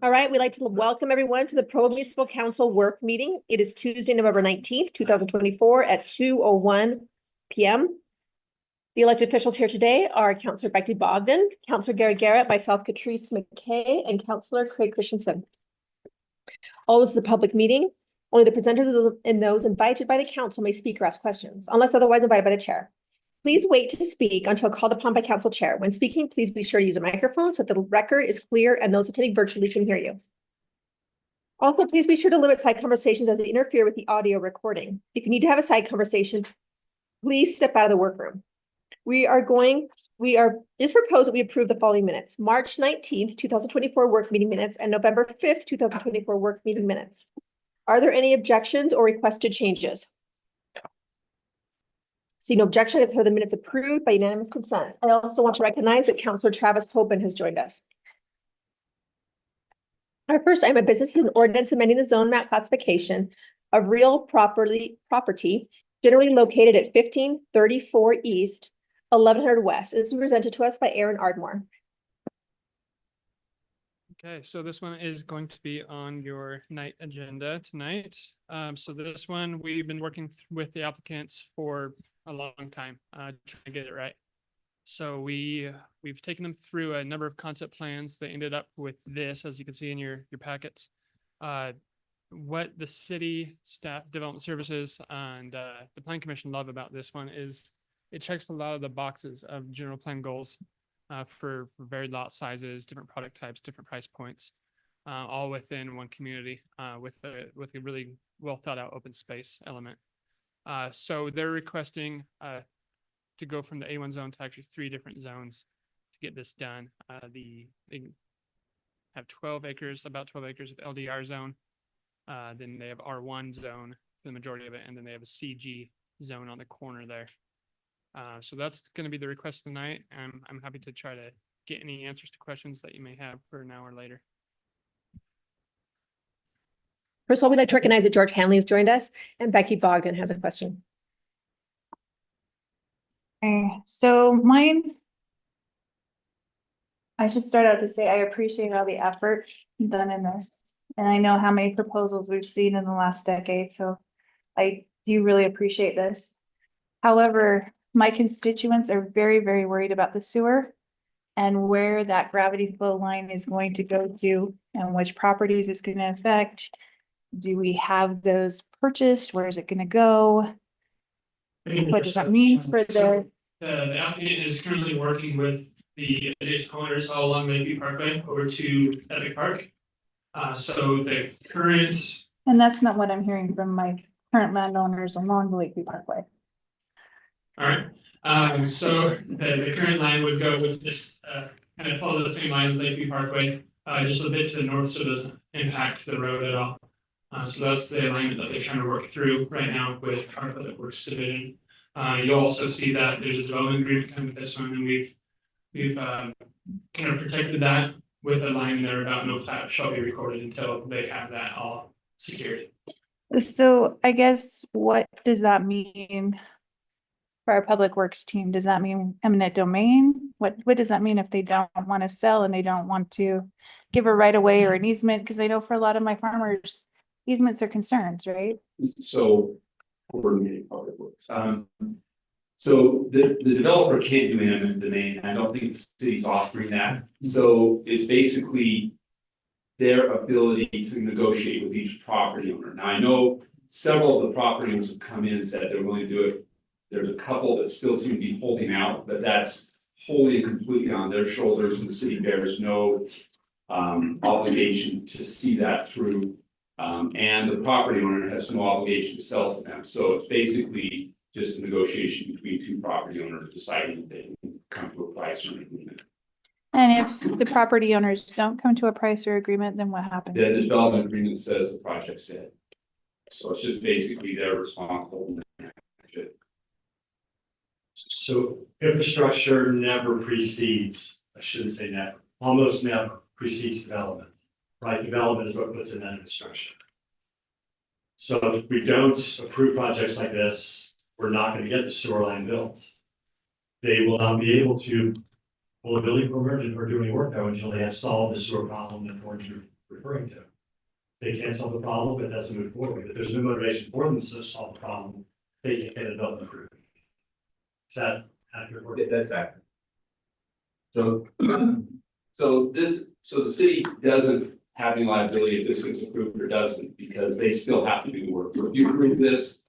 All right, we'd like to welcome everyone to the Provo Municipal Council work meeting. It is Tuesday, November 19th, 2024 at 2:01 p.m. The elected officials here today are Councillor Becky Bogdan, Councillor Gary Garrett, myself, Catrice McKay, and Councillor Craig Christensen. All this is a public meeting. Only the presenters and those invited by the council may speak or ask questions, unless otherwise invited by the chair. Please wait to speak until called upon by council chair. When speaking, please be sure to use a microphone so that the record is clear and those attending virtually can hear you. Also, please be sure to limit side conversations as they interfere with the audio recording. If you need to have a side conversation, please step out of the workroom. It is proposed that we approve the following minutes: March 19th, 2024 work meeting minutes and November 5th, 2024 work meeting minutes. Are there any objections or requested changes? See no objection, I declare the minutes approved by unanimous consent. I also want to recognize that Councillor Travis Hoban has joined us. Our first item of business is an ordinance amending the zone map classification of real property generally located at 1534 East, 1100 West. This is presented to us by Aaron Ardmore. Okay, so this one is going to be on your night agenda tonight. So this one, we've been working with the applicants for a long time, trying to get it right. So we've taken them through a number of concept plans. They ended up with this, as you can see in your packets. What the city staff development services and the plan commission love about this one is it checks a lot of the boxes of general plan goals for varied lot sizes, different product types, different price points, all within one community with a really well thought out open space element. So they're requesting to go from the A1 zone to actually 3 different zones to get this done. They have 12 acres, about 12 acres of LDR zone. Then they have R1 zone for the majority of it, and then they have a CG zone on the corner there. So that's going to be the request tonight. I'm happy to try to get any answers to questions that you may have for now or later. First of all, we'd like to recognize that George Hanley has joined us and Becky Bogdan has a question. Okay, so I should start out to say I appreciate all the effort done in this. And I know how many proposals we've seen in the last decade, so I do really appreciate this. However, my constituents are very, very worried about the sewer and where that gravity flow line is going to go to and which properties it's going to affect. Do we have those purchased? Where is it going to go? What does that mean for the applicant is currently working with the adjacent owners all along Lakeview Parkway over to Epic Park. So the current, and that's not what I'm hearing from my current landowners along the Lakeview Parkway. All right. So the current line would go with this kind of follow the same line as Lakeview Parkway, just a bit to the north, so it doesn't impact the road at all. So that's the alignment that they're trying to work through right now with our Public Works Division. You'll also see that there's a development agreement coming with this one, and we've kind of protected that with a line there about no plat shall be recorded until they have that all secured. So I guess what does that mean for our Public Works team? Does that mean eminent domain? What does that mean if they don't want to sell and they don't want to give a right of way or an easement? Because I know for a lot of my farmers, easements are concerns, right? So coordinating Public Works. So the developer can't do eminent domain. I don't think the city's offering that. So it's basically their ability to negotiate with each property owner. Now I know several of the property owners have come in and said they're willing to do it. There's a couple that still seem to be holding out, but that's wholly and completely on their shoulders, and the city bears no obligation to see that through. And the property owner has no obligation to sell to them. So it's basically just a negotiation between 2 property owners deciding if they can come to a price or an agreement. And if the property owners don't come to a price or agreement, then what happens? The development agreement says the project's dead. So it's just basically they're responsible. So infrastructure never precedes, I shouldn't say never, almost never precedes development, right? Development is what puts in that infrastructure. So if we don't approve projects like this, we're not gonna get the sewer line built. They will not be able to pull a building permit or do any work though until they have solved the sewer problem that Warren's referring to. They can't solve the problem, it doesn't move forward. If there's no motivation for them to solve the problem, they can't get a development approved. Is that accurate? Yeah, that's accurate. So, so the city doesn't have any liability if this gets approved or doesn't, because they still have to do the work. So if you approve this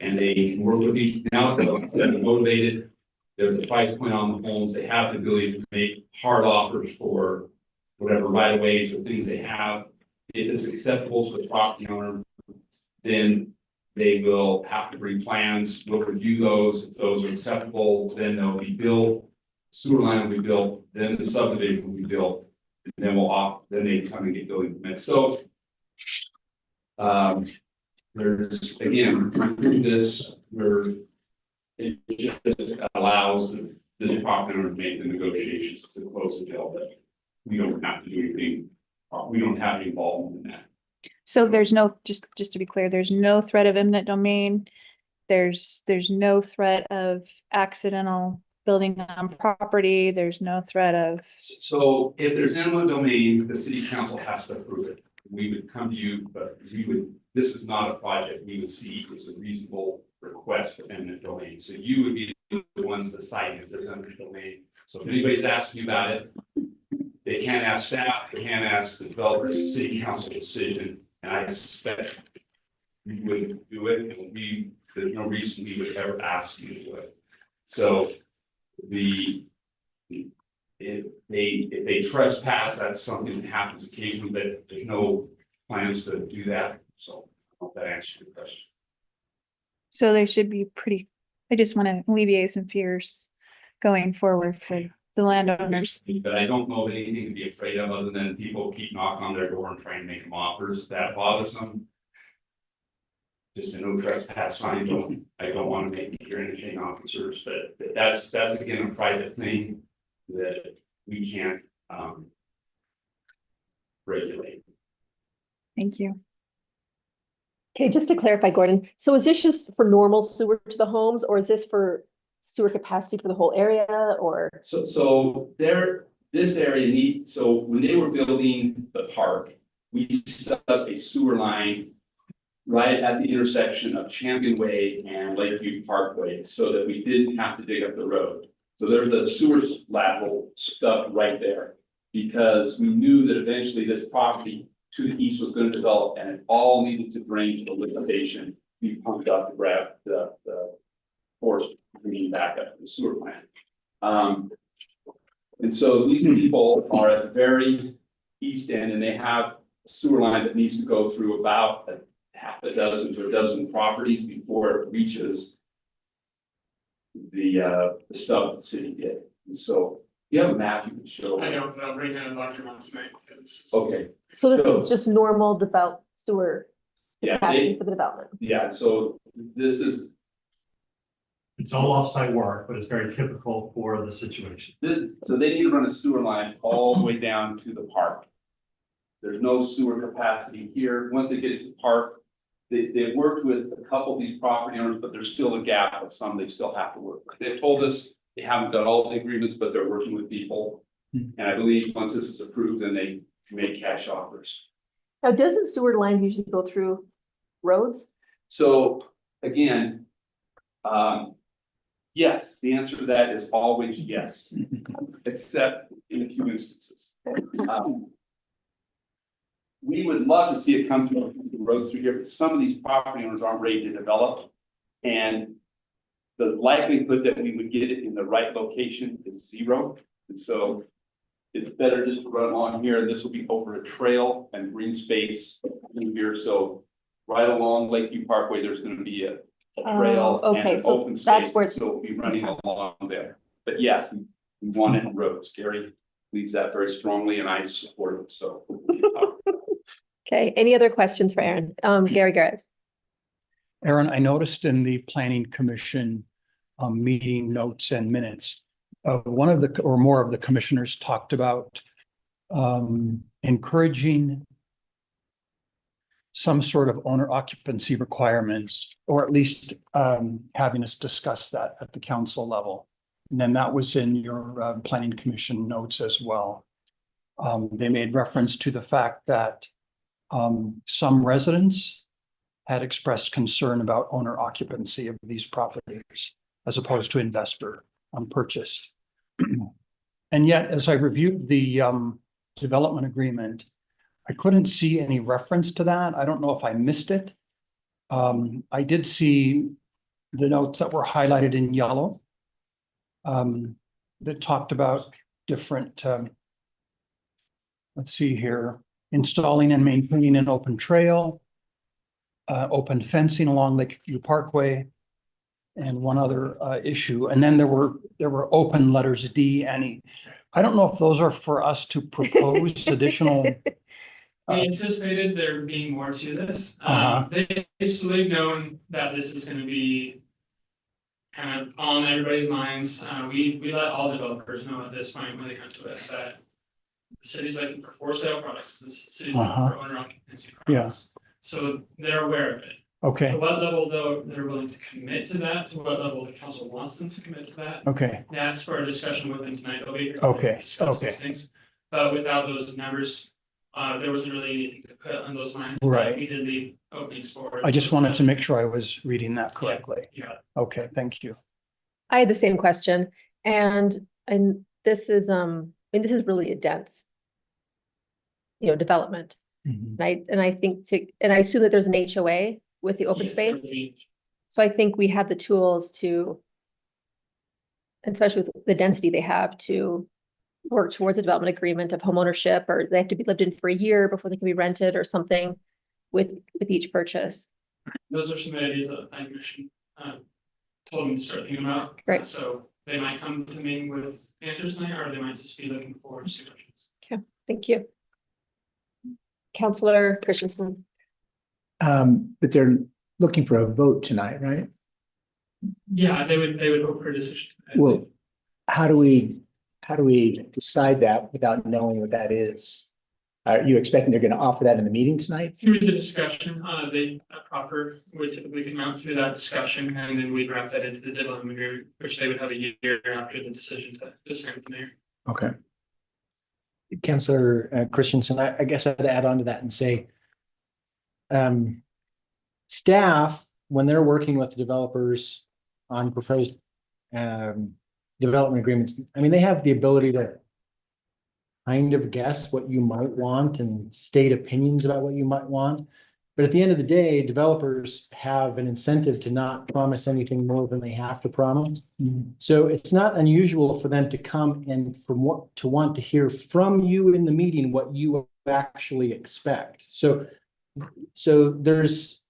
and they can work with you now, they're motivated, there's a price point on the homes, they have the ability to make hard offers for whatever right of ways or things they have. If it's acceptable to the property owner, then they will have to bring plans, we'll review those, if those are acceptable, then they'll be built. Sewer line will be built, then the subdivision will be built, and then then they come and get building permits, so. There's, again, through this, it just allows the department owner to make the negotiations to close the deal, but we don't have to do anything, we don't have any involvement in that. So there's no, just to be clear, there's no threat of eminent domain. There's no threat of accidental building on property. There's no threat of, So if there's eminent domain, the city council has to approve it. We would come to you, but this is not a project we would see as a reasonable request of eminent domain. So you would be the ones deciding if there's eminent domain. So if anybody's asking you about it, they can't ask staff, they can't ask the developers, the city council decision. And I suspect we wouldn't do it, and there's no reason we would ever ask you to do it. So if they trespass, that's something that happens occasionally, but there's no plans to do that. So I hope that answers your question. so there should be I just want to alleviate some fears going forward for the landowners. But I don't know of anything to be afraid of other than people keep knocking on their door and trying to make them offers. That bothers them. Just a no trespass sign. I don't want to make you entertain officers, but that's again a private thing that we can't regulate. Thank you. Okay, just to clarify, Gordon, so is this just for normal sewer to the homes, or is this for sewer capacity for the whole area, or? So this area so when they were building the park, we stuck a sewer line right at the intersection of Champion Way and Lakeview Parkway, so that we didn't have to dig up the road. So there's the sewer lateral stuff right there, because we knew that eventually this property to the east was going to develop, and it all needed to drain to the lift station. We pumped up to grab the force bringing back up to the sewer plant. And so these people are at the very east end, and they have a sewer line that needs to go through about half a dozen to a dozen properties before it reaches the stuff the city did. And so you have a map you can show. I know, but I'll bring in a larger one tonight because. Okay, So this So- is just normal sewer yeah, capacity for the development? so this is, It's all offsite work, but it's very typical for the situation. so they need to run a sewer line all the way down to the park. There's no sewer capacity here. Once they get to the park, they worked with a couple of these property owners, but there's still a gap of some they still have to work with. They've told us they haven't done all the agreements, but they're working with people. And I believe once this is approved, then they make cash offers. Now, doesn't sewer lines usually go through roads? So again, yes, the answer to that is always yes, except in a few instances. We would love to see it come through the roads through here, but some of these property owners aren't ready to develop. And the likelihood that we would get it in the right location is zero. And so it's better just to run along here, and this will be over a trail and green space in here. So right along Lakeview Parkway, there's going to be a trail and okay, an so open that's space, where so we'll be running along there. But yes, we want it in roads. Gary believes that very strongly, and I support it, so. Okay, any other questions for Aaron? Gary Garrett. Aaron, I noticed in the planning commission meeting notes and minutes, one of the or more of the commissioners talked about encouraging some sort of owner occupancy requirements, or at least having us discuss that at the council level. And then that was in your planning commission notes as well. They made reference to the fact that some residents had expressed concern about owner occupancy of these properties as opposed to investor purchase. And yet, as I reviewed the development agreement, I couldn't see any reference to that. I don't know if I missed it. I did see the notes that were highlighted in yellow that talked about different, let's see here, installing and maintaining an open trail, open fencing along Lakeview Parkway, and one other issue. And then there were open letters D and E. I don't know if those are for us to propose additional. We anticipated there being more to this. They've known that this is gonna be kind of on everybody's minds. We let all developers know at this point when they come to us that the city's looking for sale products, the city's looking for owner occupancy products. So they're aware of it. Okay, To what level though they're willing to commit to that, to what level the council wants them to commit to that, okay, that's for a discussion with them tonight. They'll be here to Okay, discuss these okay. things. But without those numbers, there wasn't really anything to put on those lines. But Right. We did leave openings for. I just wanted to make sure I was reading that correctly. Yeah. Okay, thank you. I had the same question, and this is, this is really a dense, development. Mhm. And I think and I assume that there's an HOA with the open Yes, there space. will be- So I think we have the tools to, and especially with the density they have, to work towards a development agreement of homeownership, or they have to be lived in for a year before they can be rented or something with each purchase. Those are some ideas that the planning commission told me to start thinking about. Great. So they might come to me with answers tonight, or they might just be looking for suggestions. Thank you. Counselor Christensen. But they're looking for a vote tonight, right? Yeah, they would hope for a decision. Well, how do we decide that without knowing what that is? Are you expecting they're gonna offer that in the meeting tonight? Through the discussion, a proper would typically come out through that discussion, and then we'd wrap that into the development agreement, which they would have a year after the decision to send from there. Okay. Councillor Christensen, I guess I'd add on to that and say, staff, when they're working with the developers on proposed development agreements, I mean, they have the ability to kind of guess what you might want and state opinions about what you might want. But at the end of the day, developers have an incentive to not promise anything more than they have to promise. So it's not unusual for them to come and to want to hear from you in the meeting what you actually expect. So there's,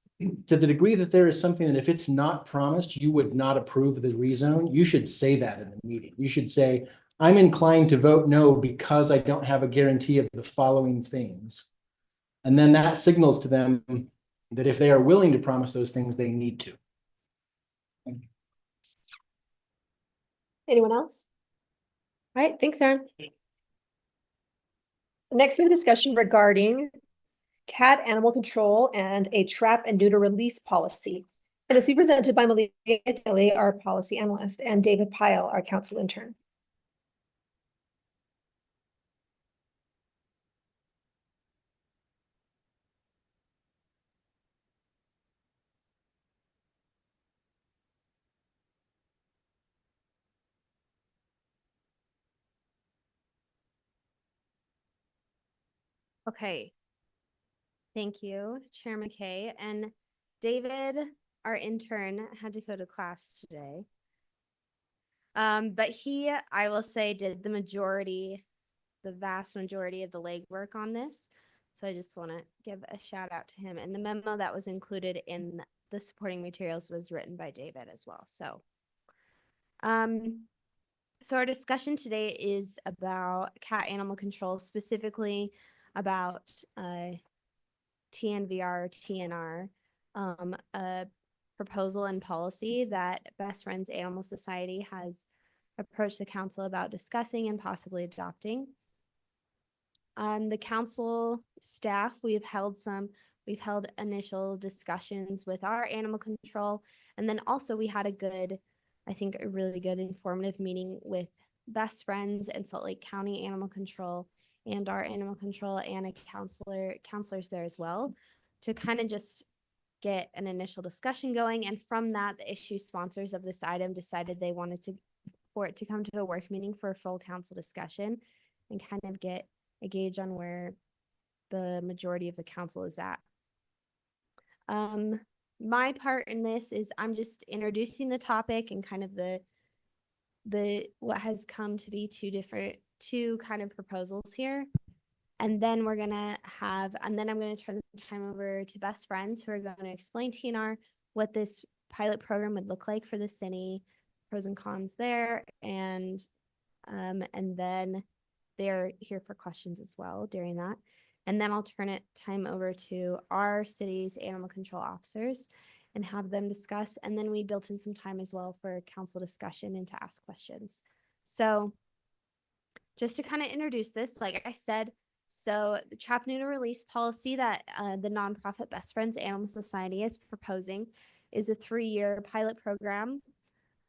to the degree that there is something that if it's not promised, you would not approve the rezone, you should say that in the meeting. You should say, I'm inclined to vote no because I don't have a guarantee of the following things. And then that signals to them that if they are willing to promise those things, they need to. Anyone else? All right, thanks, Aaron. Next, we have a discussion regarding cat animal control and a trap and neuter release policy. And it's presented by Malia Daly, our policy analyst, and David Pyle, our council intern. Okay. Thank you, Chair McKay. And David, our intern, had to go to class today. But he, I will say, did the vast majority of the legwork on this. So I just want to give a shout out to him. And the memo that was included in the supporting materials was written by David as well. So our discussion today is about cat animal control, specifically about TNVR, TNR, a proposal and policy that Best Friends Animal Society has approached the council about discussing and possibly adopting. The council staff, we We've held initial discussions with our animal control. And then also we had I think a really good informative meeting with Best Friends and Salt Lake County Animal Control and our animal control and a counselors there as well, to kind of just get an initial discussion going. And from that, the issue sponsors of this item decided they wanted for it to come to a work meeting for a full council discussion and kind of get a gauge on where the majority of the council is at. My part in this is I'm just introducing the topic and kind of what has come to be two kind of proposals here. And then I'm going to turn the time over to Best Friends, who are going to explain TNR what this pilot program would look like for the city, pros and cons there, and then they're here for questions as well during that. And then I'll turn time over to our city's animal control officers and have them discuss. And then we built in some time as well for council discussion and to ask questions. So just to kind of introduce this, like I said, so the trap, neuter, release policy that the nonprofit Best Friends Animal Society is proposing is a 3-year pilot program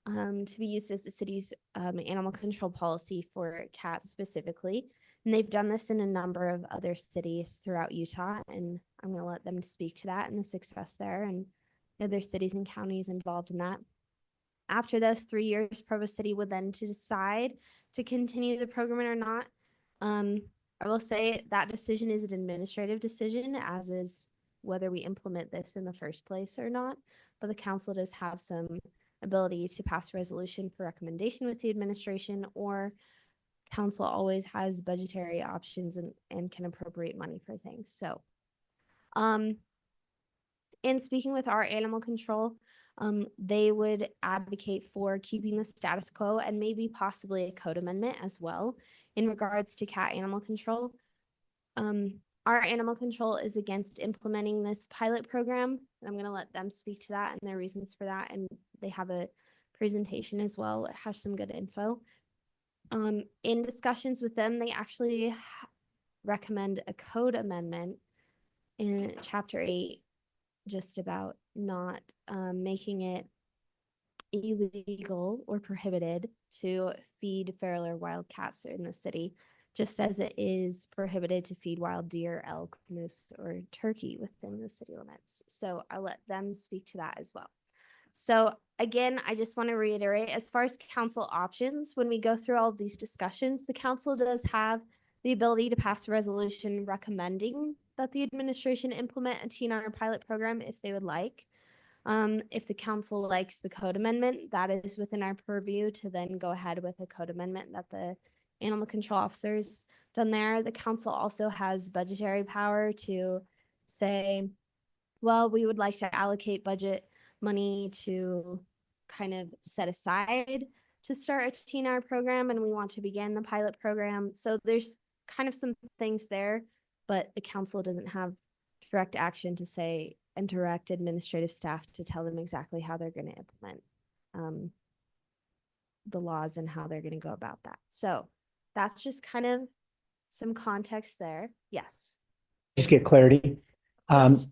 to be used as the city's animal control policy for cats specifically. And they've done this in a number of other cities throughout Utah, and I'm going to let them speak to that and the success there and other cities and counties involved in that. After those 3 years, Provo City would then to decide to continue the program or not. I will say that decision is an administrative decision, as is whether we implement this in the first place or not. But the council does have some ability to pass a resolution for recommendation with the administration, or council always has budgetary options and can appropriate money for things. So, in speaking with our animal control, they would advocate for keeping the status quo and maybe possibly a code amendment as well in regards to cat animal control. Our animal control is against implementing this pilot program. I'm going to let them speak to that and their reasons for that. And they have a presentation as well. It has some good info. In discussions with them, they actually recommend a code amendment in Chapter 8, just about not making it illegal or prohibited to feed feral or wild cats in the city, just as it is prohibited to feed wild deer, elk, moose, or turkey within the city limits. So I'll let them speak to that as well. So again, I just want to reiterate, as far as council options, when we go through all of these discussions, the council does have the ability to pass a resolution recommending that the administration implement a TNR pilot program if they would like. If the council likes the code amendment, that is within our purview to then go ahead with a code amendment that the animal control officers done there. The council also has budgetary power to say, well, we would like to allocate budget money to kind of set aside to start a TNR program, and we want to begin the pilot program. So there's kind of some things there, but the council doesn't have direct action to say and direct administrative staff to tell them exactly how they're going to implement the laws and how they're going to go about that. So that's just kind of some context there. Yes. Just get clarity.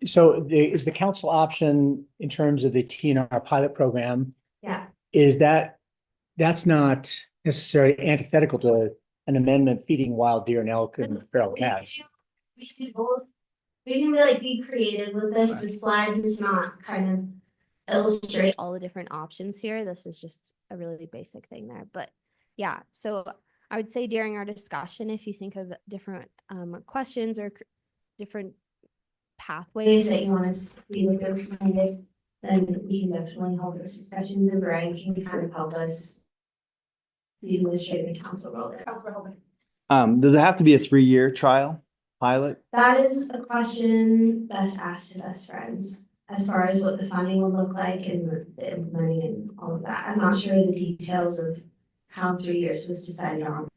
So is the council option in terms of the TNR pilot program, Yeah. that's not necessarily antithetical to an amendment feeding wild deer and elk and feral cats? We can do both. We can be creative with this. The slide does not kind of illustrate all the different options here. This is just a really basic thing there. But yeah, so I would say during our discussion, if you think of different questions or different pathways that you want us to be with those, then we can definitely hold those discussions, and Brian can kind of help us the administrative council role there. Does it have to be a 3-year trial pilot? That is a question best asked to Best Friends, as far as what the funding will look like and the implementing and all of that. I'm not sure the details of how 3 years was decided on.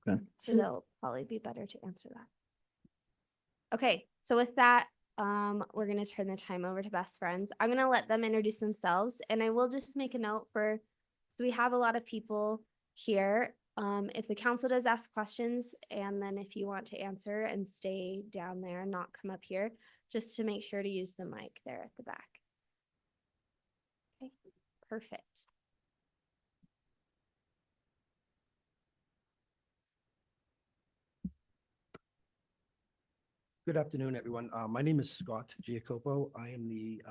Okay. So they'll probably be better to answer that. Okay, so with that, we're going to turn the time over to Best Friends. I'm going to let them introduce themselves, and I will just make a note so we have a lot of people here. If the council does ask questions, and then if you want to answer and stay down there and not come up here, just to make sure to use the mic there at the back. Okay, perfect. Good afternoon, everyone. My name is Scott Giacopo. I am the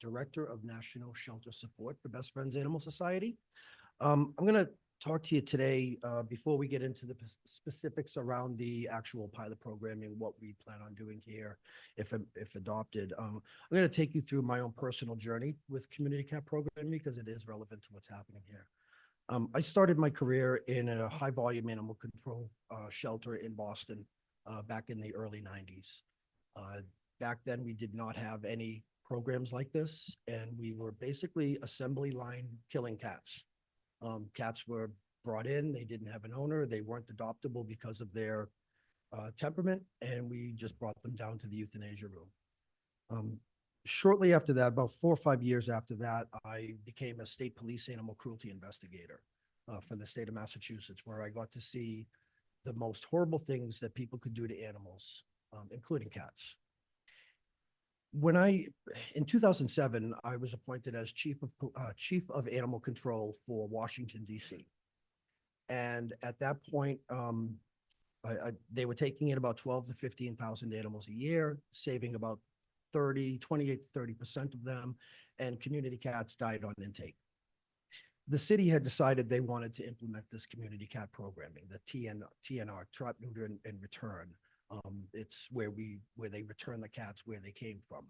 Director of National Shelter Support for Best Friends Animal Society. I'm going to talk to you today before we get into the specifics around the actual pilot programming, what we plan on doing here if adopted. I'm going to take you through my own personal journey with community cat programming because it is relevant to what's happening here. I started my career in a high volume animal control shelter in Boston back in the early 90s. Back then, we did not have any programs like this, and we were basically assembly line killing cats. Cats were brought in, they didn't have an owner, they weren't adoptable because of their temperament, and we just brought them down to the euthanasia room. Shortly after that, about 4 or 5 years after that, I became a state police animal cruelty investigator for the state of Massachusetts, where I got to see the most horrible things that people could do to animals, including cats. In 2007, I was appointed as chief of animal control for Washington, D.C. And at that point, they were taking in about 12 to 15,000 animals a year, saving about 28 to 30% of them, and community cats died on intake. The city had decided they wanted to implement this community cat programming, the TNR, trap, neuter, and return. It's where they return the cats where they came from.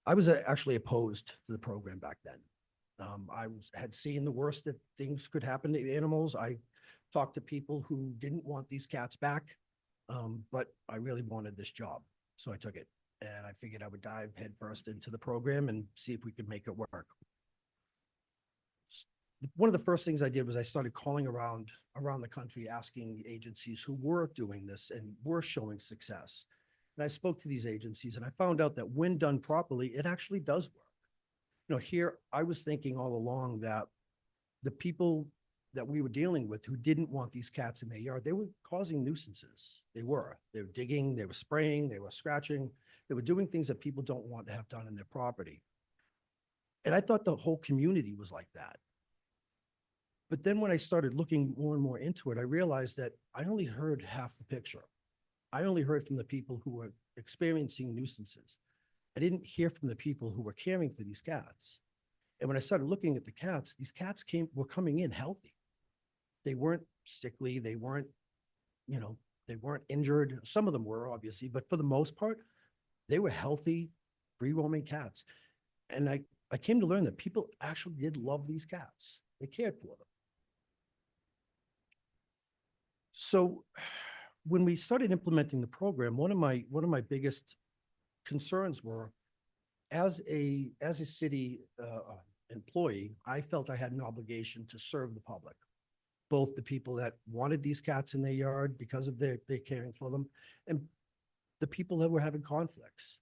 I was actually opposed to the program back then. Had seen the worst that things could happen to animals. I talked to people who didn't want these cats back, but I really wanted this job, so I took it. And I figured I would dive headfirst into the program and see if we could make it work. One of the first things I did was I started calling around the country, asking agencies who were doing this and were showing success. And I spoke to these agencies, and I found out that when done properly, it actually does work. You know, here I was thinking all along that the people that we were dealing with who didn't want these cats in their yard, they were causing nuisances. They were digging, they were spraying, they were scratching, they were doing things that people don't want to have done in their property. And I thought the whole community was like that. But then when I started looking more and more into it, I realized that I only heard half the picture. I only heard from the people who were experiencing nuisances. I didn't hear from the people who were caring for these cats. And when I started looking at the cats, these cats were coming in healthy. They weren't sickly. They weren't injured. Some of them were, obviously, but for the most part, they were healthy, free roaming cats. And I came to learn that people actually did love these cats. They cared for them. So when we started implementing the program, one of my biggest concerns were, as a city employee, I felt I had an obligation to serve the public, both the people that wanted these cats in their yard because of their caring for them, and the people that were having conflicts.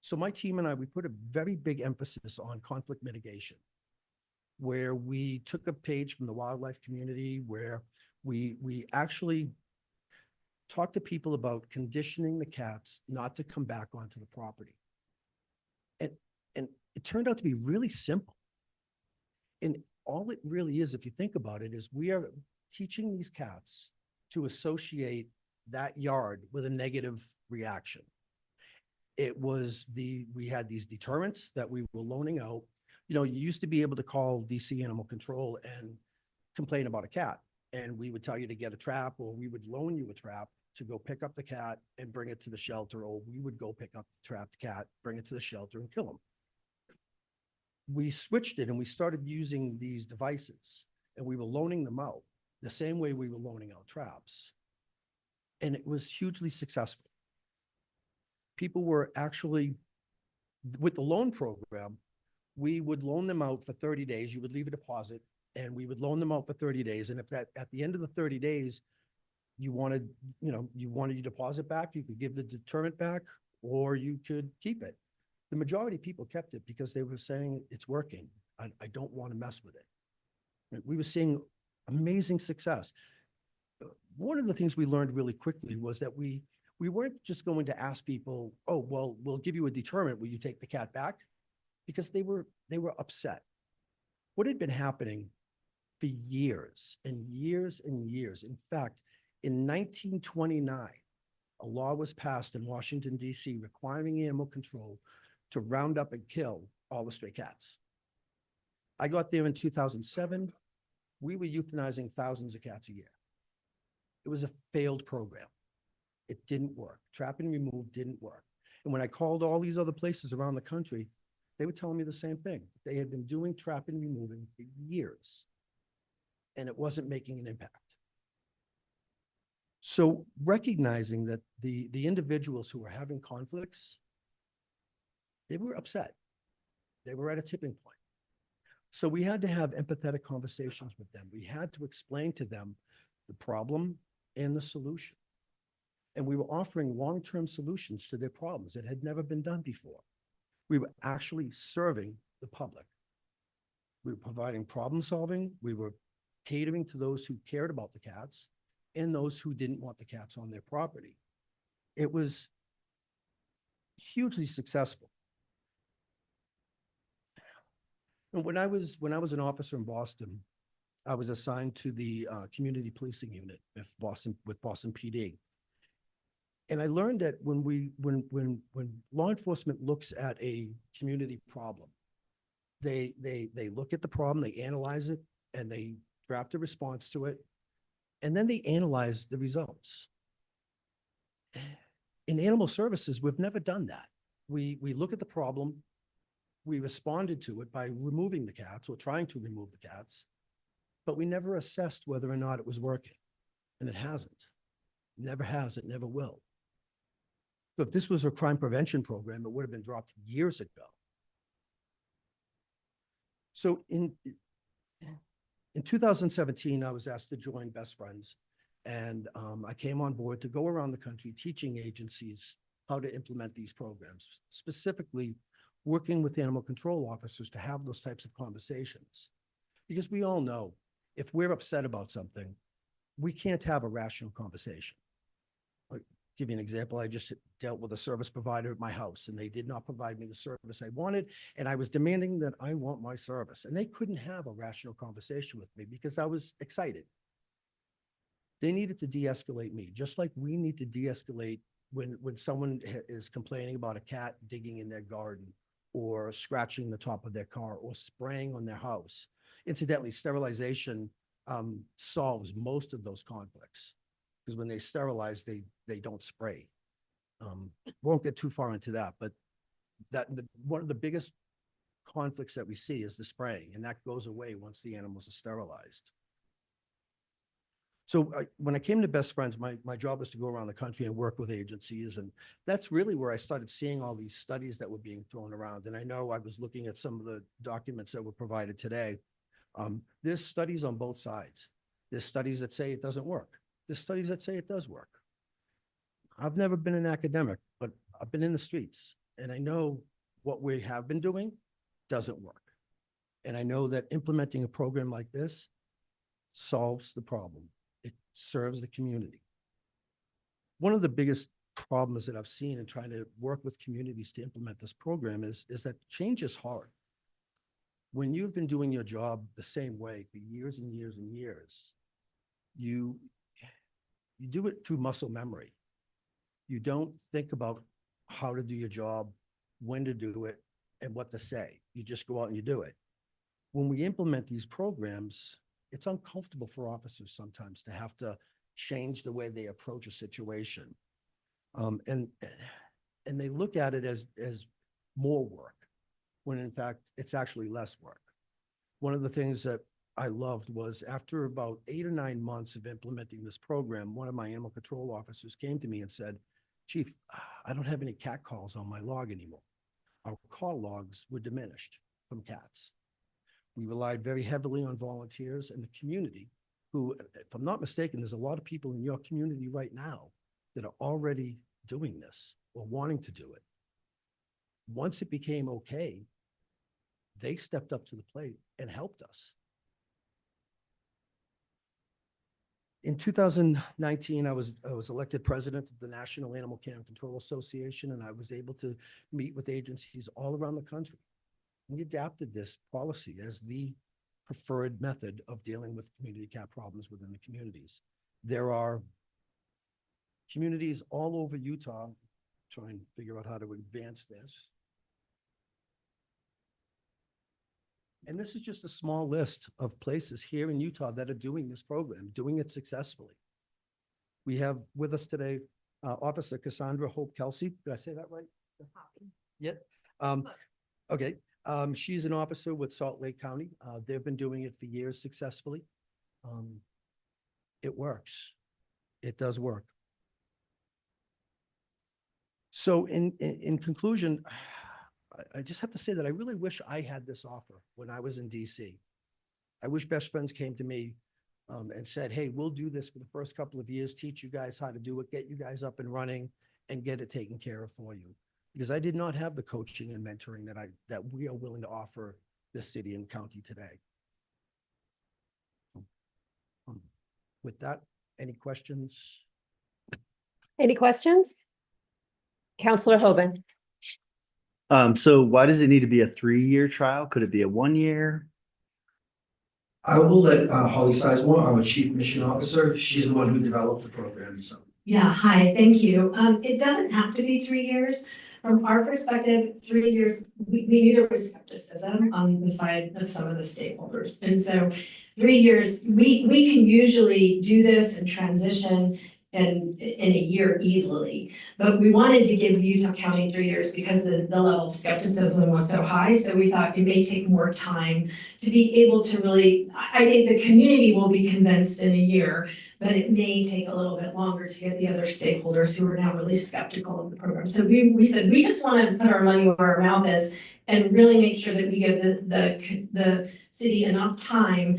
So my team and I, we put a very big emphasis on conflict mitigation, where we took a page from the wildlife community, where we actually talked to people about conditioning the cats not to come back onto the property. And it turned out to be really simple. And all it really is, if you think about it, is we are teaching these cats to associate that yard with a negative reaction. We had these deterrents that we were loaning out. You know, you used to be able to call DC Animal Control and complain about a cat, and we would tell you to get a trap, or we would loan you a trap to go pick up the cat and bring it to the shelter, or we would go pick up the trapped cat, bring it to the shelter and kill him. We switched it and we started using these devices, and we were loaning them out the same way we were loaning out traps. And it was hugely successful. People were actually, with the loan program, we would loan them out for 30 days. You would leave a deposit, and we would loan them out for 30 days. And if that, at the end of the 30 days, you wanted your deposit back, you could give the deterrent back, or you could keep it. The majority of people kept it because they were saying it's working. I don't want to mess with it. We were seeing amazing success. one of the things we learned really quickly was that we weren't just going to ask people, oh, well, we'll give you a deterrent, will you take the cat back? Because they were upset. What had been happening for years and years and years. In fact, in 1929, a law was passed in Washington, D.C. requiring animal control to round up and kill all the stray cats. I got there in 2007. We were euthanizing thousands of cats a year. It was a failed program. It didn't work. Trap and remove didn't work. And when I called all these other places around the country, they were telling me the same thing. They had been doing trap and removing for years, and it wasn't making an impact. So recognizing that the individuals who were having conflicts, they were upset. They were at a tipping point. So we had to have empathetic conversations with them. We had to explain to them the problem and the solution. And we were offering long-term solutions to their problems that had never been done before. We were actually serving the public. We were providing problem solving. We were catering to those who cared about the cats and those who didn't want the cats on their property. It was hugely successful. And when I was an officer in Boston, I was assigned to the community policing unit with Boston PD. And I learned that when law enforcement looks at a community problem, they look at the problem, they analyze it, and they draft a response to it, and then they analyze the results. In animal services, we've never done that. We look at the problem, we responded to it by removing the cats or trying to remove the cats, but we never assessed whether or not it was working. And it hasn't. It never has, it never will. So if this was a crime prevention program, it would have been dropped years ago. So in 2017, I was asked to join Best Friends, and I came on board to go around the country teaching agencies how to implement these programs, specifically working with animal control officers to have those types of conversations. Because we all know if we're upset about something, we can't have a rational conversation. I'll give you an example. I just dealt with a service provider at my house, and they did not provide me the service I wanted, and I was demanding that I want my service. And they couldn't have a rational conversation with me because I was excited. They needed to de-escalate me, just like we need to de-escalate when someone is complaining about a cat digging in their garden or scratching the top of their car or spraying on their house. Incidentally, sterilization solves most of those conflicts, because when they sterilize, they don't spray. Won't get too far into that, but one of the biggest conflicts that we see is the spraying, and that goes away once the animals are sterilized. So when I came to Best Friends, my job was to go around the country and work with agencies. And that's really where I started seeing all these studies that were being thrown around. And I know I was looking at some of the documents that were provided today. There's studies on both sides. There's studies that say it doesn't work. There's studies that say it does work. I've never been an academic, but I've been in the streets, and I know what we have been doing doesn't work. And I know that implementing a program like this solves the problem. It serves the community. One of the biggest problems that I've seen in trying to work with communities to implement this program is that change is hard. When you've been doing your job the same way for years and years and years, you do it through muscle memory. You don't think about how to do your job, when to do it, and what to say. You just go out and you do it. When we implement these programs, it's uncomfortable for officers sometimes to have to change the way they approach a situation. And they look at it as more work, when in fact, it's actually less work. One of the things that I loved was after about 8 or 9 months of implementing this program, one of my animal control officers came to me and said, "Chief, I don't have any cat calls on my log anymore. Our call logs were diminished from cats." We relied very heavily on volunteers and the community who, if I'm not mistaken, there's a lot of people in your community right now that are already doing this or wanting to do it. Once it became okay, they stepped up to the plate and helped us. In 2019, I was elected president of the National Animal Care and Control Association, and I was able to meet with agencies all around the country. We adapted this policy as the preferred method of dealing with community cat problems within the communities. There are communities all over Utah, try and figure out how to advance this. And this is just a small list of places here in Utah that are doing this program, doing it successfully. We have with us today, Officer Cassandra Hope Kelsey. Did I say that right? Yeah. Okay. She's an officer with Salt Lake County. They've been doing it for years successfully. It works. It does work. So in conclusion, I just have to say that I really wish I had this offer when I was in DC. I wish Best Friends came to me and said, hey, we'll do this for the first couple of years, teach you guys how to do it, get you guys up and running, and get it taken care of for you. Because I did not have the coaching and mentoring that we are willing to offer this city and county today. With that, any questions? Any questions? Counselor Hoban. So why does it need to be a 3-year trial? Could it be a 1 year? I will let Holly Sizemore, our Chief Mission Officer, she's the one who developed the program, so. Yeah, hi, thank you. It doesn't have to be 3 years. From our perspective, 3 years, we knew there was skepticism on the side of some of the stakeholders. And so 3 years, we can usually do this and transition in a year easily. But we wanted to give Utah County 3 years because the level of skepticism was so high. So we thought it may take more time to be able to really, I think the community will be convinced in a year, but it may take a little bit longer to get the other stakeholders who are now really skeptical of the program. So we said, we just want to put our money where our mouth is and really make sure that we give the city enough time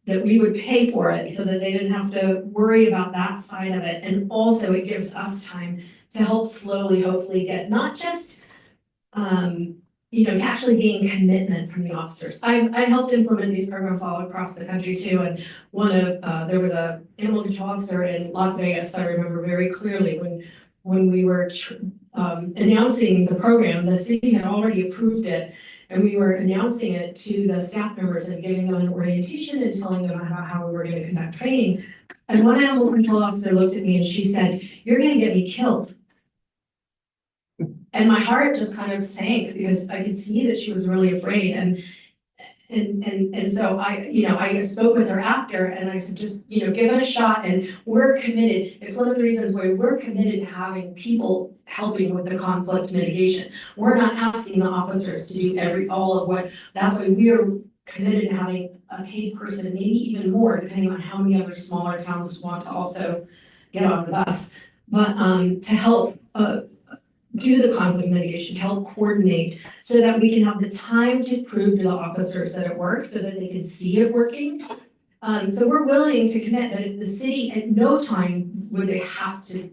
that we would pay for it so that they didn't have to worry about that side of it. And also it gives us time to help slowly, hopefully get not just, to actually gain commitment from the officers. I've helped implement these programs all across the country too. And there was a animal control officer in Las Vegas, I remember very clearly when we were announcing the program, the city had already approved it. And we were announcing it to the staff members and giving them an orientation and telling them about how we were going to conduct training. And one animal control officer looked at me and she said, "You're going to get me killed." And my heart just kind of sank because I could see that she was really afraid. And so I spoke with her after and I said, just, give it a shot and we're committed. It's one of the reasons why we're committed to having people helping with the conflict mitigation. We're not asking the officers to do all of what, that's why we're committed to having a paid person, maybe even more, depending on how many other smaller towns want to also get on the bus. But to help do the conflict mitigation, to help coordinate so that we can have the time to prove to the officers that it works so that they can see it working. So we're willing to commit, but if the city at no time would they have to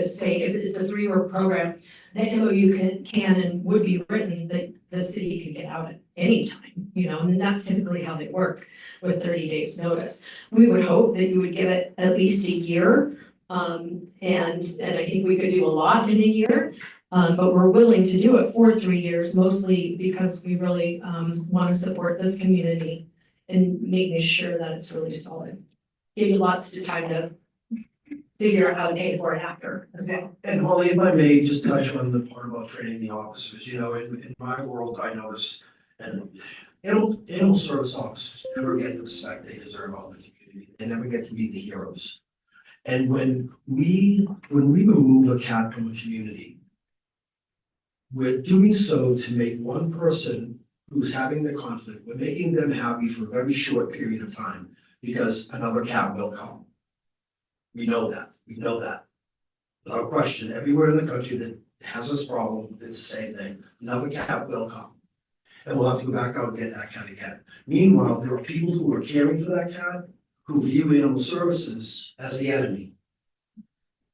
say, if it's a 3-year program, the MOU can and would be written that the city could get out at any time, and that's typically how they work with 30 days notice. We would hope that you would give it at least a year. And I think we could do a lot in a year. But we're willing to do it for 3 years, mostly because we really want to support this community and making sure that it's really solid. Give you lots of time to figure out how to pay for it after as well. And Holly, if I may just touch on the part about training the officers, in my world, I notice, and animal service officers never get the respect they deserve out in the community. They never get to be the heroes. And when we remove a cat from a community, we're doing so to make one person who's having the conflict, we're making them happy for a very short period of time because another cat will come. We know that. Without question, everywhere in the country that has this problem, it's the same thing. Another cat will come. And we'll have to go back out and get that cat again. Meanwhile, there are people who are caring for that cat who view animal services as the enemy.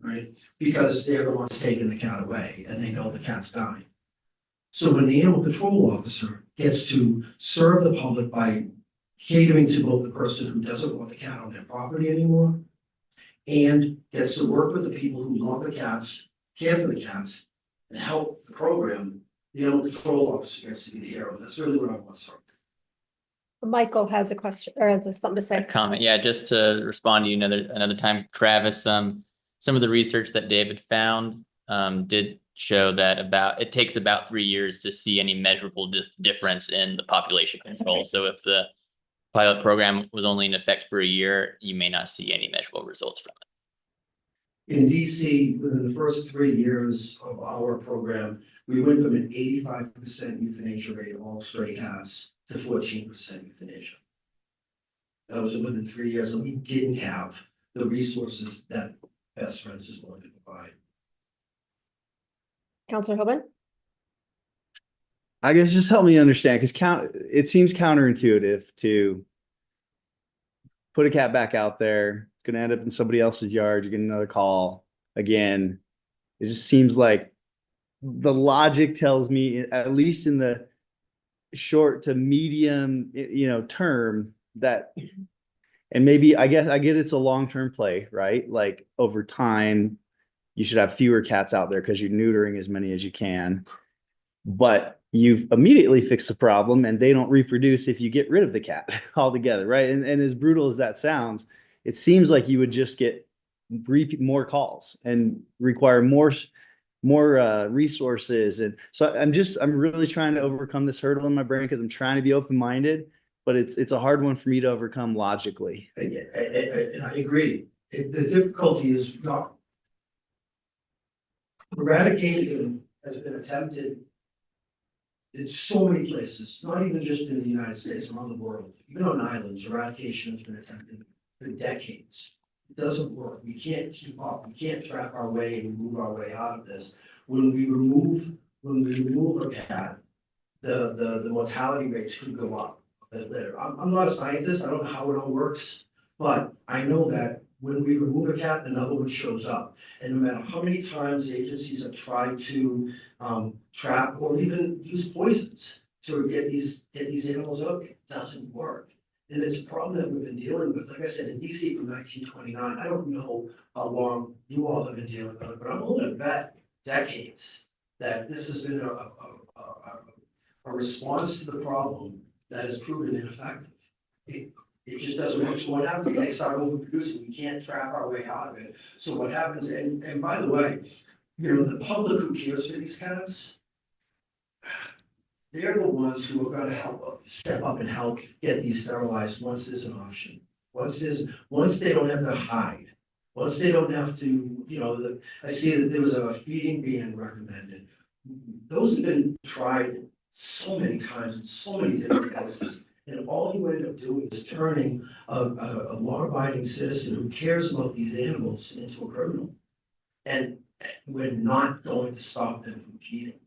Right? Because they're the ones taking the cat away and they know the cat's dying. So when the animal control officer gets to serve the public by catering to both the person who doesn't want the cat on their property anymore and gets to work with the people who love the cats, care for the cats, and help the program, the animal control officer gets to be the hero. That's really what I want, sir. Michael has a question or has something to A say. comment, yeah, just to respond to you another time, Travis, some of the research that David found did show that it takes about 3 years to see any measurable difference in the population control. So if the pilot program was only in effect for a year, you may not see any measurable results from it. In DC, within the first 3 years of our program, we went from an 85% euthanasia rate of all stray cats to 14% euthanasia. That was within 3 years, and we didn't have the resources that Best Friends is willing to provide. Counselor Hoban? I guess just help me understand, because it seems counterintuitive to put a cat back out there. It's going to end up in somebody else's yard. You get another call again. It just seems like the logic tells me, at least in the short to medium, term, that, and maybe I get it's a long-term play, right? Like over time, you should have fewer cats out there because you're neutering as many as you can. But you've immediately fixed the problem and they don't reproduce if you get rid of the cat altogether, right? And as brutal as that sounds, it seems like you would just get more calls and require more resources. And so I'm really trying to overcome this hurdle in my brain because I'm trying to be open-minded, but it's a hard one for me to overcome logically. And I agree. The difficulty is not eradication has been attempted in so many places, not even just in the United States, around the world. Even on islands, eradication has been attempted for decades. It doesn't work. We can't keep up. We can't trap our way and move our way out of this. When we remove a cat, the mortality rates could go up a bit later. I'm not a scientist. I don't know how it all works, but I know that when we remove a cat, another one shows up. And no matter how many times agencies have tried to trap or even use poisons to get these animals out, it doesn't work. And it's a problem that we've been dealing with, like I said, in DC from 1929. I don't know how long you all have been dealing with it, but I'm willing to bet decades that this has been a response to the problem that has proven ineffective. It just doesn't work. So what happens? They start overproducing. We can't trap our way out of it. So what happens? And by the way, the public who cares for these cats, they're the ones who are going to step up and help get these sterilized once there's an option. Once they don't have to hide. Once they don't have to, I see that there was a feeding ban recommended. Those have been tried so many times in so many different places. And all you end up doing is turning a law-abiding citizen who cares about these animals into a criminal. And we're not going to stop them from feeding.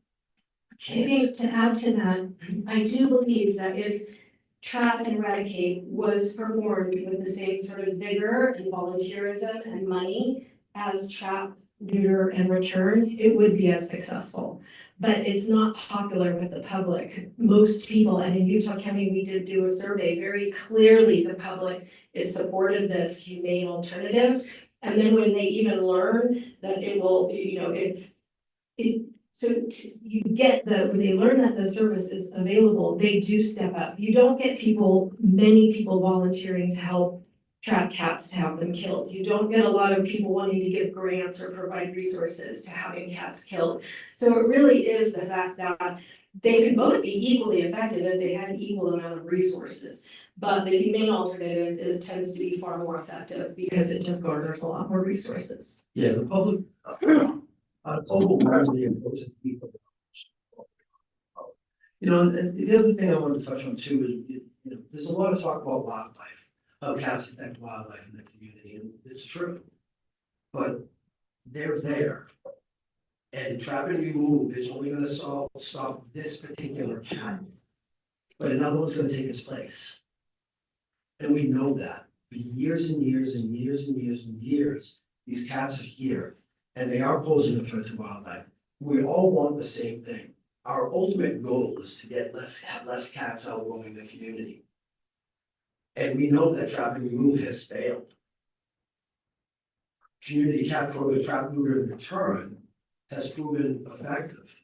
I think to add to that, I do believe that if trap and eradicate was performed with the same sort of vigor and volunteerism and money as trap, neuter, and return, it would be as successful. But it's not popular with the public. Most people, and in Utah County, we did do a survey, very clearly the public is supportive of this humane alternative. And then when they even learn that it will, when they learn that the service is available, they do step up. You don't get many people volunteering to help trap cats to have them killed. You don't get a lot of people wanting to give grants or provide resources to having cats killed. So it really is the fact that they could both be equally effective if they had an equal amount of resources. But the humane alternative tends to be far more effective because it just garners a lot more resources. Yeah, the public overwhelmingly opposes people. And the other thing I wanted to touch on too is, there's a lot of talk about wildlife, how cats affect wildlife in the community, and it's true. But they're there. And trap and remove is only going to stop this particular cat, but another one's going to take its place. And we know that for years and years and years and years and years, these cats are here and they are posing a threat to wildlife. We all want the same thing. Our ultimate goal is to have less cats out roaming the community. And we know that trap and remove has failed. community cat program, trap, neuter, and return has proven effective.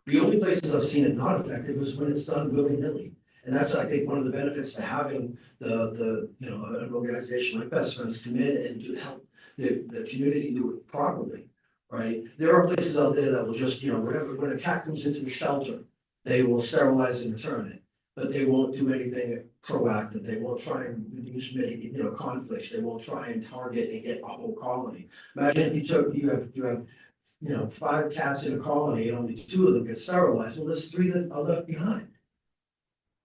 The only places I've seen it not effective is when it's done willy-nilly. And that's, I think, one of the benefits to having an organization like Best Friends come in and to help the community do it properly, right? There are places out there that will just, whatever, when a cat comes into the shelter, they will sterilize and return it, but they won't do anything proactive. They won't try and reduce conflicts. They won't try and target and get a whole colony. Imagine if you have 5 cats in a colony and only 2 of them get sterilized. Well, there's 3 that are left behind.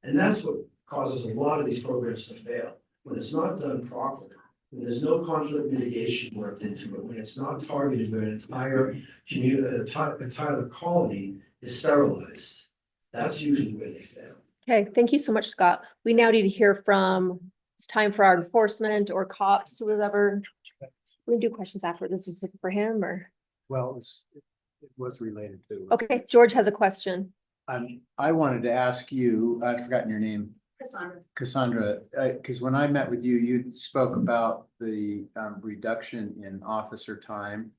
And that's what causes a lot of these programs to fail. When it's not done properly, when there's no conflict mitigation worked into it, when it's not targeted, when an entire community, entire colony is sterilized, that's usually where they fail. Okay, thank you so much, Scott. We now need to hear from, it's time for our enforcement or cops, whoever. We can do questions after. This is for him or? Well, it was related to. Okay, George has a question. I wanted to ask you, I've forgotten your name. Cassandra, because when I met with you, you spoke about the reduction in officer time.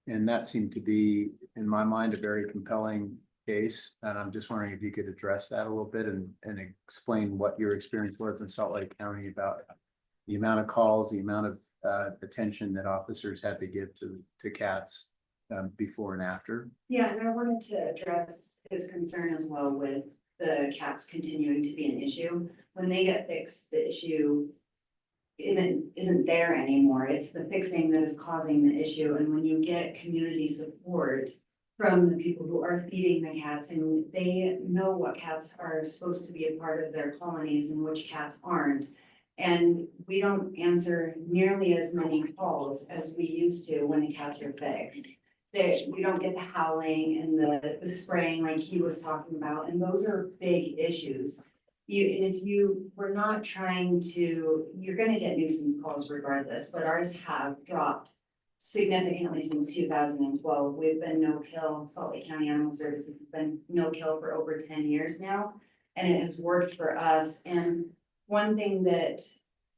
And that seemed to be, in my mind, a very compelling case. And I'm just wondering if you could address that a little bit and explain what your experience was in Salt Lake County about the amount of calls, the amount of attention that officers had to give to cats before and after. Yeah, and I wanted to address his concern as well with the cats continuing to be an issue. When they get fixed, the issue isn't there anymore. It's the fixing that is causing the issue. And when you get community support from the people who are feeding the cats, and they know what cats are supposed to be a part of their colonies and which cats aren't. And we don't answer nearly as many calls as we used to when the cats are fixed. We don't get the howling and the spraying like he was talking about, and those are big issues. We're not trying to, you're gonna get nuisance calls regardless, but ours have dropped significantly since 2012. We've been no-kill, Salt Lake County Animal Services has been no-kill for over 10 years now, and it has worked for us. And one thing that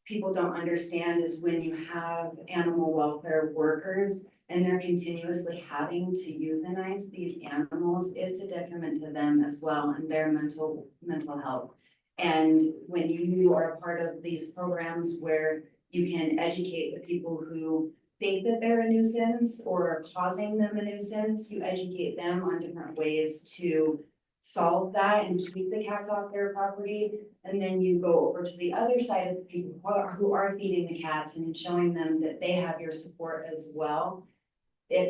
people don't understand is when you have animal welfare workers and they're continuously having to euthanize these animals, it's a detriment to them as well and their mental health. And when you are a part of these programs where you can educate the people who think that they're a nuisance or are causing them a nuisance, you educate them on different ways to solve that and keep the cats off their property. And then you go over to the other side of the people who are feeding the cats and showing them that they have your support as well.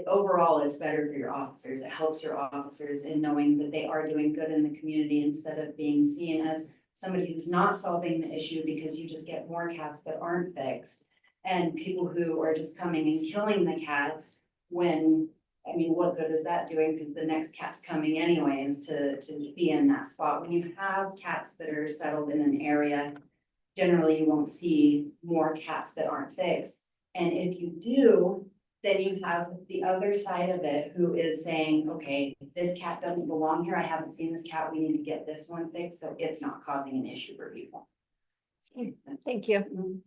Overall, it's better for your officers. It helps your officers in knowing that they are doing good in the community instead of being seen as somebody who's not solving the issue because you just get more cats that aren't fixed. And people who are just coming and killing the cats when, I mean, what good is that doing? Because the next cat's coming anyways to be in that spot. When you have cats that are settled in an area, generally you won't see more cats that aren't fixed. And if you do, then you have the other side of it who is saying, okay, this cat doesn't belong here. I haven't seen this cat. We need to get this one fixed so it's not causing an issue for people. Thank you.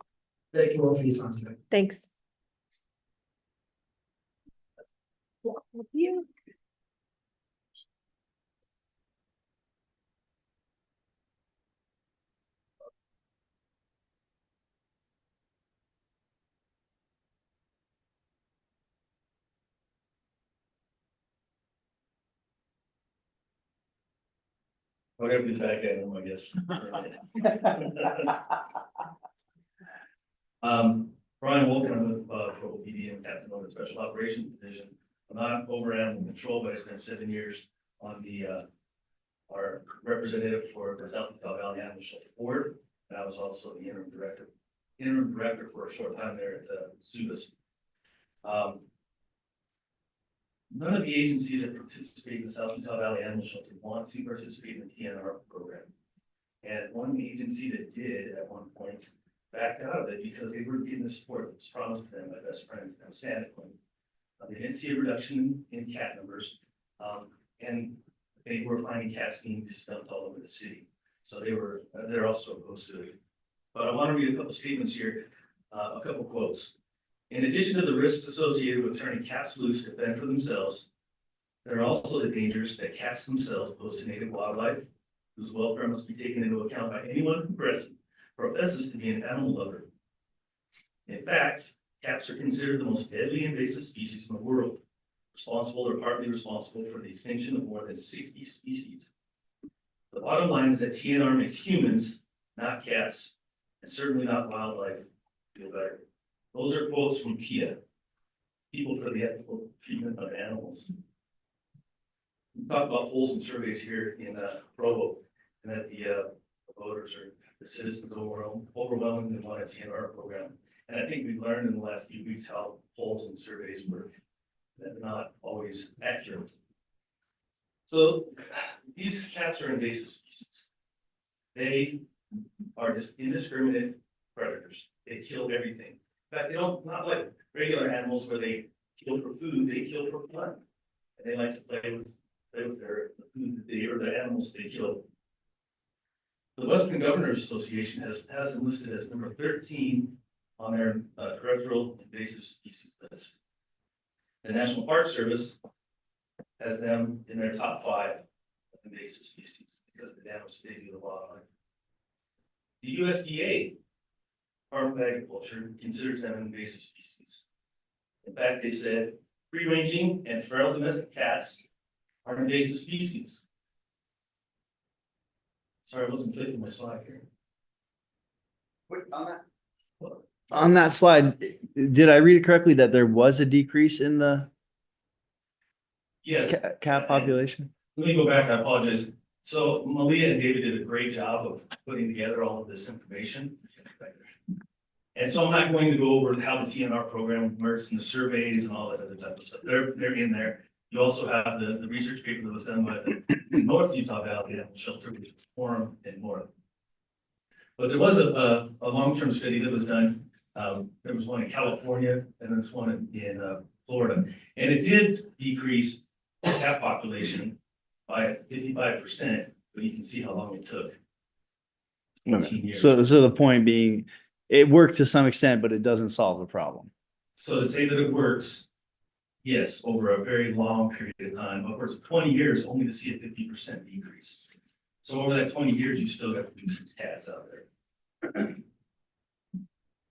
Thank you all for your time today. Thanks. Thank you. Whatever the back end, I guess. Brian Wolken, I'm with Provo PD and Captain of the Special Operations Division. I'm not over animal control, but I spent 7 years on the our representative for the South Utah Valley Animal Shelter Board, and I was also the interim director for a short time there at Subas. None of the agencies that participate in the South Utah Valley Animal Shelter want to participate in the TNR program. And one agency that did at one point backed out of it because they weren't getting the support that was promised to them by Best Friends. That was Santa Clara. They didn't see a reduction in cat numbers, and they were finding cats being just dumped all over the city. So they're also opposed to it. But I want to read a couple statements here, a couple quotes. In addition to the risks associated with turning cats loose to fend for themselves, there are also the dangers that cats themselves pose to native wildlife, whose welfare must be taken into account by anyone who professes to be an animal lover. In fact, cats are considered the most deadly invasive species in the world, responsible or partly responsible for the extinction of more than 60 species. The bottom line is that TNR makes humans, not cats, and certainly not wildlife, feel better. Those are quotes from PETA, People for the Ethical Treatment of Animals. We talked about polls and surveys here in Provo, and that the voters or the citizens overwhelmingly want a TNR program. And I think we've learned in the last few weeks how polls and surveys work. They're not always accurate. So these cats are invasive species. They are just indiscriminate predators. They kill everything. In fact, they don't, not like regular animals where they kill for food, they kill for fun. And they like to play with their food that they, or the animals they kill. The Western Governors Association has them listed as number 13 on their terrestrial invasive species list. The National Park Service has them in their top 5 of invasive species because of the damage they do to wildlife. The USDA, Department of Agriculture, considers them an invasive species. In fact, they said free-ranging and feral domestic cats are invasive species. Sorry, I wasn't clicking my slide here. Wait, on that slide, did I read it correctly that there was a decrease in the Yes. cat population? Let me go back, I apologize. So Malia and David did a great job of putting together all of this information. And so I'm not going to go over how the TNR program works and the surveys and all that other type of stuff. They're in there. You also have the research paper that was done by the North Utah Valley Animal Shelter, which is Forum and North. But there was a long-term study that was done. There was one in California and there's one in Florida. And it did decrease the cat population by 55%, but you can see how long it took. 15 years. So the point being, it worked to some extent, but it doesn't solve the problem. So to say that it works, yes, over a very long period of time, upwards of 20 years, only to see a 50% decrease. So over that 20 years, you still got nuisance cats out there.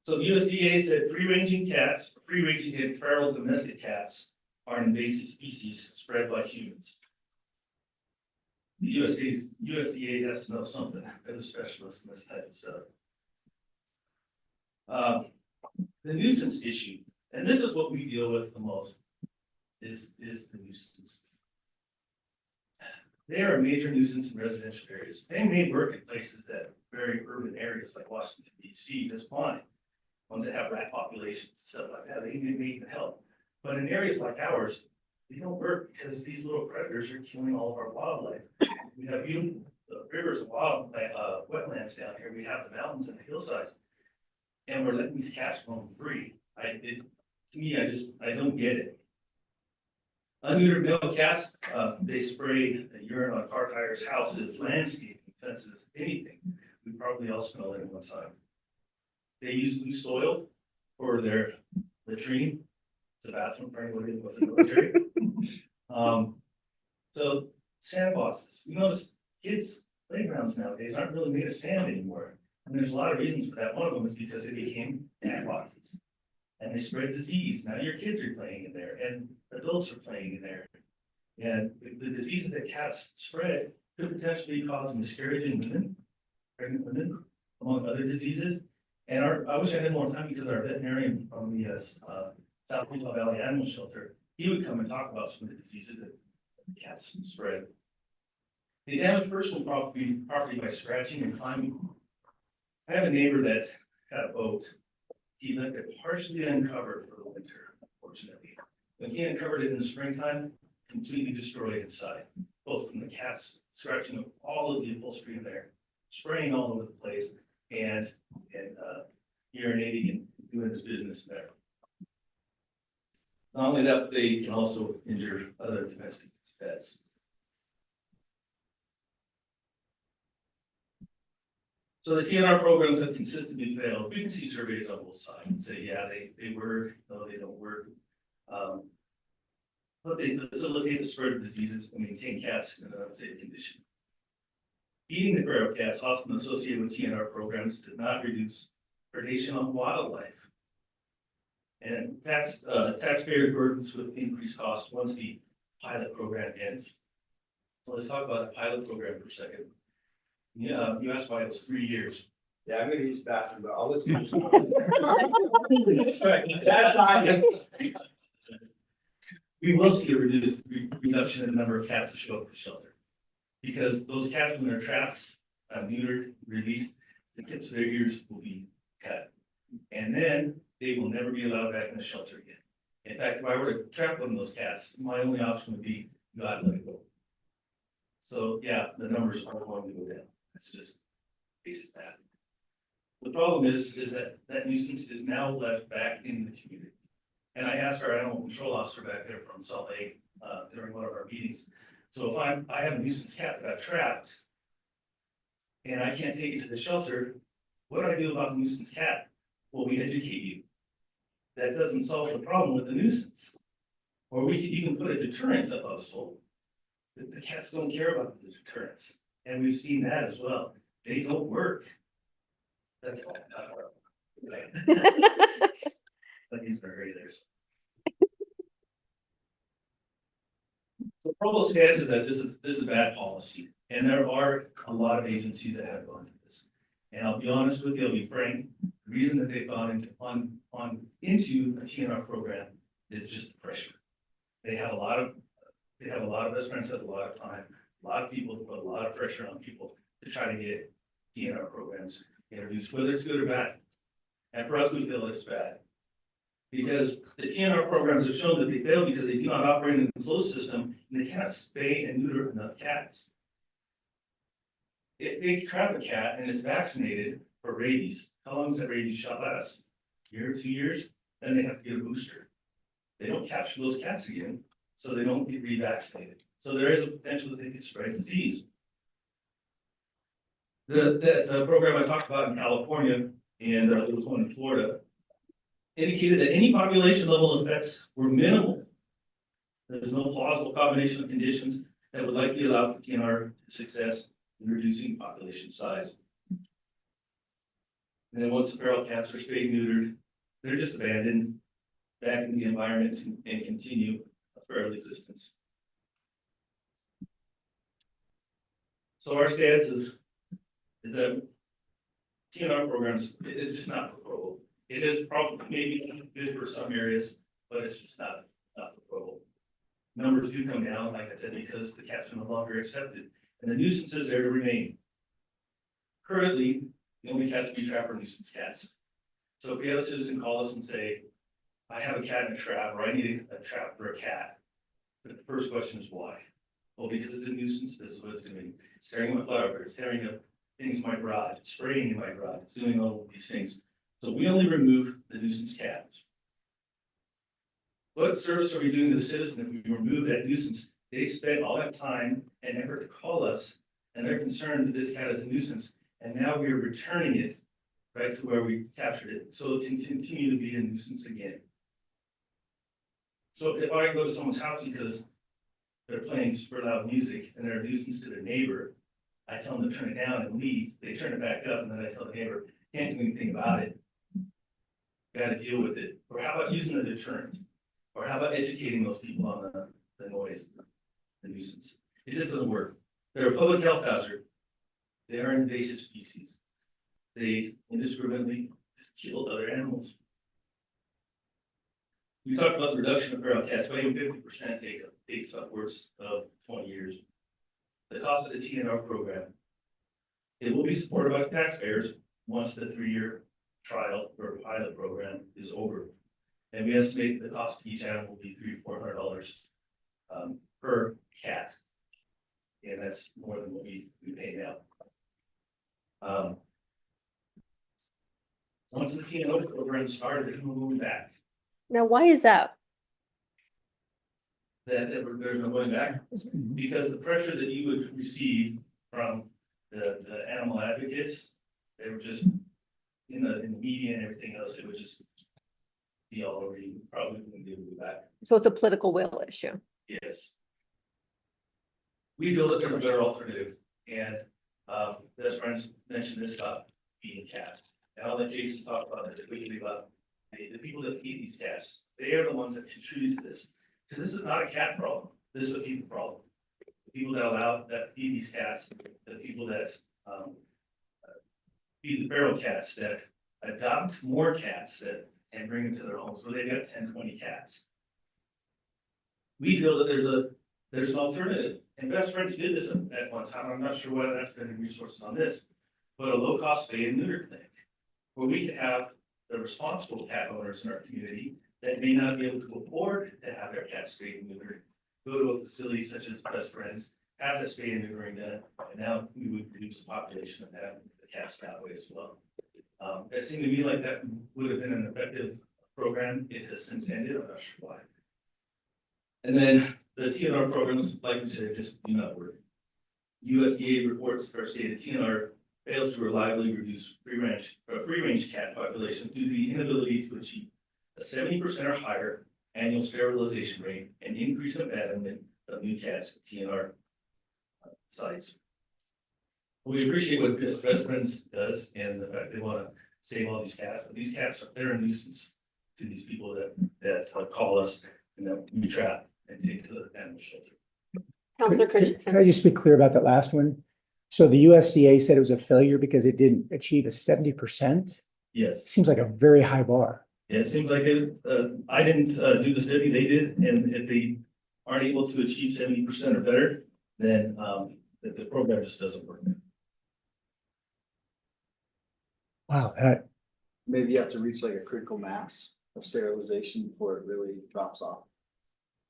So the USDA said free-ranging cats, free-ranging and feral domestic cats are invasive species spread by humans. The USDA has to know something. They're the specialists in this type of stuff. The nuisance issue, and this is what we deal with the most, is the nuisance. They are a major nuisance in residential areas. They may work in places that very urban areas like Washington, D.C. just fine. Ones that have rat populations and stuff like that, they may even help. But in areas like ours, they don't work because these little predators are killing all of our wildlife. We have beautiful rivers of wetlands down here. We have the mountains and the hillsides, and we're letting these cats roam free. To me, I don't get it. Unneutered male cats, they spray urine on car tires, houses, landscaping, fences, anything. We probably all smell it at one time. They use loose soil for their latrine. It's a bathroom for anybody that wasn't military. So sandboxes. You notice kids' playgrounds nowadays aren't really made of sand anymore. And there's a lot of reasons for that. One of them is because they became sandboxes. And they spread disease. Now your kids are playing in there and adults are playing in there. And the diseases that cats spread could potentially cause miscarriage in women, pregnant women, among other diseases. And I wish I had more time because our veterinarian from the South Utah Valley Animal Shelter, he would come and talk about some of the diseases that cats spread. They damage personal property by scratching and climbing. I have a neighbor that had a boat. He left it partially uncovered for the winter, unfortunately. When he uncovered it in the springtime, completely destroyed inside, both from the cats scratching up all of the upholstery in there, spraying all over the place, and urinating and doing his business there. Not only that, but they can also injure other domestic pets. So the TNR programs have consistently failed. We can see surveys on both sides and say, yeah, they work, no, they don't work. But they facilitate the spread of diseases and maintain cats in an unsafe condition. Feeding the feral cats, often associated with TNR programs, does not reduce predation on wildlife. And taxpayers burdens with increased costs once the pilot program ends. So let's talk about the pilot program for a second. Yeah, you asked why it was 3 years. Yeah, I'm gonna use the bathroom, but I'll listen. That's right. That's science. We will see a reduction in the number of cats that show up at the shelter. Because those cats, when they're trapped, neutered, released, the tips of their ears will be cut. And then they will never be allowed back in the shelter again. In fact, if I were to trap one of those cats, my only option would be go out and let it go. So yeah, the numbers are going to go down. That's just basic math. The problem is that that nuisance is now left back in the community. And I asked our animal control officer back there from Salt Lake during one of our meetings. So if I have a nuisance cat that I've trapped and I can't take it to the shelter, what do I do about the nuisance cat? Well, we educate you. That doesn't solve the problem with the nuisance. Or we could even put a deterrent up, I was told. The cats don't care about the deterrents. And we've seen that as well. They don't work. That's all. But he's very regulars. The Provo stance is that this is bad policy, and there are a lot of agencies that have gone through this. And I'll be honest with you, I'll be frank. The reason that they've gone into a TNR program is just the pressure. They have a lot of best friends has a lot of time, a lot of people put a lot of pressure on people to try to get TNR programs introduced, whether it's good or bad. And for us, we feel it's bad. Because the TNR programs have shown that they fail because they do not operate in a closed system and they cannot spay and neuter enough cats. If they trap a cat and it's vaccinated for rabies, how long does that rabies shot last? A year, 2 years? Then they have to get a booster. They don't capture those cats again, so they don't get revaccinated. So there is a potential that they could spread disease. That program I talked about in California and there was one in Florida indicated that any population level effects were minimal. There's no plausible combination of conditions that would likely allow for TNR success in reducing population size. And then once the feral cats are spayed and neutered, they're just abandoned back in the environment and continue a feral existence. So our stance is that TNR programs is just not for Provo. It is probably maybe good for some areas, but it's just not for Provo. Numbers do come down, like I said, because the cats are no longer accepted, and the nuisance is there to remain. Currently, the only cats we trap are nuisance cats. So if we have a citizen call us and say, I have a cat in a trap, or I need a trap for a cat, the first question is why? Well, because it's a nuisance, this is what it's doing. It's tearing my flower beds, tearing up things in my garage, spraying in my garage, it's doing all of these things. So we only remove the nuisance cats. What service are we doing to the citizen if we remove that nuisance? They spent all that time and effort to call us, and they're concerned that this cat is a nuisance, and now we're returning it right to where we captured it, so it can continue to be a nuisance again. So if I go to someone's house because they're playing super loud music and they're a nuisance to their neighbor, I tell them to turn it down and leave. They turn it back up, and then I tell the neighbor, can't do anything about it. Got to deal with it. Or how about using a deterrent? Or how about educating those people on the noise, the nuisance? It just doesn't work. They're a public health hazard. They are an invasive species. They indiscriminately just kill other animals. We talked about the reduction of feral cats, but even 50% takes upwards of 20 years. The cost of the TNR program, it will be supported by taxpayers once the 3-year trial or pilot program is over. And we estimate the cost to each animal will be $300 to $400 per cat. And that's more than what we pay now. Once the TNR program started, it will move back. Now, why is that? There's no going back, because the pressure that you would receive from the animal advocates, They were just in the media and everything else, it would just be all over you, probably wouldn't be able to go back. So it's a political will issue. Yes. We feel that there's a better alternative, and best friends mentioned this about feeding cats. And I'll let Jason talk about this quickly about the people that feed these cats. They are the ones that contribute to this, because this is not a cat problem. This is a people problem. The people that feed these cats, the people that feed the feral cats, that adopt more cats and bring them to their homes where they've got 10, 20 cats. We feel that there's an alternative, and Best Friends did this at one time. I'm not sure whether that's been resources on this, but a low-cost spay and neuter clinic, where we could have the responsible cat owners in our community that may not be able to afford to have their cats spayed and neutered, go to a facility such as Best Friends, have the spay and neutering done, and now we would reduce the population of having the cats that way as well. It seemed to me like that would have been an effective program. It has since ended. I'm not sure why. And then the TNR programs, like we said, just do not work. USDA reports are stated TNR fails to reliably reduce free range cat population due to the inability to achieve a 70% or higher annual sterilization rate and increase in abandonment of new cats at TNR sites. We appreciate what Best Friends does and the fact they want to save all these cats, but these cats they're a nuisance to these people that call us and that we trap and take to the animal shelter. Councilor Can Christensen. I just be clear about that last one? So the USDA said it was a failure because it didn't achieve a 70%? Yes. Seems like a very high bar. Yeah, it seems like I didn't do the study, they did, and if they aren't able to achieve 70% or better, then the program just doesn't work. Wow, Maybe you have to reach like a critical mass of sterilization before it really drops off.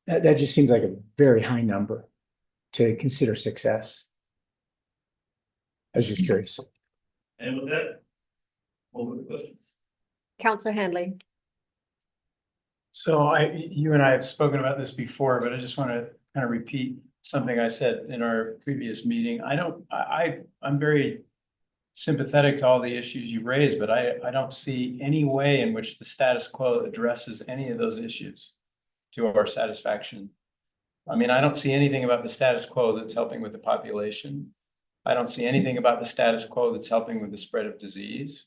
that just seems like a very high number to consider success. I was just curious. And with that, over the questions. Councilor Handley. So you and I have spoken about this before, but I just want to kind of repeat something I said in our previous meeting. I'm very sympathetic to all the issues you raised, but I don't see any way in which the status quo addresses any of those issues to our satisfaction. I mean, I don't see anything about the status quo that's helping with the population. I don't see anything about the status quo that's helping with the spread of disease.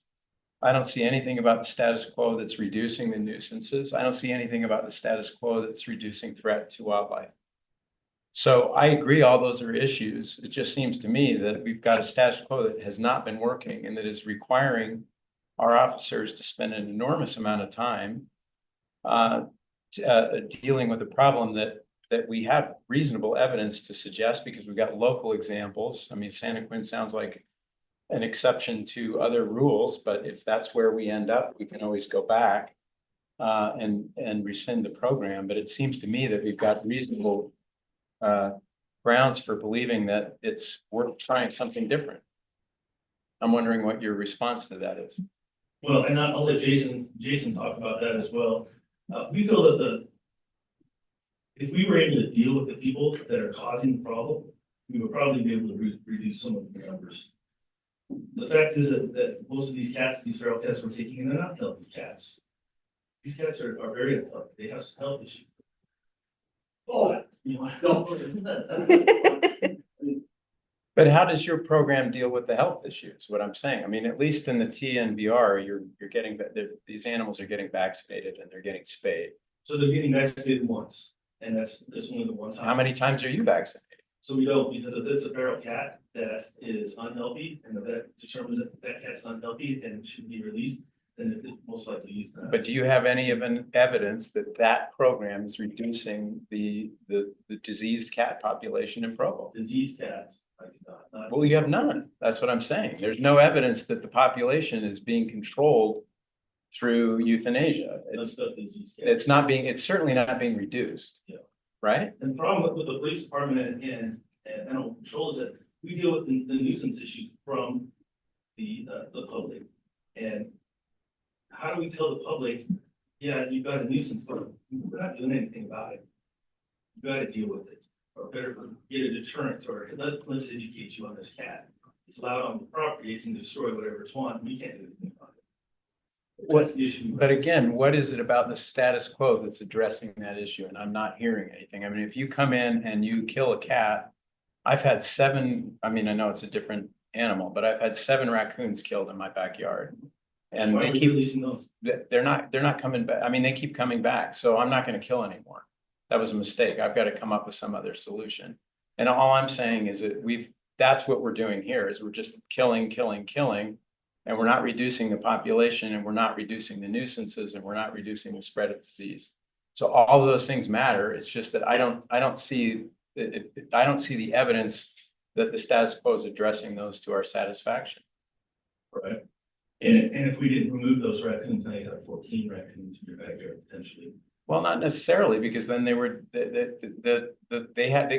I don't see anything about the status quo that's reducing the nuisances. I don't see anything about the status quo that's reducing threat to wildlife. So I agree, all those are issues. It just seems to me that we've got a status quo that has not been working and that is requiring our officers to spend an enormous amount of time dealing with a problem that we have reasonable evidence to suggest, because we've got local examples. I mean, Santa Quinn sounds like an exception to other rules, but if that's where we end up, we can always go back and rescind the program. But it seems to me that we've got reasonable grounds for believing that it's worth trying something different. I'm wondering what your response to that is. Well, and I'll let Jason talk about that as well. We feel that if we were able to deal with the people that are causing the problem, we would probably be able to reduce some of the numbers. The fact is that most of these cats, these feral cats we're taking in, they're not healthy cats. These cats are very unhealthy. They have some health issues. Oh, you know, But how does your program deal with the health issues? What I'm saying, I mean, at least in the TNVR, you're getting these animals are getting vaccinated and they're getting spayed. So they're getting vaccinated once, and that's only the one time. How many times are you vaccinated? So we don't, because if it's a feral cat that is unhealthy and the vet determines that that cat's unhealthy and should be released, then it most likely use that. But do you have any evidence that that program is reducing the diseased cat population in Provo? Diseased cats, I do not. Well, you have none. That's what I'm saying. There's no evidence that the population is being controlled through euthanasia. It's certainly not being reduced. Yeah. Right? And the problem with the police department and animal control is that we deal with the nuisance issues from the public. And how do we tell the public, yeah, you've got a nuisance, but we're not doing anything about it. You got to deal with it, or better get a deterrent, or let's educate you on this cat. it's allowed on the property, it can destroy whatever it's want, we can't do anything about it. What's That's the issue. But again, what is it about the status quo that's addressing that issue? And I'm not hearing anything. I mean, if you come in and you kill a cat, I've had 7, I mean, I know it's a different animal, but I've had 7 raccoons killed in my backyard. And Why they are we keep, releasing those? they're not coming back. I mean, they keep coming back, so I'm not gonna kill anymore. That was a mistake. I've got to come up with some other solution. And all I'm saying is that that's what we're doing here, is we're just killing. And we're not reducing the population, and we're not reducing the nuisances, and we're not reducing the spread of disease. So all of those things matter. It's just that I don't see the evidence that the status quo is addressing those to our satisfaction. Right. And if we didn't remove those raccoons, now you have 14 raccoons in your backyard potentially. Well, not necessarily, because then they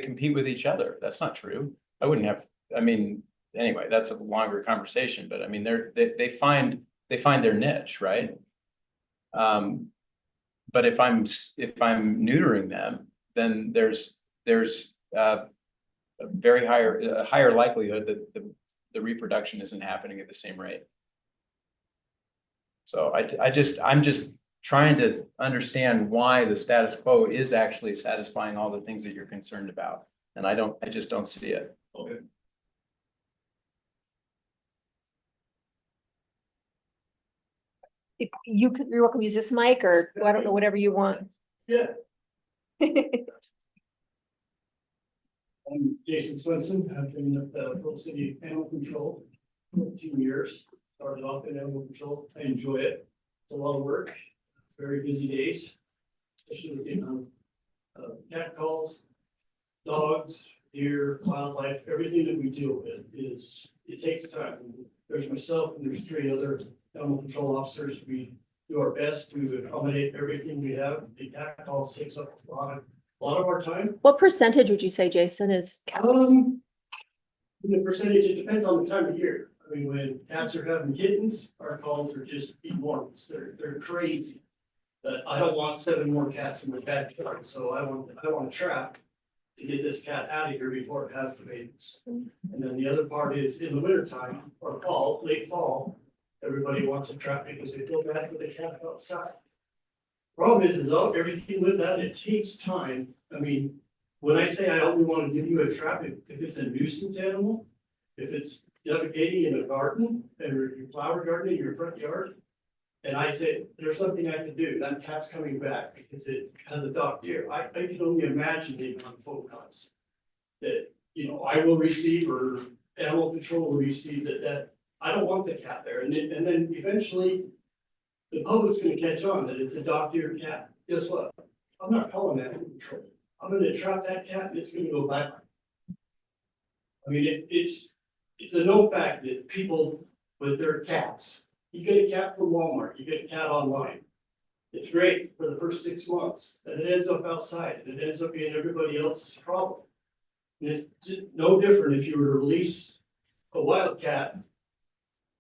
compete with each other. That's not true. I wouldn't have, I mean, anyway, that's a longer conversation, but I mean, they find their niche, right? But if I'm neutering them, then there's a higher likelihood that the reproduction isn't happening at the same rate. So I'm just trying to understand why the status quo is actually satisfying all the things that you're concerned about. And I just don't see it. Okay. If you're welcome to use this mic, or I don't know, whatever you want. Yeah. I'm Jason Swenson. I've been at the Provo City Animal Control for 2 years. Started off in animal control. I enjoy it. It's a lot of work. It's very busy days, especially with cat calls, dogs, deer, wildlife. Everything that we deal with it takes time. There's myself and there's 3 other animal control officers. We do our best to accommodate everything we have. The cat calls takes up a lot of our time. What percentage would you say, Jason, is cat calls? The percentage, it depends on the time of year. I mean, when cats are having kittens, our calls are just enormous. They're crazy. But I don't want 7 more cats in my backyard, so I want a trap to get this cat out of here before it has the babies. And then the other part is in the wintertime or fall, late fall, everybody wants a trap because they feel bad for the cat outside. Problem is everything with that, it takes time. I mean, when I say I only want to give you a trap, if it's a nuisance animal, if it's defecating in a garden or your flower garden in your front yard, and I say, there's nothing I can do, that cat's coming back because it has a dog ear. I can only imagine the amount of phone calls that, I will receive or animal control will receive that I don't want the cat there. And then eventually the public's gonna catch on that it's a dog-eared cat. Guess what? I'm not calling animal control. I'm gonna trap that cat and it's gonna go back. I mean, it's a known fact that people with their cats, you get a cat from Walmart, you get a cat online. It's great for the first 6 months, and it ends up outside, and it ends up being everybody else's problem. And it's just no different if you were to release a wild cat.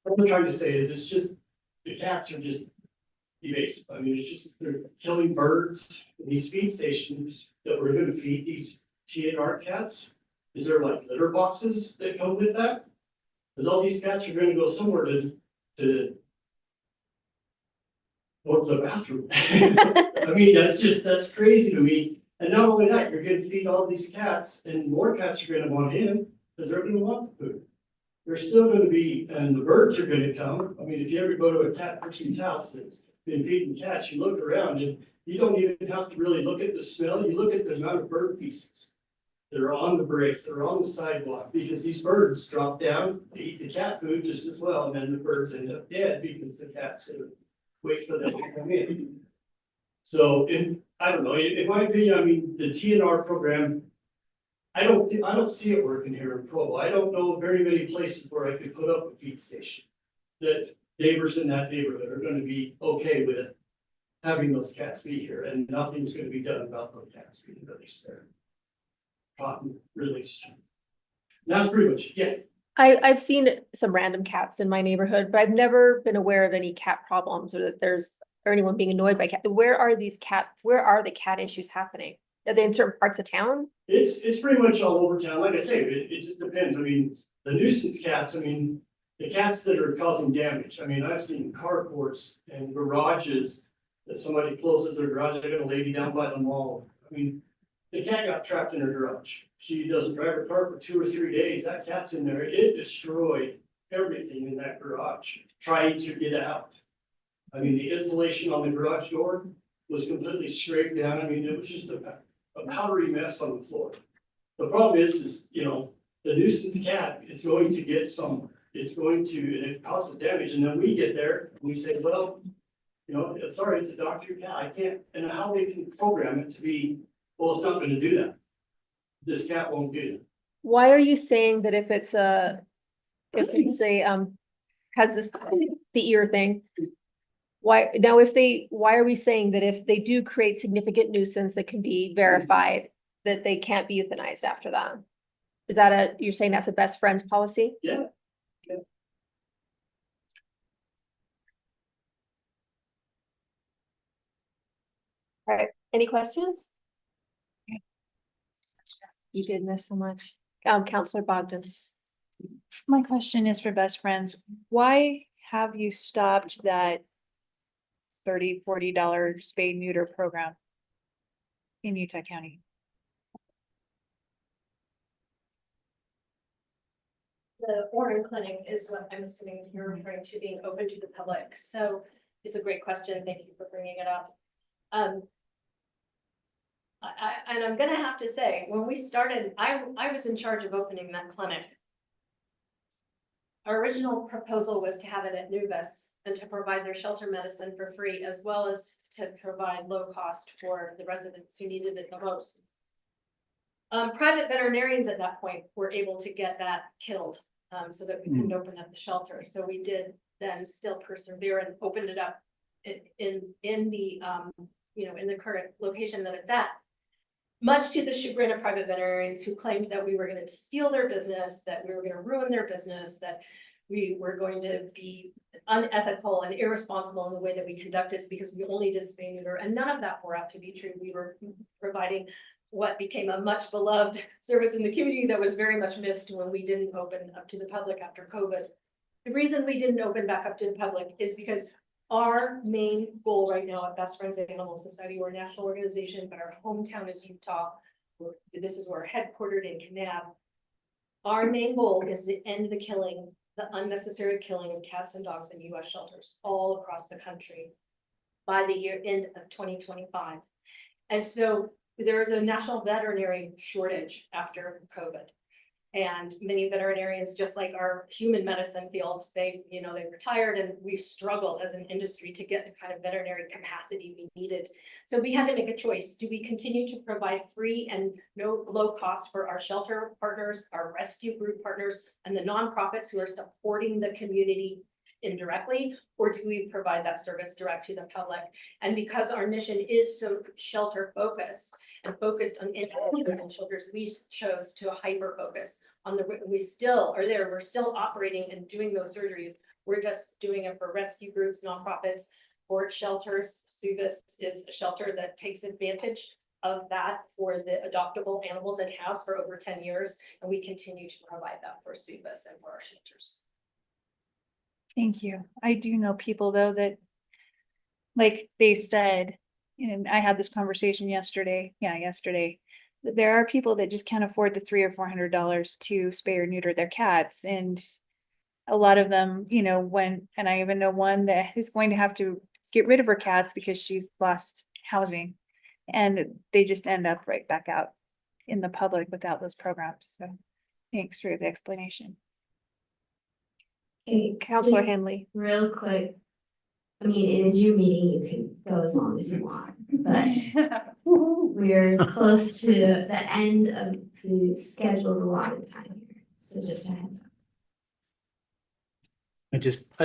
What I'm trying to say is it's just, the cats are just evasive. I mean, it's just, they're killing birds in these feed stations that we're gonna feed these TNR cats. Is there like litter boxes that come with that? Because all these cats are gonna go somewhere to go to the bathroom. I mean, that's crazy to me. And not only that, you're gonna feed all these cats and more cats are gonna want in because they're gonna want the food. There's still gonna be, and the birds are gonna come. I mean, if you ever go to a cat person's house that's been feeding cats, you look around and you don't even have to really look at the smell. You look at the amount of bird feces that are on the bricks, that are on the sidewalk, because these birds drop down, they eat the cat food just as well, and then the birds end up dead because the cats wait for them to come in. So, I don't know, in my opinion, I mean, the TNR program, I don't see it working here in Provo. I don't know very many places where I could put up a feed station that neighbors in that neighborhood are gonna be okay with having those cats be here, and nothing's gonna be done about those cats being released there. Cotton released. And that's pretty much, yeah. I've seen some random cats in my neighborhood, but I've never been aware of any cat problems or that or anyone being annoyed by cat. Where are the cat issues happening? Are they in certain parts of town? It's pretty much all over town. Like I say, it just depends. I mean, the nuisance cats, I mean, the cats that are causing damage. I mean, I've seen carports and garages that somebody closes their garage, they're gonna lady down by the mall. I mean, the cat got trapped in her garage. She doesn't drive her car for 2 or 3 days. That cat's in there. It destroyed everything in that garage, trying to get out. I mean, the insulation on the garage door was completely scraped down. I mean, it was just a powdery mess on the floor. The problem is, you know, the nuisance cat is going to get somewhere. It's going to, and it causes damage, and then we get there, and we say, well, you know, I'm sorry, it's a doctor cat, I can't, and how they can program it to be, well, it's not gonna do that. This cat won't do that. Why are you saying that if it's a, has this, the ear thing? Why are we saying that if they do create significant nuisance that can be verified, that they can't be euthanized after that? Is that you're saying that's a best friends policy? Yeah. All right, any questions? You did miss so much. Counselor Bogdan. My question is for best friends. Why have you stopped that $30-40 spay neuter program in Utah County? The Warren Clinic is what I'm assuming you're referring to being open to the public. So it's a great question. Thank you for bringing it up. And I'm gonna have to say, when we started, I was in charge of opening that clinic. Our original proposal was to have it at Nuvis and to provide their shelter medicine for free, as well as to provide low cost for the residents who needed it the most. Private veterinarians at that point were able to get that killed, so that we could open up the shelter. So we did then still persevere and opened it up in the you know, in the current location that it's at. Much to the chagrin of private veterinarians who claimed that we were going to steal their business, that we were going to ruin their business, that we were going to be unethical and irresponsible in the way that we conducted because we only did spay neuter, and none of that bore out to be true. We were providing what became a much beloved service in the community that was very much missed when we didn't open up to the public after COVID. The reason we didn't open back up to the public is because our main goal right now at Best Friends Animal Society, we're a national organization, but our hometown is Utah. This is where we're headquartered in Kanab. Our main goal is to end the killing, the unnecessary killing of cats and dogs in US shelters all across the country by the end of 2025. And so there is a national veterinary shortage after COVID. And many veterinarians, just like our human medicine fields, they retired, and we struggled as an industry to get the kind of veterinary capacity we needed. So we had to make a choice. Do we continue to provide free and low cost for our shelter partners, our rescue group partners, and the nonprofits who are supporting the community indirectly, or do we provide that service direct to the public? And because our mission is so shelter focused and focused on independent shelters, we chose to hyper focus on we still are there. We're still operating and doing those surgeries. We're just doing it for rescue groups, nonprofits, for shelters. Suvis is a shelter that takes advantage of that for the adoptable animals it has for over 10 years. And we continue to provide that for Suvis and for our shelters. Thank you. I do know people though that, like they said, and I had this conversation yesterday, that there are people that just can't afford the $300 or $400 to spay or neuter their cats. And a lot of them, and I even know one that is going to have to get rid of her cats because she's lost housing, and they just end up right back out in the public without those programs. So thanks for the explanation. Okay, Counselor Henley. Real quick. I mean, it is your meeting, you can go as long as you want, but we're close to the end of the scheduled allotted time here. So just a heads up. I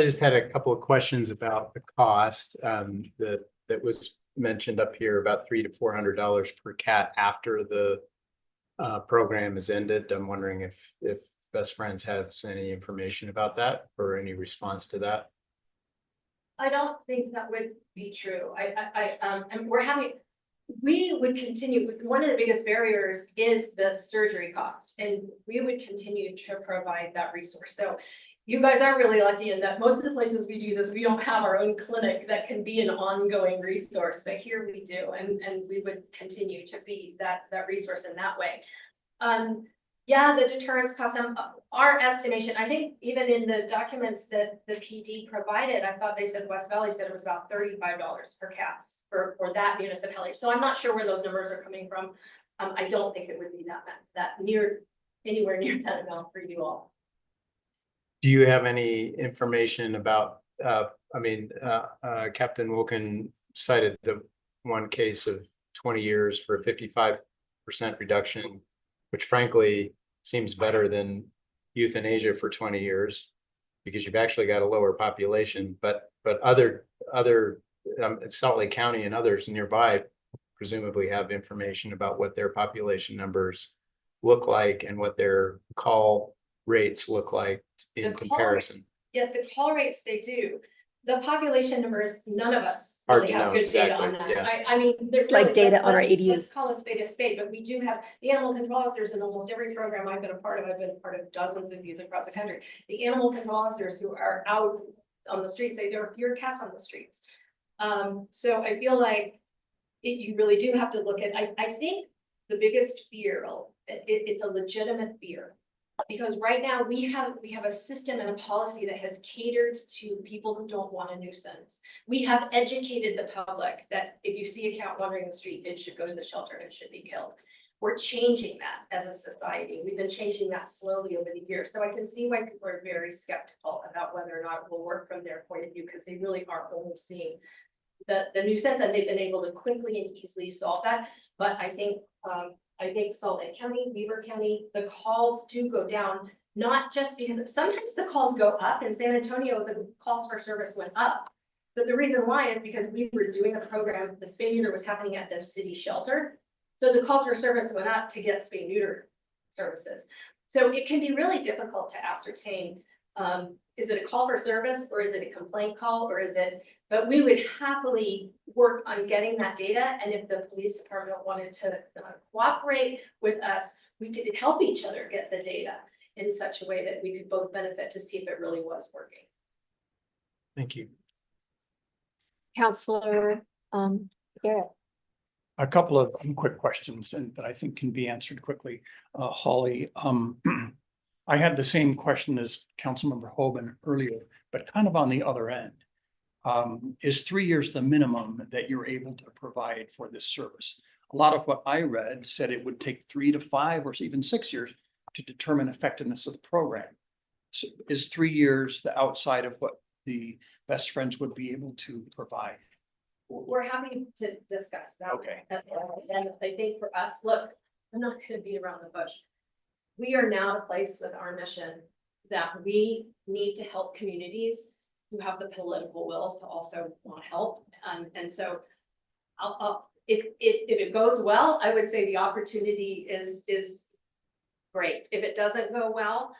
just had a couple of questions about the cost that was mentioned up here, about $300 to $400 per cat after the program is ended. I'm wondering if Best Friends has any information about that or any response to that. I don't think that would be true. And we would continue, one of the biggest barriers is the surgery cost, and we would continue to provide that resource. So you guys are really lucky in that most of the places we do this, we don't have our own clinic that can be an ongoing resource, but here we do, and we would continue to be that resource in that way. Yeah, the deterrence cost, our estimation, I think even in the documents that the PD provided, I thought they said West Valley said it was about $35 per cats for that municipality. So I'm not sure where those numbers are coming from. I don't think it would be that anywhere near that amount for you all. Do you have any information about, Captain Wilkin cited the one case of 20 years for a 55% reduction, which frankly seems better than euthanasia for 20 years because you've actually got a lower population, but other Salt Lake County and others nearby presumably have information about what their population numbers look like and what their call rates look like in comparison. Yes, the call rates they do. The population numbers, none of us Hard really to have know good data exactly, on that. yeah. I mean, there's It's like really- data on our let's ADUs. call a spade, but we do have the animal control officers in almost every program I've been a part of. I've been a part of dozens of these across the country. The animal control officers who are out on the streets say there are fewer cats on the streets. So I feel like you really do have to look at, I think the biggest fear, it's a legitimate fear. Because right now we have a system and a policy that has catered to people who don't want a nuisance. We have educated the public that if you see a cat wandering the street, it should go to the shelter and it should be killed. We're changing that as a society. We've been changing that slowly over the years. So I can see why people are very skeptical about whether or not it will work from their point of view, because they really are only seeing the nuisance, and they've been able to quickly and easily solve that. But I think Salt Lake County, Beaver County, the calls do go down, not just because sometimes the calls go up. In San Antonio, the calls for service went up. But the reason why is because we were doing a program, the spay neuter was happening at the city shelter. So the calls for service went up to get spay neuter services. So it can be really difficult to ascertain, is it a call for service or is it a complaint call or is it, but we would happily work on getting that data. And if the police department wanted to cooperate with us, we could help each other get the data in such a way that we could both benefit to see if it really was working. Thank you. Counselor, Garrett. A couple of quick questions and that I think can be answered quickly. Holly, I had the same question as Councilmember Hoban earlier, but kind of on the other end. Is 3 years the minimum that you're able to provide for this service? A lot of what I read said it would take 3 to 5 or even 6 years to determine effectiveness of the program. So is 3 years the outside of what the best friends would be able to provide? We're happy to discuss that. Okay. And I think for us, look, I'm not gonna beat around the bush. We are now at a place with our mission that we need to help communities who have the political will to also want help. And so if it goes well, I would say the opportunity is great. If it doesn't go well,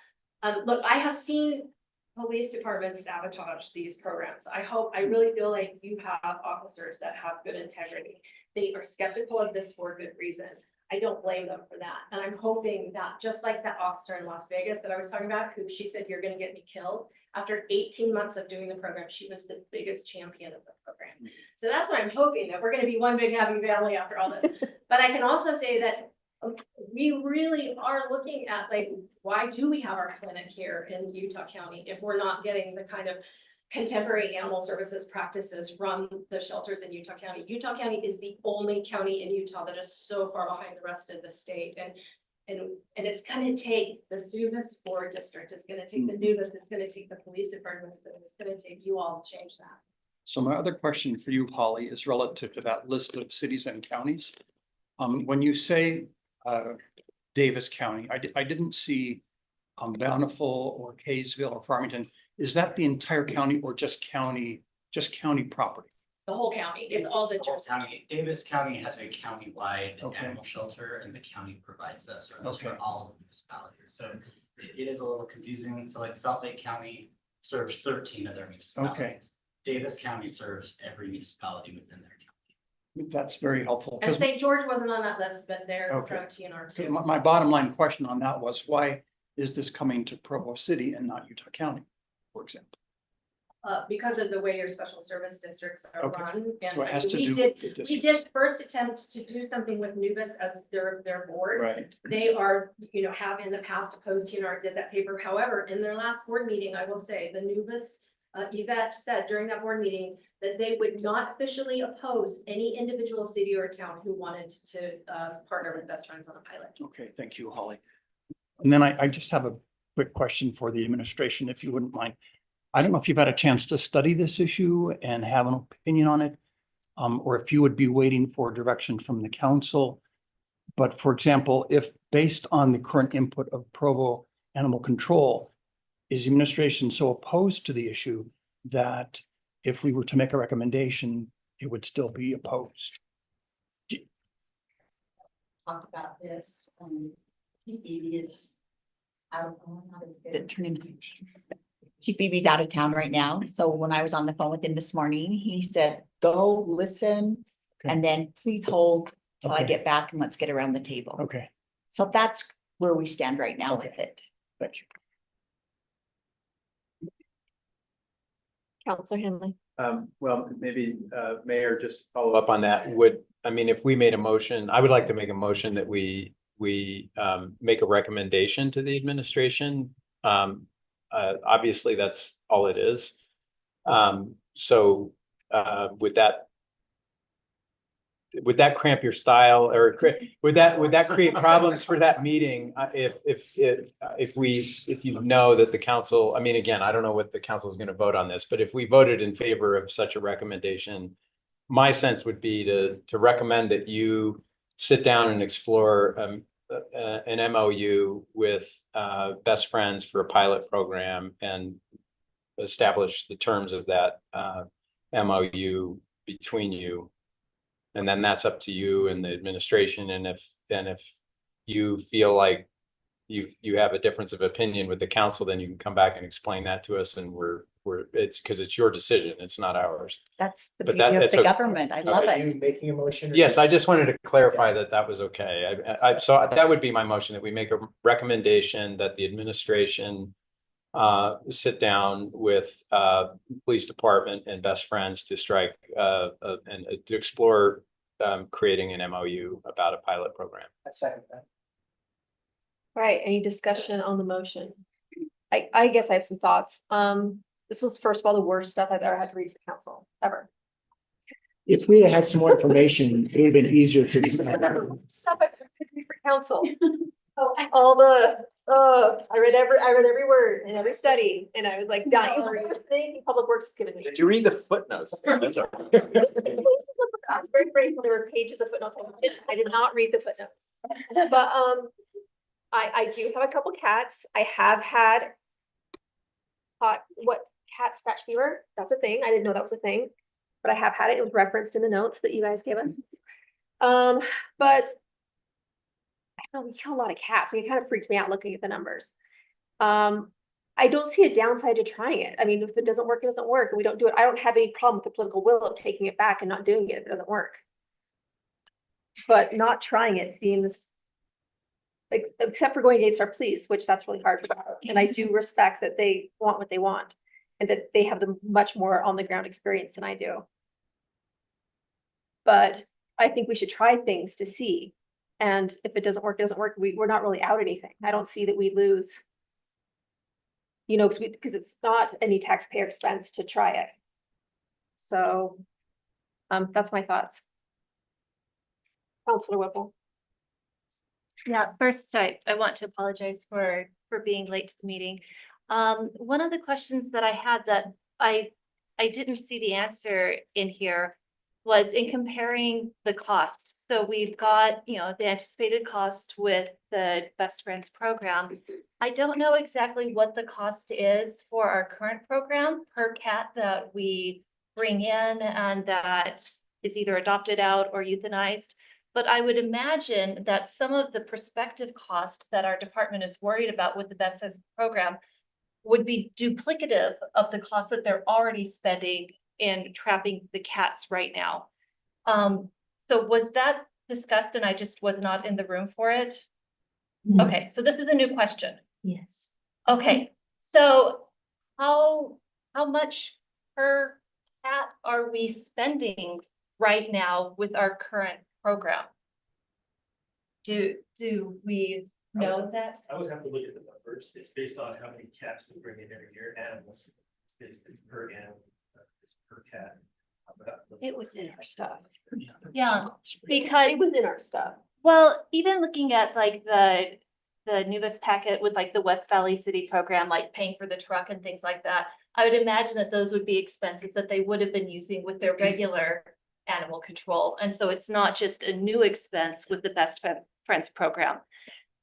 look, I have seen police departments sabotage these programs. I really feel like you have officers that have good integrity. They are skeptical of this for a good reason. I don't blame them for that. And I'm hoping that just like that officer in Las Vegas that I was talking about, who she said, you're gonna get me killed. After 18 months of doing the program, she was the biggest champion of the program. So that's what I'm hoping, that we're gonna be one big happy family after all this. But I can also say that we really are looking at, like, why do we have our clinic here in Utah County if we're not getting the kind of contemporary animal services practices from the shelters in Utah County? Utah County is the only county in Utah that is so far behind the rest of the state. And it's gonna take the Zubas Board District, it's gonna take the NUVAS, it's gonna take the police departments, and it's gonna take you all to change that. So my other question for you, Holly, is relative to that list of cities and counties. When you say Davis County, I didn't see Bountiful or Kaysville or Farmington. Is that the entire county or just county property? The whole county, it's all the county. Davis County has a county-wide Okay. animal shelter, and the county provides that service Okay. for all of the municipalities. So it is a little confusing. So like Salt Lake County serves 13 of their municipalities. Okay. Davis County serves every municipality within their county. That's very helpful. And 'Cause St. George wasn't on that list, but they're Okay. from TNR so too. my bottom line question on that was, why is this coming to Provo City and not Utah County, for example? Because of the way your special service districts are Okay. run. So it has to we do did, with the we districts. did first attempt to do something with Nubis as their board. Right. They are, have in the past opposed TNR, did that paper. However, in their last board meeting, I will say, the Nubis, Yvette said during that board meeting that they would not officially oppose any individual city or town who wanted to partner with Best Friends on a pilot. Okay, thank you, Holly. And then I just have a quick question for the administration, if you wouldn't mind. I don't know if you've had a chance to study this issue and have an opinion on it, or if you would be waiting for direction from the council. But for example, if based on the current input of Provo Animal Control, is the administration so opposed to the issue that if we were to make a recommendation, it would still be opposed? Talk about this, he is out of Chief BB's out of town right now, so when I was on the phone with him this morning, he said, go listen. Okay. And then please hold till I Okay. get back and let's get around the table. Okay, So that's where we stand right now Okay. with it. thank you. Counselor Henley. Well, maybe, Mayor, just to follow up on that, if we made a motion, I would like to make a motion that we make a recommendation to the administration. Obviously, that's all it is. So would that cramp your style, or would that create problems for that meeting? If you know that the council, again, I don't know what the council is going to vote on this, but if we voted in favor of such a recommendation, my sense would be to recommend that you sit down and explore an MOU with Best Friends for a pilot program and establish the terms of that MOU between you. And then that's up to you and the administration. And if you feel like you have a difference of opinion with the council, then you can come back and explain that to us. And it's because it's your decision. It's not ours. That's the But beauty of that's the okay. government. I love Are you it. making a motion? or Yes, just- I just wanted to clarify that was okay. So that would be my motion, that we make a recommendation that the administration sit down with police department and Best Friends to strike and to explore creating an MOU about a pilot program. I second that. All right, any discussion on the motion? I guess I have some thoughts. This was first of all the worst stuff I've ever had to read for council, ever. If we had some more information, it would have been easier to decide. Stuff I could read for council. All the, I read every word in every study, and I was like, that is the worst thing Public Works has given me. Did you read the footnotes? That's all right. I was very grateful there were pages of footnotes. I did not read the footnotes. But I do have a couple cats. I have had cat scratch fever. That's a thing. I didn't know that was a thing, but I have had it. It was referenced in the notes that you guys gave us. But I don't know, we kill a lot of cats. It kind of freaked me out looking at the numbers. I don't see a downside to trying it. If it doesn't work, it doesn't work, and we don't do it. I don't have any problem with the political will of taking it back and not doing it if it doesn't work. But not trying it seems, except for going against our police, which that's really hard for them. And I do respect that they want what they want and that they have the much more on the ground experience than I do. But I think we should try things to see. And if it doesn't work, it doesn't work. We're not really out anything. I don't see that we lose. Because it's not any taxpayer expense to try it. So that's my thoughts. Councilor Whipple. Yeah, first, I want to apologize for being late to the meeting. One of the questions that I had that I didn't see the answer in here was in comparing the cost. So we've got, the anticipated cost with the Best Friends program. I don't know exactly what the cost is for our current program per cat that we bring in and that is either adopted out or euthanized. But I would imagine that some of the prospective cost that our department is worried about with the Best Friends program would be duplicative of the cost that they're already spending in trapping the cats right now. So was that discussed and I just was not in the room for it? No. Okay, so this is a new question. Yes. Okay, so how much per cat are we spending right now with our current program? Do we know that? I would have to look at the numbers. It's based on how many cats we bring in every year, animals. It's per animal, it's per cat. It was in our stuff. Yeah, because It was in our stuff. well, even looking at like the Nuvus packet with like the West Valley City program, like paying for the truck and things like that, I would imagine that those would be expenses that they would have been using with their regular animal control. And so it's not just a new expense with the Best Friends program.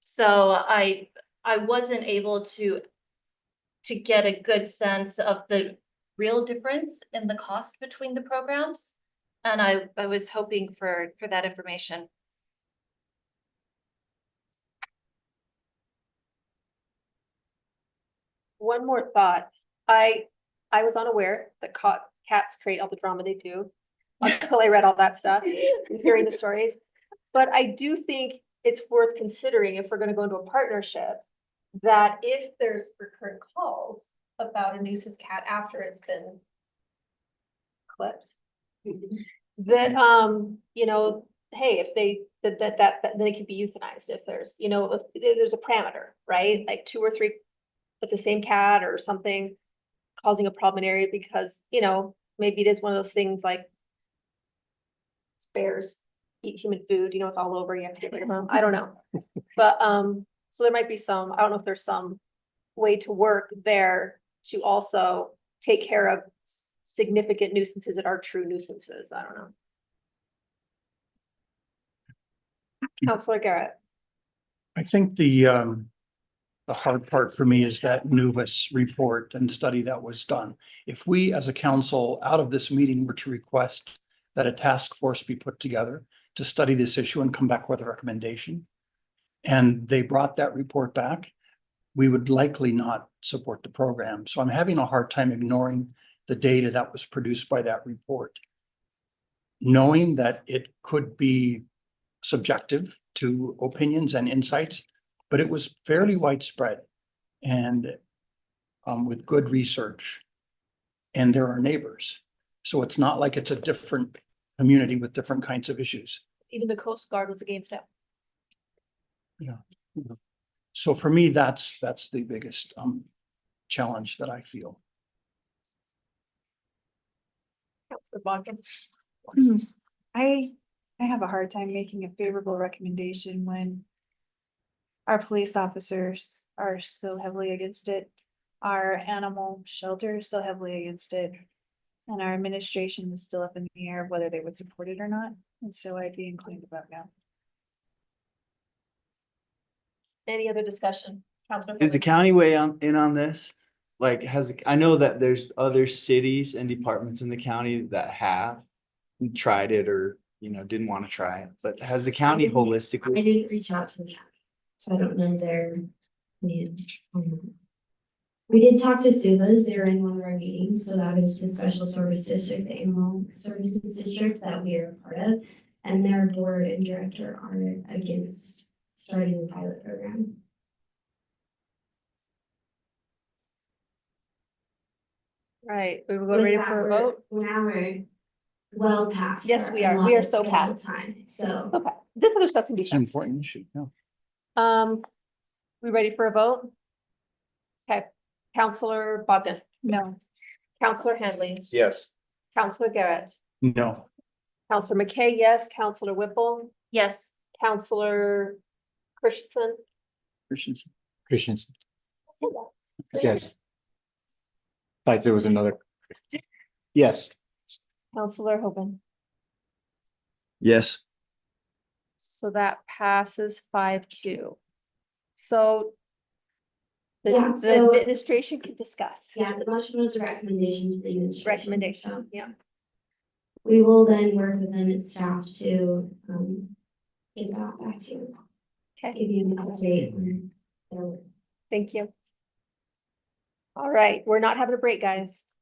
So I wasn't able to get a good sense of the real difference in the cost between the programs. And I was hoping for that information. One more thought. I was unaware that cats create all the drama they do until I read all that stuff and hearing the stories. But I do think it's worth considering if we're gonna go into a partnership, that if there's recurrent calls about a nuisance cat after it's been clipped, that, you know, hey, if they, that then it could be euthanized if there's, you know, if there's a parameter, right? Like 2 or 3 with the same cat or something causing a problem in area because, you know, maybe it is one of those things like bears eat human food, you know, it's all over, you have to get rid of them. I don't know. But, so there might be some, I don't know if there's some way to work there to also take care of significant nuisances that are true nuisances. I don't know. Counselor Garrett. I think the hard part for me is that Nuvus report and study that was done. If we, as a council, out of this meeting were to request that a task force be put together to study this issue and come back with a recommendation, and they brought that report back, we would likely not support the program. So I'm having a hard time ignoring the data that was produced by that report, knowing that it could be subjective to opinions and insights, but it was fairly widespread and with good research. And there are neighbors. So it's not like it's a different community with different kinds of issues. Even the Coast Guard was against it. Yeah. So for me, that's the biggest challenge that I feel. Counselor Watkins. I have a hard time making a favorable recommendation when our police officers are so heavily against it, our animal shelter is so heavily against it, and our administration is still up in the air of whether they would support it or not. And so I'd be inclined to vote no. Any other discussion? Counselor Did the Hogan? county weigh in on this? Like, I know that there's other cities and departments in the county that have tried it or, you know, didn't want to try it, but has the county I holistically? didn't reach out to the county, so I don't know their opinion on that. We did talk to Subas, they were in one of our meetings, so that is the special service district, the animal services district that we are a part of. And their board and director are against starting the pilot program. Right, we were ready for a vote? Now we're well past. Yes, our we are. We are allotted so scheduled past. time, so. Okay, this other stuff can be It's an fixed. important issue, yeah. We ready for a vote? Okay, Counselor Bogdan. No. Counselor Handley. Yes. Counselor Garrett. No. Counselor McKay, yes. Counselor Whipple. Yes. Counselor Christensen. Christensen. Christensen, I said that. yes. Like there was another. Yes. Counselor Hogan. Yes. So that passes 5-2. So Yeah, the so- administration can discuss. Yeah, the motion was a recommendation to the administration. Recommendation, so yeah. We will then work with them as staff to get that back to you. Okay. Give you an update on their work. Thank you. All right, we're not having a break, guys.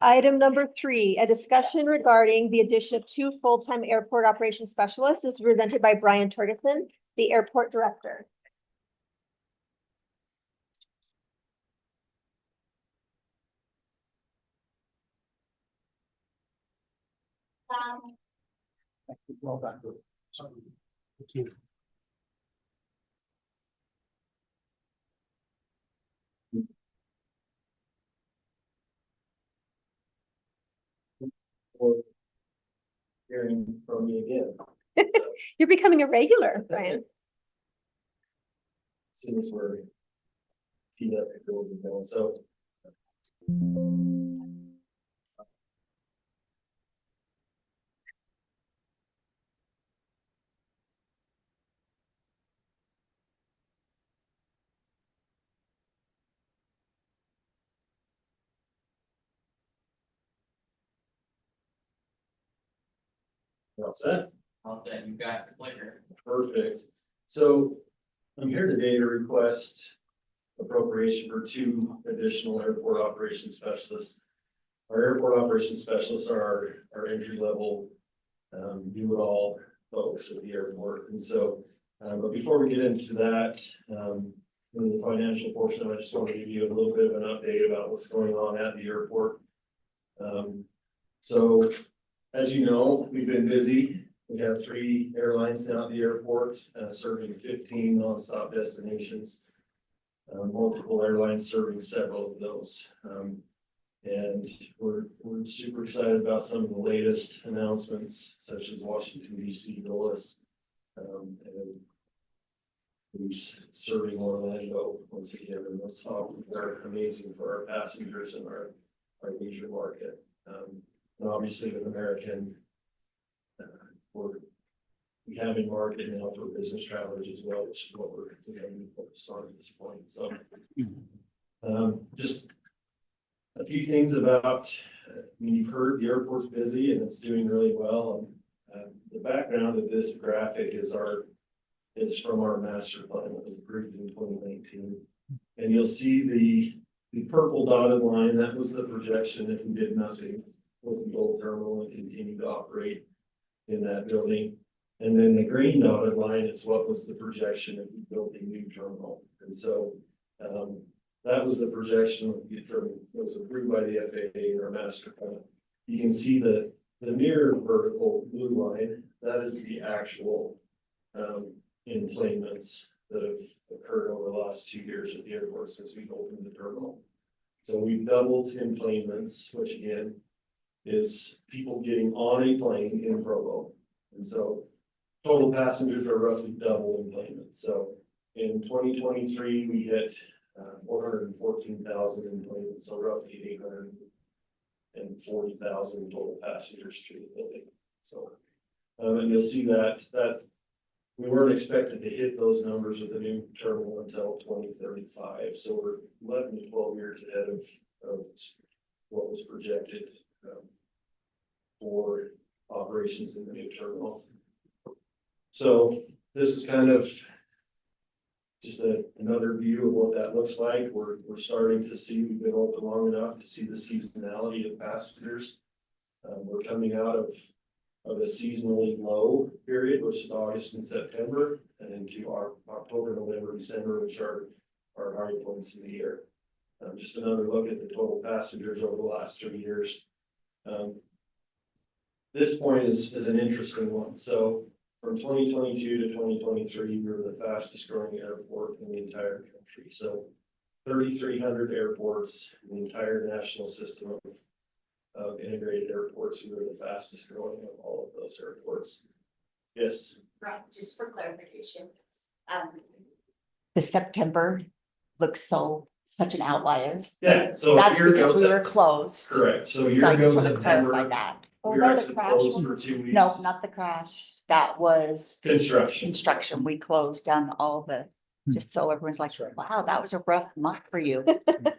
Item number 3, a discussion regarding the addition of 2 full-time airport operations specialists is presented by Brian Turgeson, the airport director. Well done. Sorry. Thank you. Hearing from me again. You're becoming a regular, Brian. Since we're teed up to go with them, so. All set? I'll say you got the clicker. Perfect. So I'm here today to request appropriation for 2 additional airport operations specialists. Our airport operations specialists are our entry level, do it all folks at the airport. And so, but before we get into that, in the financial portion, I just want to give you a little bit of an update about what's going on at the airport. So as you know, we've been busy. We have 3 airlines now at the airport, serving 15 nonstop destinations. Multiple airlines serving several of those. And we're super excited about some of the latest announcements, such as Washington DC Dulles, and who's serving Orlando once again, and those are amazing for our passengers and our leisure market. And obviously with American, we have a market now for business travelers as well, which is what we're focused on at this point. So just a few things about, you've heard the airport's busy and it's doing really well. The background of this graphic is from our master plan that was approved in 2019. And you'll see the purple dotted line, that was the projection if we did nothing with the old terminal and continue to operate in that building. And then the green dotted line is what was the projection if we built a new terminal. And so that was the projection that was approved by the FAA in our master plan. You can see the near vertical blue line, that is the actual enplanements that have occurred over the last 2 years at the airport since we opened the terminal. So we've doubled enplanements, which again is people getting on a plane in Provo. And so total passengers are roughly double enplanements. So in 2023, we hit 414,000 enplanements, so roughly 840,000 total passengers through the building. So, and you'll see that we weren't expected to hit those numbers with the new terminal until 2035. So we're 11 to 12 years ahead of what was projected for operations in the new terminal. So this is kind of just another view of what that looks like. We're starting to see, we've been open long enough to see the seasonality of passengers. We're coming out of a seasonally low period, which is August and September, and into our October, November, December, which are our high points in the year. Just another look at the total passengers over the last 3 years. This point is an interesting one. So from 2022 to 2023, we were the fastest growing airport in the entire country. So 3,300 airports in the entire national system of integrated airports, we were the fastest growing of all of those airports. Yes. Right, just for clarification. The September looks such an outlier. Yeah, so that's here because goes we were closed. Correct. So So here I just goes want to September. clarify that. We were actually closed for 2 weeks. No, not the crash. That was construction. We closed down all the, just so everyone's like, wow, that was a rough month for you.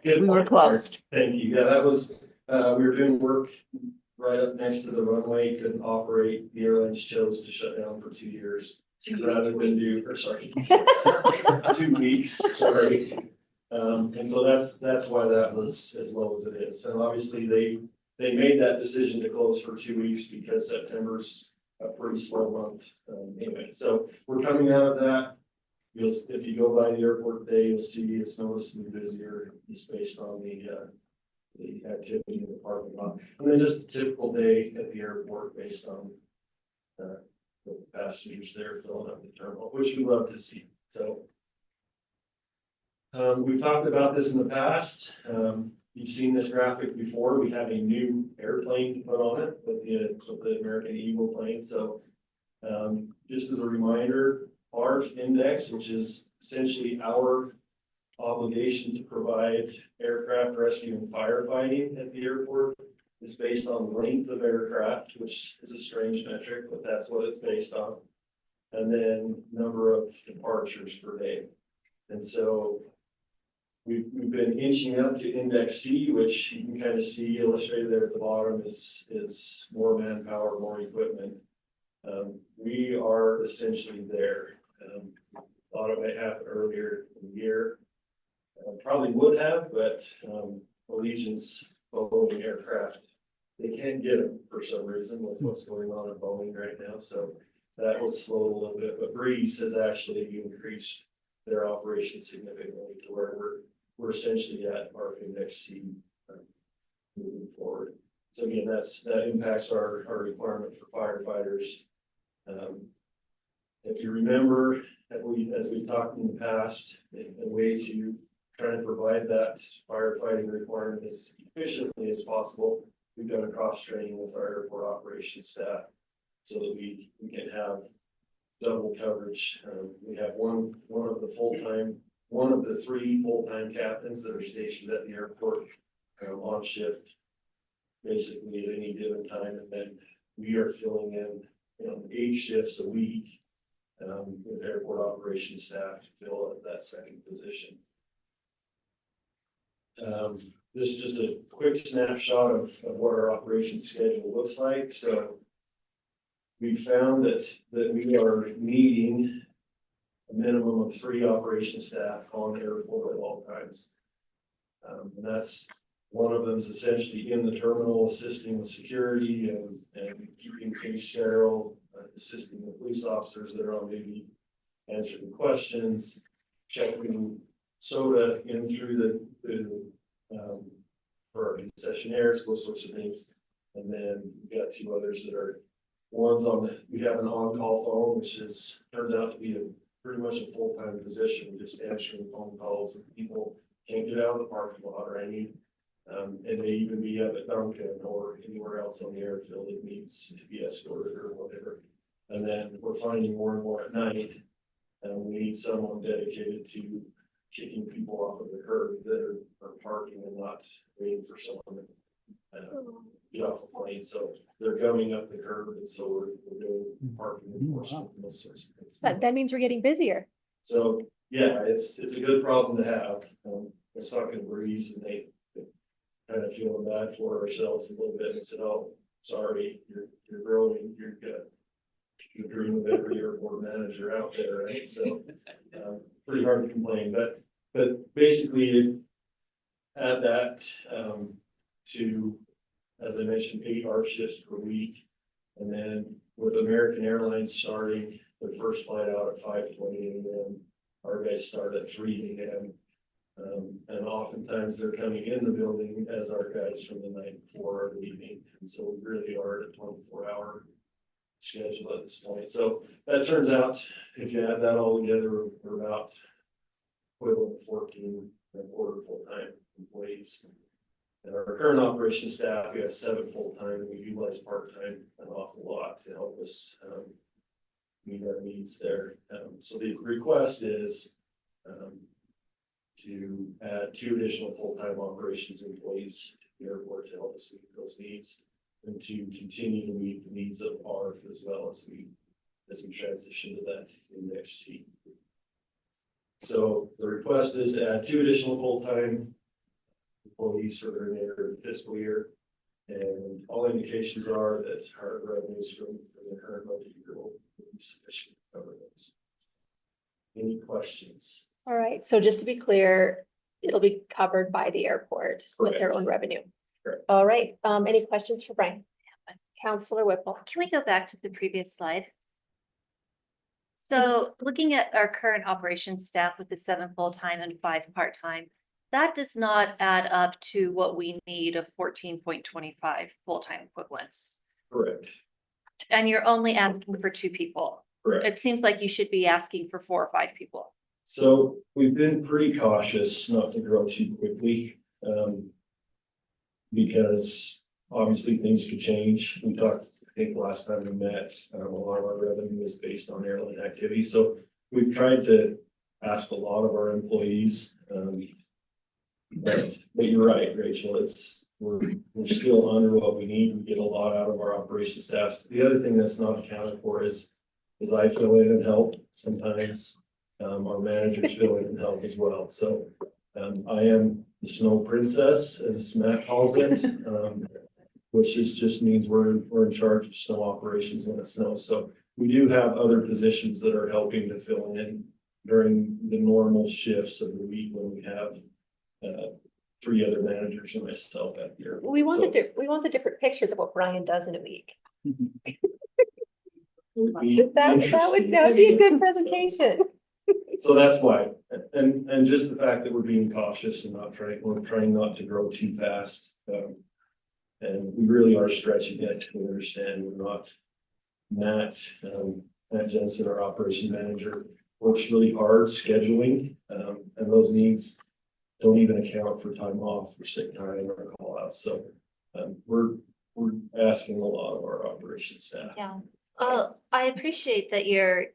Good We were point. closed. Thank you. Yeah, that was, we were doing work right up next to the runway, couldn't operate. The airlines chose to shut down for 2 years rather than 2 weeks, sorry. And so that's why that was as low as it is. And obviously they made that decision to close for 2 weeks because September's a pretty slow month. Anyway, so we're coming out of that. If you go by the airport today, you'll see it's noticeably busier just based on the activity in the parking lot. And then just a typical day at the airport based on the passengers there filling up the terminal, which we love to see. So we've talked about this in the past. You've seen this graphic before. We have a new airplane to put on it with the American Eagle plane. So just as a reminder, our index, which is essentially our obligation to provide aircraft rescue and firefighting at the airport, is based on length of aircraft, which is a strange metric, but that's what it's based on. And then number of departures per day. And so we've been inching up to index C, which you can kind of see illustrated there at the bottom is more manpower, more equipment. We are essentially there. Thought it might happen earlier in the year. Probably would have, but Allegiant's Boeing aircraft, they can't get them for some reason with what's going on at Boeing right now. So that was slowed a little bit, but Breeze has actually increased their operation significantly to where we're essentially at our index C moving forward. So again, that impacts our requirement for firefighters. If you remember that as we talked in the past, a way to try to provide that firefighting requirement as efficiently as possible, we've done a cross training with our airport operations staff so that we can have double coverage. We have one of the 3 full-time captains that are stationed at the airport on shift basically at any given time, and then we are filling in 8 shifts a week with airport operations staff to fill up that second position. This is just a quick snapshot of what our operations schedule looks like. So we found that we are needing a minimum of 3 operations staff on airport at all times. And that's one of them is essentially in the terminal assisting with security and keeping things sterile, assisting the police officers that are on duty, answering questions, checking soda in through for our concessionaires, those sorts of things. And then we've got 2 others that are we have an on-call phone, which turns out to be pretty much a full-time position, just answering phone calls if people can't get out of the parking lot or any. And may even be up at Duncan or anywhere else on the airfield that needs to be escorted or whatever. And then we're finding more and more at night, and we need someone dedicated to kicking people off of the curb that are parking and not waiting for someone to get off the plane. So they're going up the curb, and so we're doing parking enforcement and those sorts of things. That means we're getting busier. So yeah, it's a good problem to have. It's not going to Breeze, and they kind of feeling bad for ourselves a little bit and said, "Oh, sorry, you're growing. You're good." The dream of every airport manager out there, right? So pretty hard to complain, but basically add that to, as I mentioned, 8 ARF shifts per week, and then with American Airlines starting their first flight out at 5:20 a.m., our guys start at 3 a.m. And oftentimes they're coming in the building as our guys from the night before are leaving, and so we really are at a 24-hour schedule at this point. So that turns out, if you add that all together, we're about equivalent to 14 and a quarter full-time employees. And our current operations staff, we have 7 full-time, and we utilize part-time an awful lot to help us meet our needs there. So the request is to add 2 additional full-time operations employees to the airport to help us meet those needs, and to continue to meet the needs of ARF as well as we transition to that index C. So the request is to add 2 additional full-time employees for the remainder of the fiscal year, and all indications are that our revenues from the current budget year will be sufficient to cover those. Any questions? All right, so just to be clear, it'll be covered by the airport with their Correct. own revenue. Correct. All right, any questions for Brian? Counselor Whipple. Can we go back to the previous slide? So looking at our current operations staff with the 7 full-time and 5 part-time, that does not add up to what we need of 14.25 full-time equivalents. Correct. And you're only asking for 2 people. Correct. It seems like you should be asking for 4 or 5 people. So we've been pretty cautious not to grow too quickly. Because obviously things could change. We talked, I think the last time we met, a lot of our revenue is based on airline activity. So we've tried to ask a lot of our employees. But you're right, Rachel, we're still under what we need. We get a lot out of our operations staffs. The other thing that's not accounted for is I fill in and help sometimes. Our managers fill in and help as well. So I am the snow princess, as Matt calls it, which just means we're in charge of snow operations when it snows. So we do have other positions that are helping to fill in during the normal shifts of the week when we have 3 other managers and myself at the airport. We want So we want the different pictures of what Brian does in a week. it'd be That would interesting. be a good presentation. So that's why, and just the fact that we're being cautious and we're trying not to grow too fast. And we really are stretching it. We understand we're not, Matt Jensen, our operation manager, works really hard scheduling, and those needs don't even account for time off or sick time or call outs. So we're asking a lot of our operation staff. Yeah. I appreciate that you're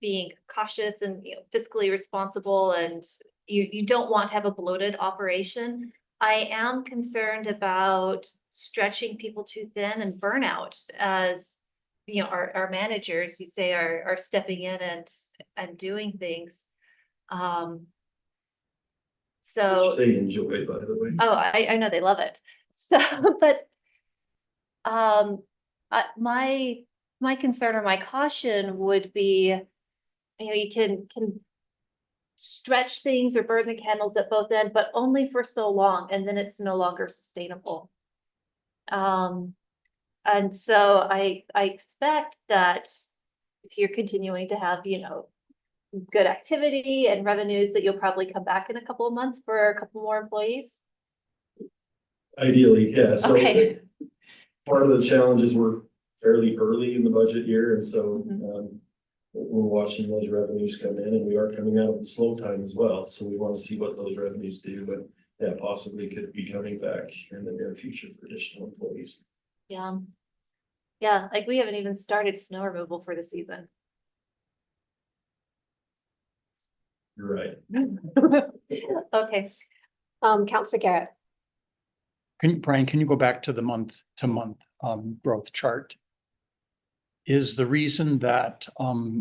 being cautious and fiscally responsible, and you don't want to have a bloated operation. I am concerned about stretching people too thin and burnout, as our managers, you say, are stepping in and doing things. So Which they enjoy, by the way. oh, I know they love it. So, but my concern or my caution would be, you can stretch things or burn the candles at both ends, but only for so long, and then it's no longer sustainable. And so I expect that if you're continuing to have, good activity and revenues, that you'll probably come back in a couple of months for a couple more employees. Ideally, yeah. So Okay. part of the challenge is we're fairly early in the budget year, and so we're watching those revenues come in, and we are coming out of the slow time as well. So we want to see what those revenues do, but that possibly could be coming back in the near future for additional employees. Yeah. Yeah, like we haven't even started snow removal for the season. You're right. Okay. Counselor Garrett. Brian, can you go back to the month to month growth chart? Is the reason that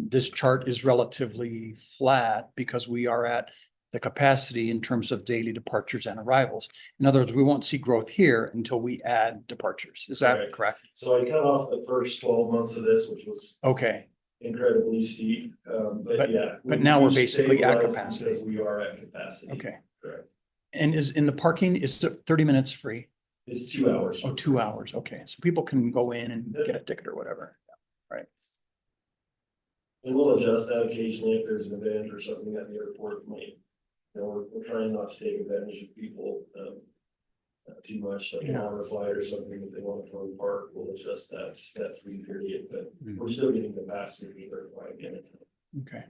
this chart is relatively flat because we are at the capacity in terms of daily departures and arrivals? In other words, we won't see growth here until we add departures. Is that correct? So I cut off the first 12 months of this, which was okay, incredibly steep. But yeah. But now we're we've basically at stabilized capacity. because we are at capacity. Okay. Correct. And is in the parking, is it 30 minutes free? It's 2 hours. Oh, 2 hours. Okay. So people can go in and get a ticket or whatever. Right. And we'll adjust that occasionally if there's an event or something at the airport. We're trying not to take advantage of people too much, like an hour flight or something. If they want to come and park, we'll adjust that free period, but we're still getting capacity for flying in. Okay.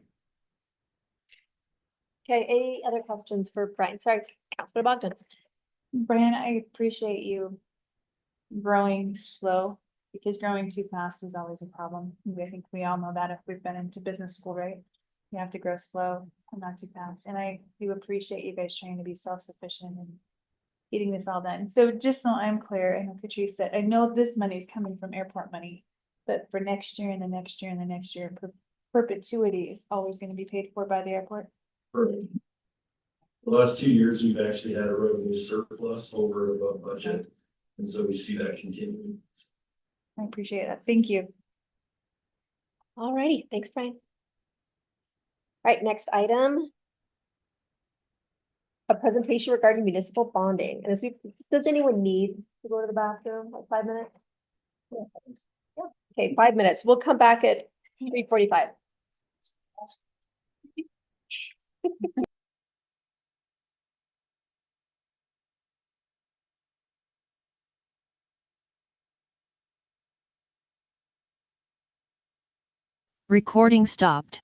Okay, any other questions for Brian? Sorry, Counselor Bogdan. Brian, I appreciate you growing slow, because growing too fast is always a problem. I think we all know that if we've been into business school, right? You have to grow slow and not too fast. And I do appreciate you guys trying to be self-sufficient and getting this all done. So just so I'm clear, I know Patrice said, I know this money is coming from airport money, but for next year and the next year and the next year, perpetuity is always going to be paid for by the airport. Perfect. The last 2 years, we've actually had a revenue surplus over and above budget. And so we see that continuing. I appreciate that. Thank you. All righty, thanks, Brian. All right, next item. a presentation regarding municipal bonding. And does anyone need to go to the bathroom, like 5 minutes? Yeah. Okay, 5 minutes. We'll come back at 3:45. Recording stopped.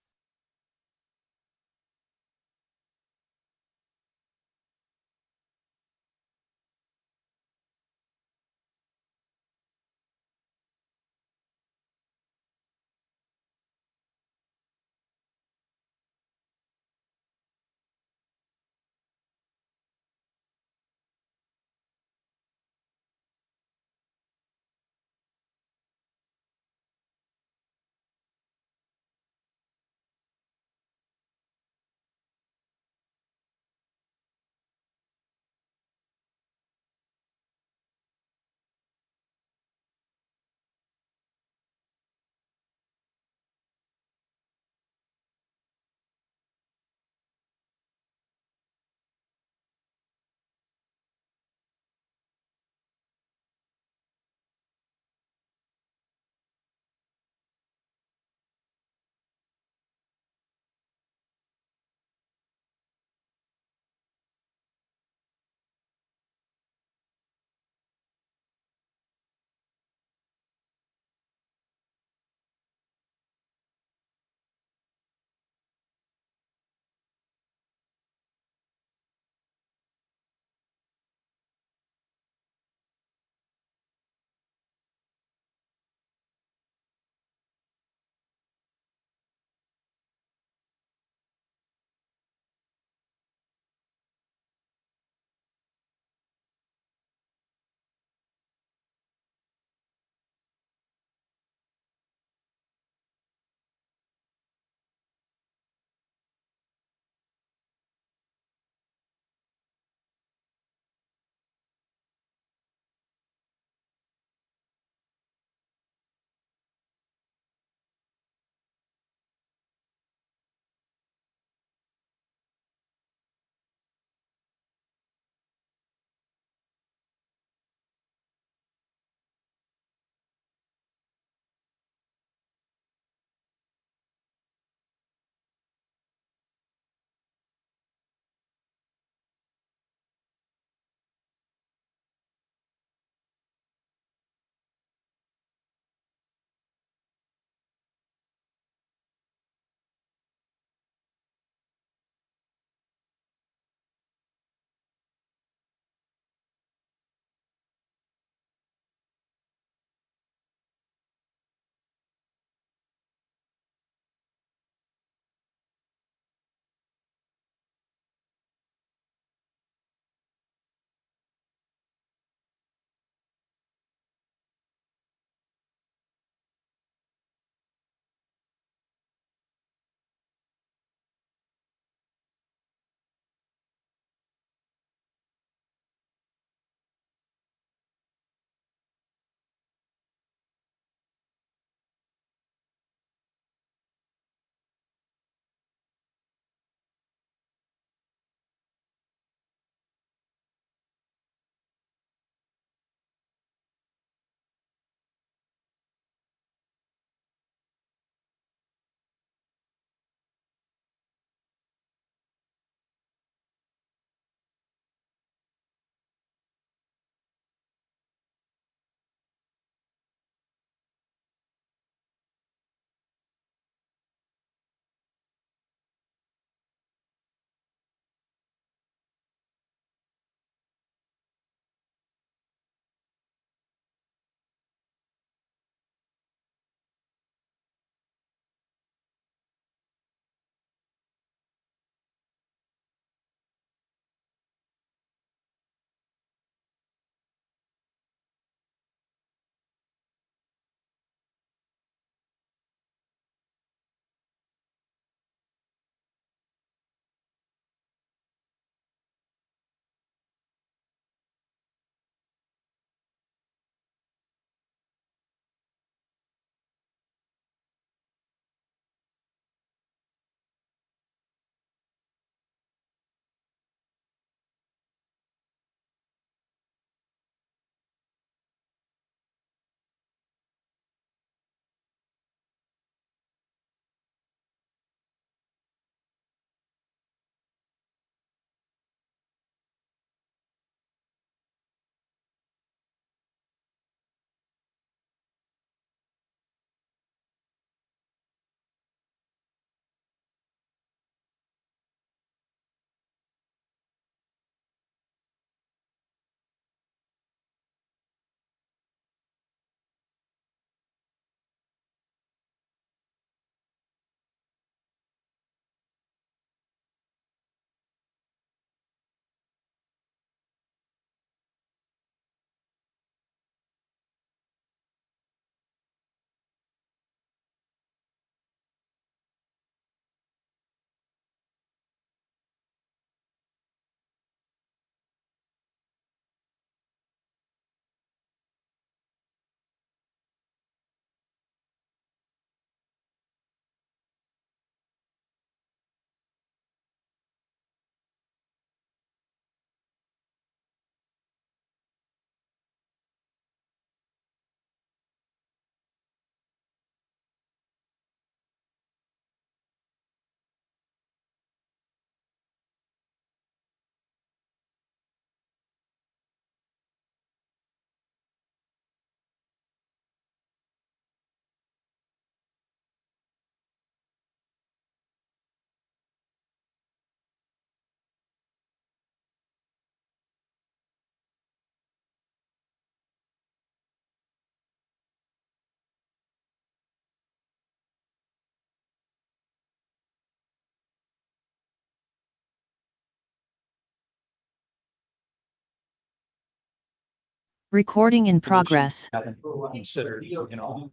Recording in progress. Haven't considered, you know.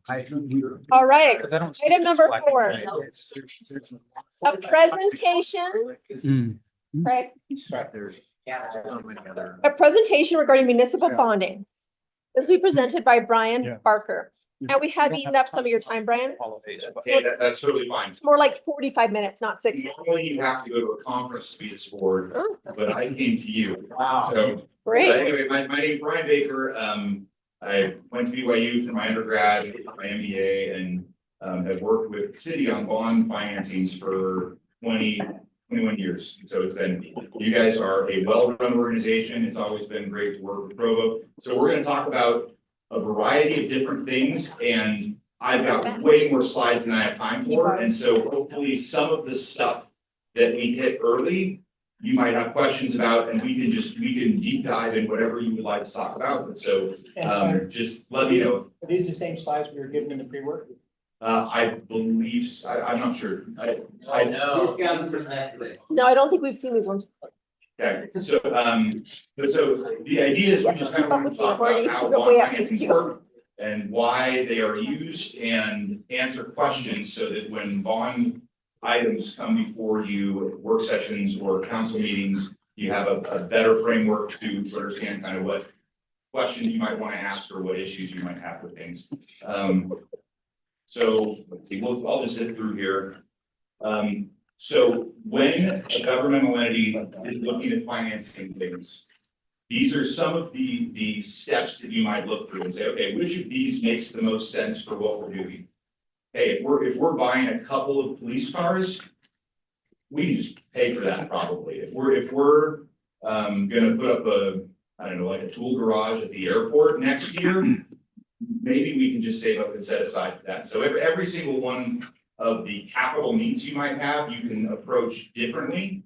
All right, Because I don't see item this number black and 4, white. a presentation, Craig, a presentation regarding municipal bonding. This will be presented by Brian Barker. And we have eaten up some of your time, Brian. Hey, that's totally fine. It's more like 45 minutes, not 60. Normally you have to go to a conference to be this board, but I came to you. Wow. So, Great. Anyway, my name is Brian Baker. I went to BYU for my undergrad, my MBA, and have worked with the city on bond financings for 21 years. So it's been, you guys are a well-run organization. It's always been great to work with Provo. So we're going to talk about a variety of different things, and I've got way more slides than I have time for. And so hopefully some of the stuff that we hit early, you might have questions about, and we can deep dive in whatever you would like to talk about. But so just let me know. Are these the same slides we were given in the pre-work? I believe, I'm not sure. No, I don't think we've seen these ones. Okay, so, but so the idea is we just kind of want to talk about how bond financings work and why they are used and answer questions so that when bond items come before you at work sessions or council meetings, you have a better framework to understand kind of what questions you might want to ask or what issues you might have with things. So let's see, I'll just zip through here. So when a governmental entity is looking at financing things, these are some of the steps that you might look through and say, okay, which of these makes the most sense for what we're doing? Hey, if we're buying a couple of police cars, we can just pay for that probably. If we're gonna put up I don't know, like a tool garage at the airport next year, maybe we can just save up and set aside for that. So every single one of the capital needs you might have, you can approach differently.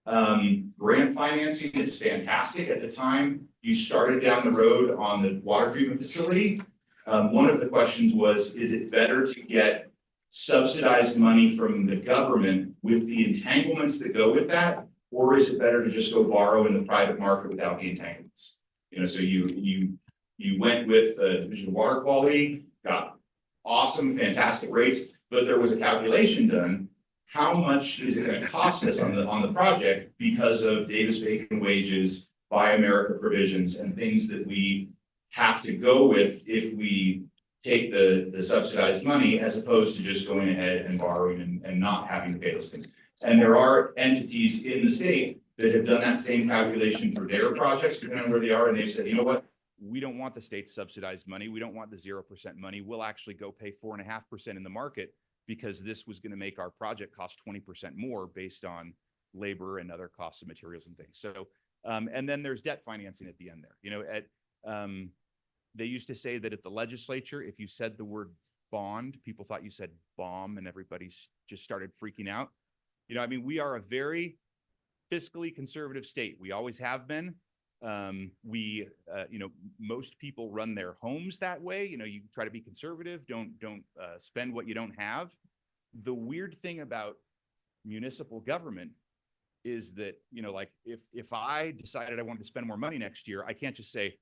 Grant financing is fantastic. At the time you started down the road on the water treatment facility, one of the questions was, is it better to get subsidized money from the government with the entanglements that go with that? Or is it better to just go borrow in the private market without the entanglements? You know, so you went with Division of Water Quality, got awesome, fantastic rates, but there was a calculation done. How much is it going to cost us on the project because of Davis-Bacon wages, Buy America provisions, and things that we have to go with if we take the subsidized money as opposed to just going ahead and borrowing and not having to pay those things. And there are entities in the state that have done that same calculation for their projects, depending on where they are, and they've said, you know what? We don't want the state subsidized money. We don't want the 0% money. We'll actually go pay 4.5% in the market because this was going to make our project cost 20% more based on labor and other costs of materials and things. So, and then there's debt financing at the end there. You know, they used to say that at the legislature, if you said the word bond, people thought you said bomb, and everybody just started freaking out. You know, I mean, we are a very fiscally conservative state. We always have been. You know, most people run their homes that way. You know, you try to be conservative, don't spend what you don't have. The weird thing about municipal government is that, you know, like if I decided I wanted to spend more money next year, I can't just say,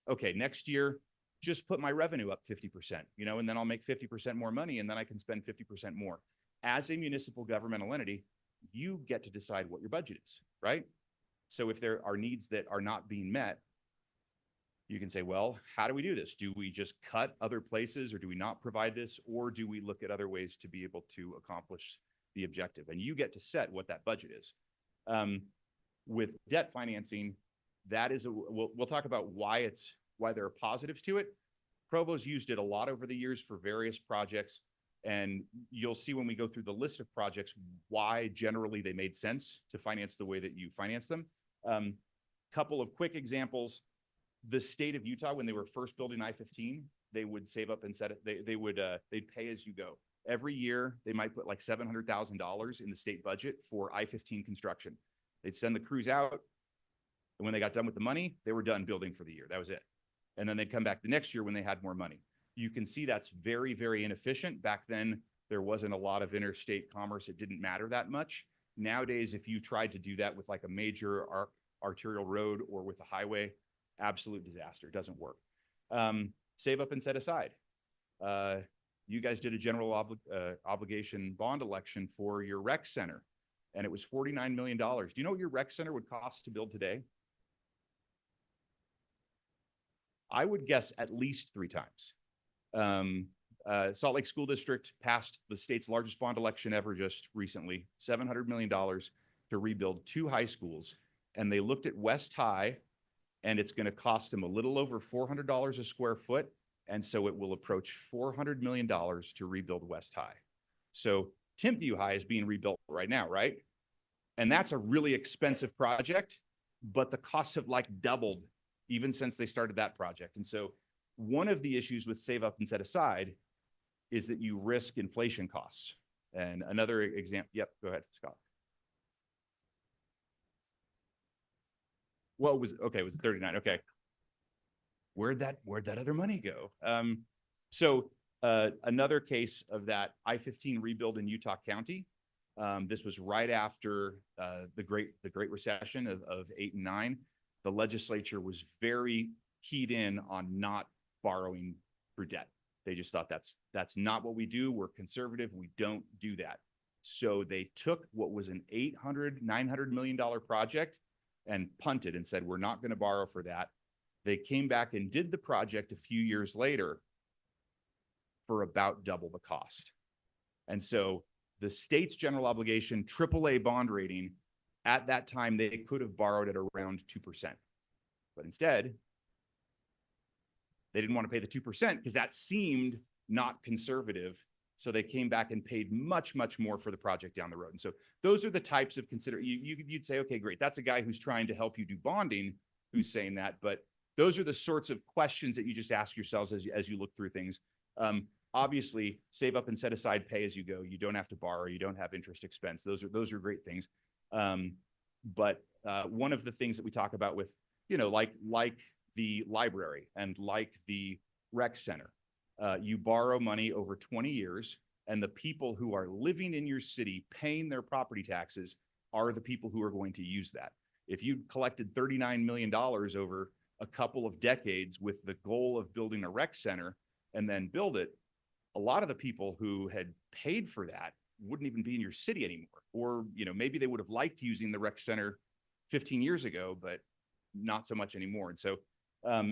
okay, next year, just put my revenue up 50%, you know, and then I'll make 50% more money and then I can spend 50% more. As a municipal governmental entity, you get to decide what your budget is, right? So if there are needs that are not being met, you can say, well, how do we do this? Do we just cut other places, or do we not provide this? Or do we look at other ways to be able to accomplish the objective? And you get to set what that budget is. With debt financing, that is we'll talk about why there are positives to it. Provo's used it a lot over the years for various projects. And you'll see when we go through the list of projects, why generally they made sense to finance the way that you finance them. Couple of quick examples. The state of Utah, when they were first building I-15, they would save up and set it. They'd pay as you go. Every year, they might put like $700,000 in the state budget for I-15 construction. They'd send the crews out. And when they got done with the money, they were done building for the year. That was it. And then they'd come back the next year when they had more money. You can see that's very, very inefficient. Back then, there wasn't a lot of interstate commerce. It didn't matter that much. Nowadays, if you tried to do that with like a major arterial road or with a highway, absolute disaster. It doesn't work. Save up and set aside. You guys did a general obligation bond election for your rec center, and it was $49 million. Do you know what your rec center would cost to build today? I would guess at least 3 times. Salt Lake School District passed the state's largest bond election ever just recently, $700 million to rebuild 2 high schools. And they looked at West High, and it's going to cost them a little over $400 a square foot. And so it will approach $400 million to rebuild West High. So Timpview High is being rebuilt right now, right? And that's a really expensive project, but the costs have like doubled even since they started that project. And so one of the issues with save up and set aside is that you risk inflation costs. And another example, yep, go ahead, Scott. Well, it was 39. Okay. Where'd that other money go? Another case of that I-15 rebuild in Utah County. This was right after the Great Recession of 8 and 9. The legislature was very keyed in on not borrowing for debt. They just thought that's not what we do. We're conservative. We don't do that. So they took what was an $900 million project and punted and said, we're not going to borrow for that. They came back and did the project a few years later for about double the cost. And so the state's general obligation AAA bond rating, at that time, they could have borrowed at around 2%. But instead, they didn't want to pay the 2% because that seemed not conservative. So they came back and paid much, much more for the project down the road. And so those are the types of you'd say, okay, great. That's a guy who's trying to help you do bonding who's saying that. But those are the sorts of questions that you just ask yourselves as you look through things. Obviously, save up and set aside, pay as you go. You don't have to borrow. You don't have interest expense. Those are great things. But one of the things that we talk about with, like the library and like the rec center, you borrow money over 20 years, and the people who are living in your city paying their property taxes are the people who are going to use that. If you collected $39 million over a couple of decades with the goal of building a rec center and then build it, a lot of the people who had paid for that wouldn't even be in your city anymore. Or, maybe they would have liked using the rec center 15 years ago, but not so much anymore. And so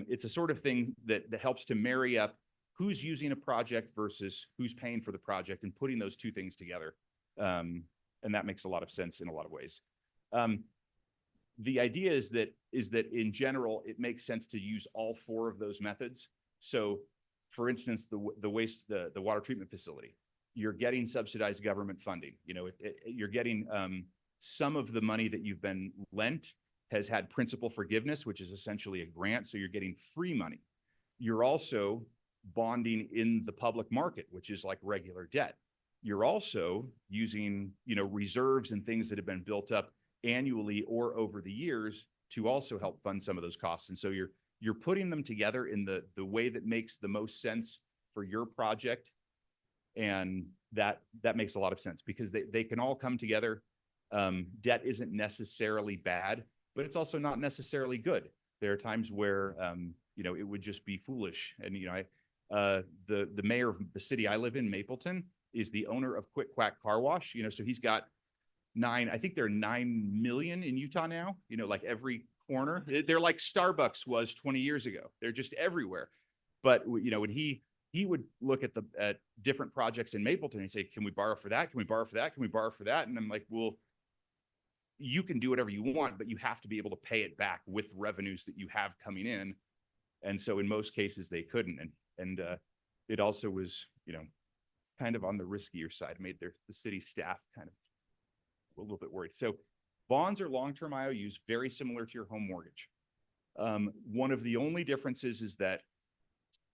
it's a sort of thing that helps to marry up who's using a project versus who's paying for the project and putting those two things together. And that makes a lot of sense in a lot of ways. The idea is that in general, it makes sense to use all 4 of those methods. So for instance, the water treatment facility, you're getting subsidized government funding. You're getting some of the money that you've been lent has had principal forgiveness, which is essentially a grant. So you're getting free money. You're also bonding in the public market, which is like regular debt. You're also using, reserves and things that have been built up annually or over the years to also help fund some of those costs. And so you're putting them together in the way that makes the most sense for your project. And that makes a lot of sense because they can all come together. Debt isn't necessarily bad, but it's also not necessarily good. There are times where, it would just be foolish. And, the mayor of the city I live in, Mapleton, is the owner of Quick Quack Car Wash, so he's got I think there are 9 million in Utah now, like every corner. They're like Starbucks was 20 years ago. They're just everywhere. But, when he would look at different projects in Mapleton and say, can we borrow for that? Can we borrow for that? Can we borrow for that? And I'm like, well, you can do whatever you want, but you have to be able to pay it back with revenues that you have coming in. And so in most cases they couldn't. And it also was, kind of on the riskier side, made the city staff kind of a little bit worried. So bonds are long-term IOUs, very similar to your home mortgage. One of the only differences is that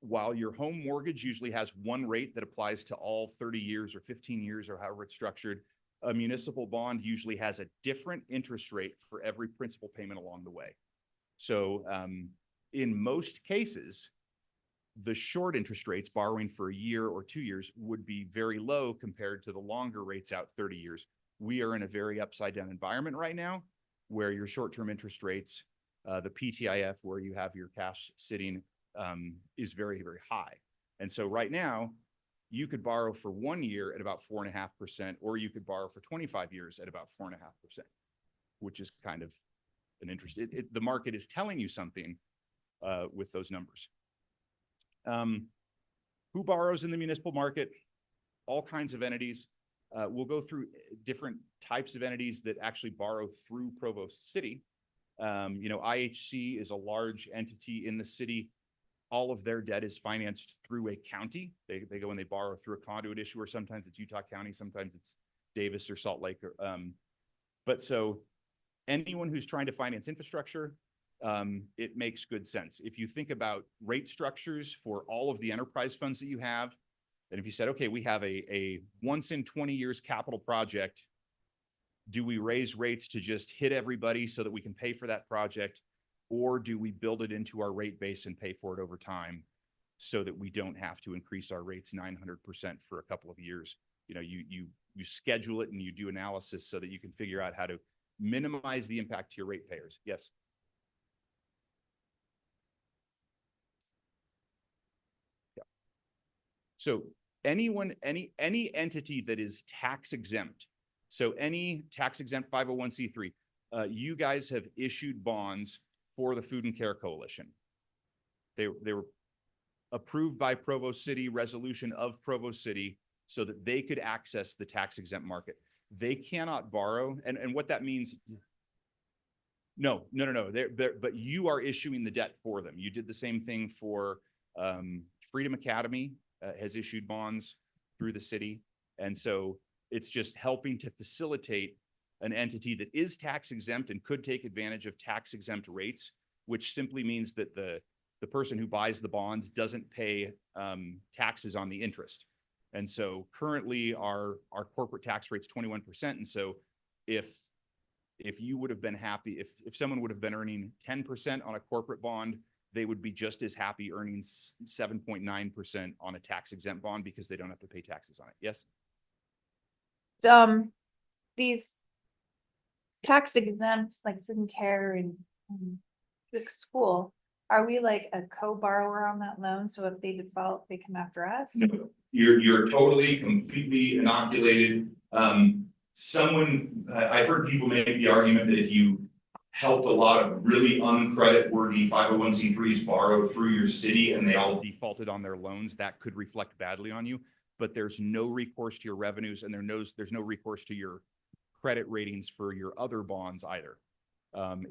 while your home mortgage usually has one rate that applies to all 30 years or 15 years or however it's structured, a municipal bond usually has a different interest rate for every principal payment along the way. So in most cases, the short interest rates, borrowing for a year or 2 years, would be very low compared to the longer rates out 30 years. We are in a very upside down environment right now where your short-term interest rates, the PTIF, where you have your cash sitting, is very, very high. And so right now, you could borrow for 1 year at about 4.5%, or you could borrow for 25 years at about 4.5%, which is kind of an interest. The market is telling you something with those numbers. Who borrows in the municipal market? All kinds of entities. We'll go through different types of entities that actually borrow through Provo City. IHC is a large entity in the city. All of their debt is financed through a county. They go and they borrow through a conduit issuer. Sometimes it's Utah County, sometimes it's Davis or Salt Lake. But so anyone who's trying to finance infrastructure, it makes good sense. If you think about rate structures for all of the enterprise funds that you have, and if you said, okay, we have a once in 20 years capital project, do we raise rates to just hit everybody so that we can pay for that project? Or do we build it into our rate base and pay for it over time so that we don't have to increase our rates 900% for a couple of years? You schedule it and you do analysis so that you can figure out how to minimize the impact to your ratepayers. Yes. Yeah. So any entity that is tax exempt, so any tax exempt 501c3, you guys have issued bonds for the Food and Care Coalition. They were approved by Provo City, resolution of Provo City, so that they could access the tax exempt market. They cannot borrow, and what that means, no. But you are issuing the debt for them. You did the same thing for Freedom Academy, has issued bonds through the city. And so it's just helping to facilitate an entity that is tax exempt and could take advantage of tax exempt rates, which simply means that the person who buys the bonds doesn't pay taxes on the interest. And so currently our corporate tax rate's 21%. And so if you would have been happy, if someone would have been earning 10% on a corporate bond, they would be just as happy earning 7.9% on a tax exempt bond because they don't have to pay taxes on it. Yes? These tax exempt, like Food and Care and like school, are we like a co-borrower on that loan? So if they default, they come after us? No, you're totally, completely inoculated. I've heard people make the argument that if you helped a lot of really uncredit-worthy 501c3s borrow through your city and they all defaulted on their loans, that could reflect badly on you. But there's no recourse to your revenues, and there's no recourse to your credit ratings for your other bonds either.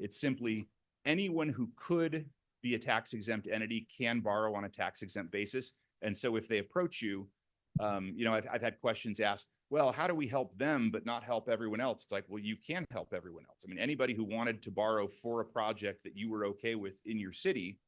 It's simply anyone who could be a tax exempt entity can borrow on a tax exempt basis. And so if they approach you, I've had questions asked, well, how do we help them but not help everyone else? It's like, well, you can help everyone else. I mean, anybody who wanted to borrow for a project that you were okay with in your city,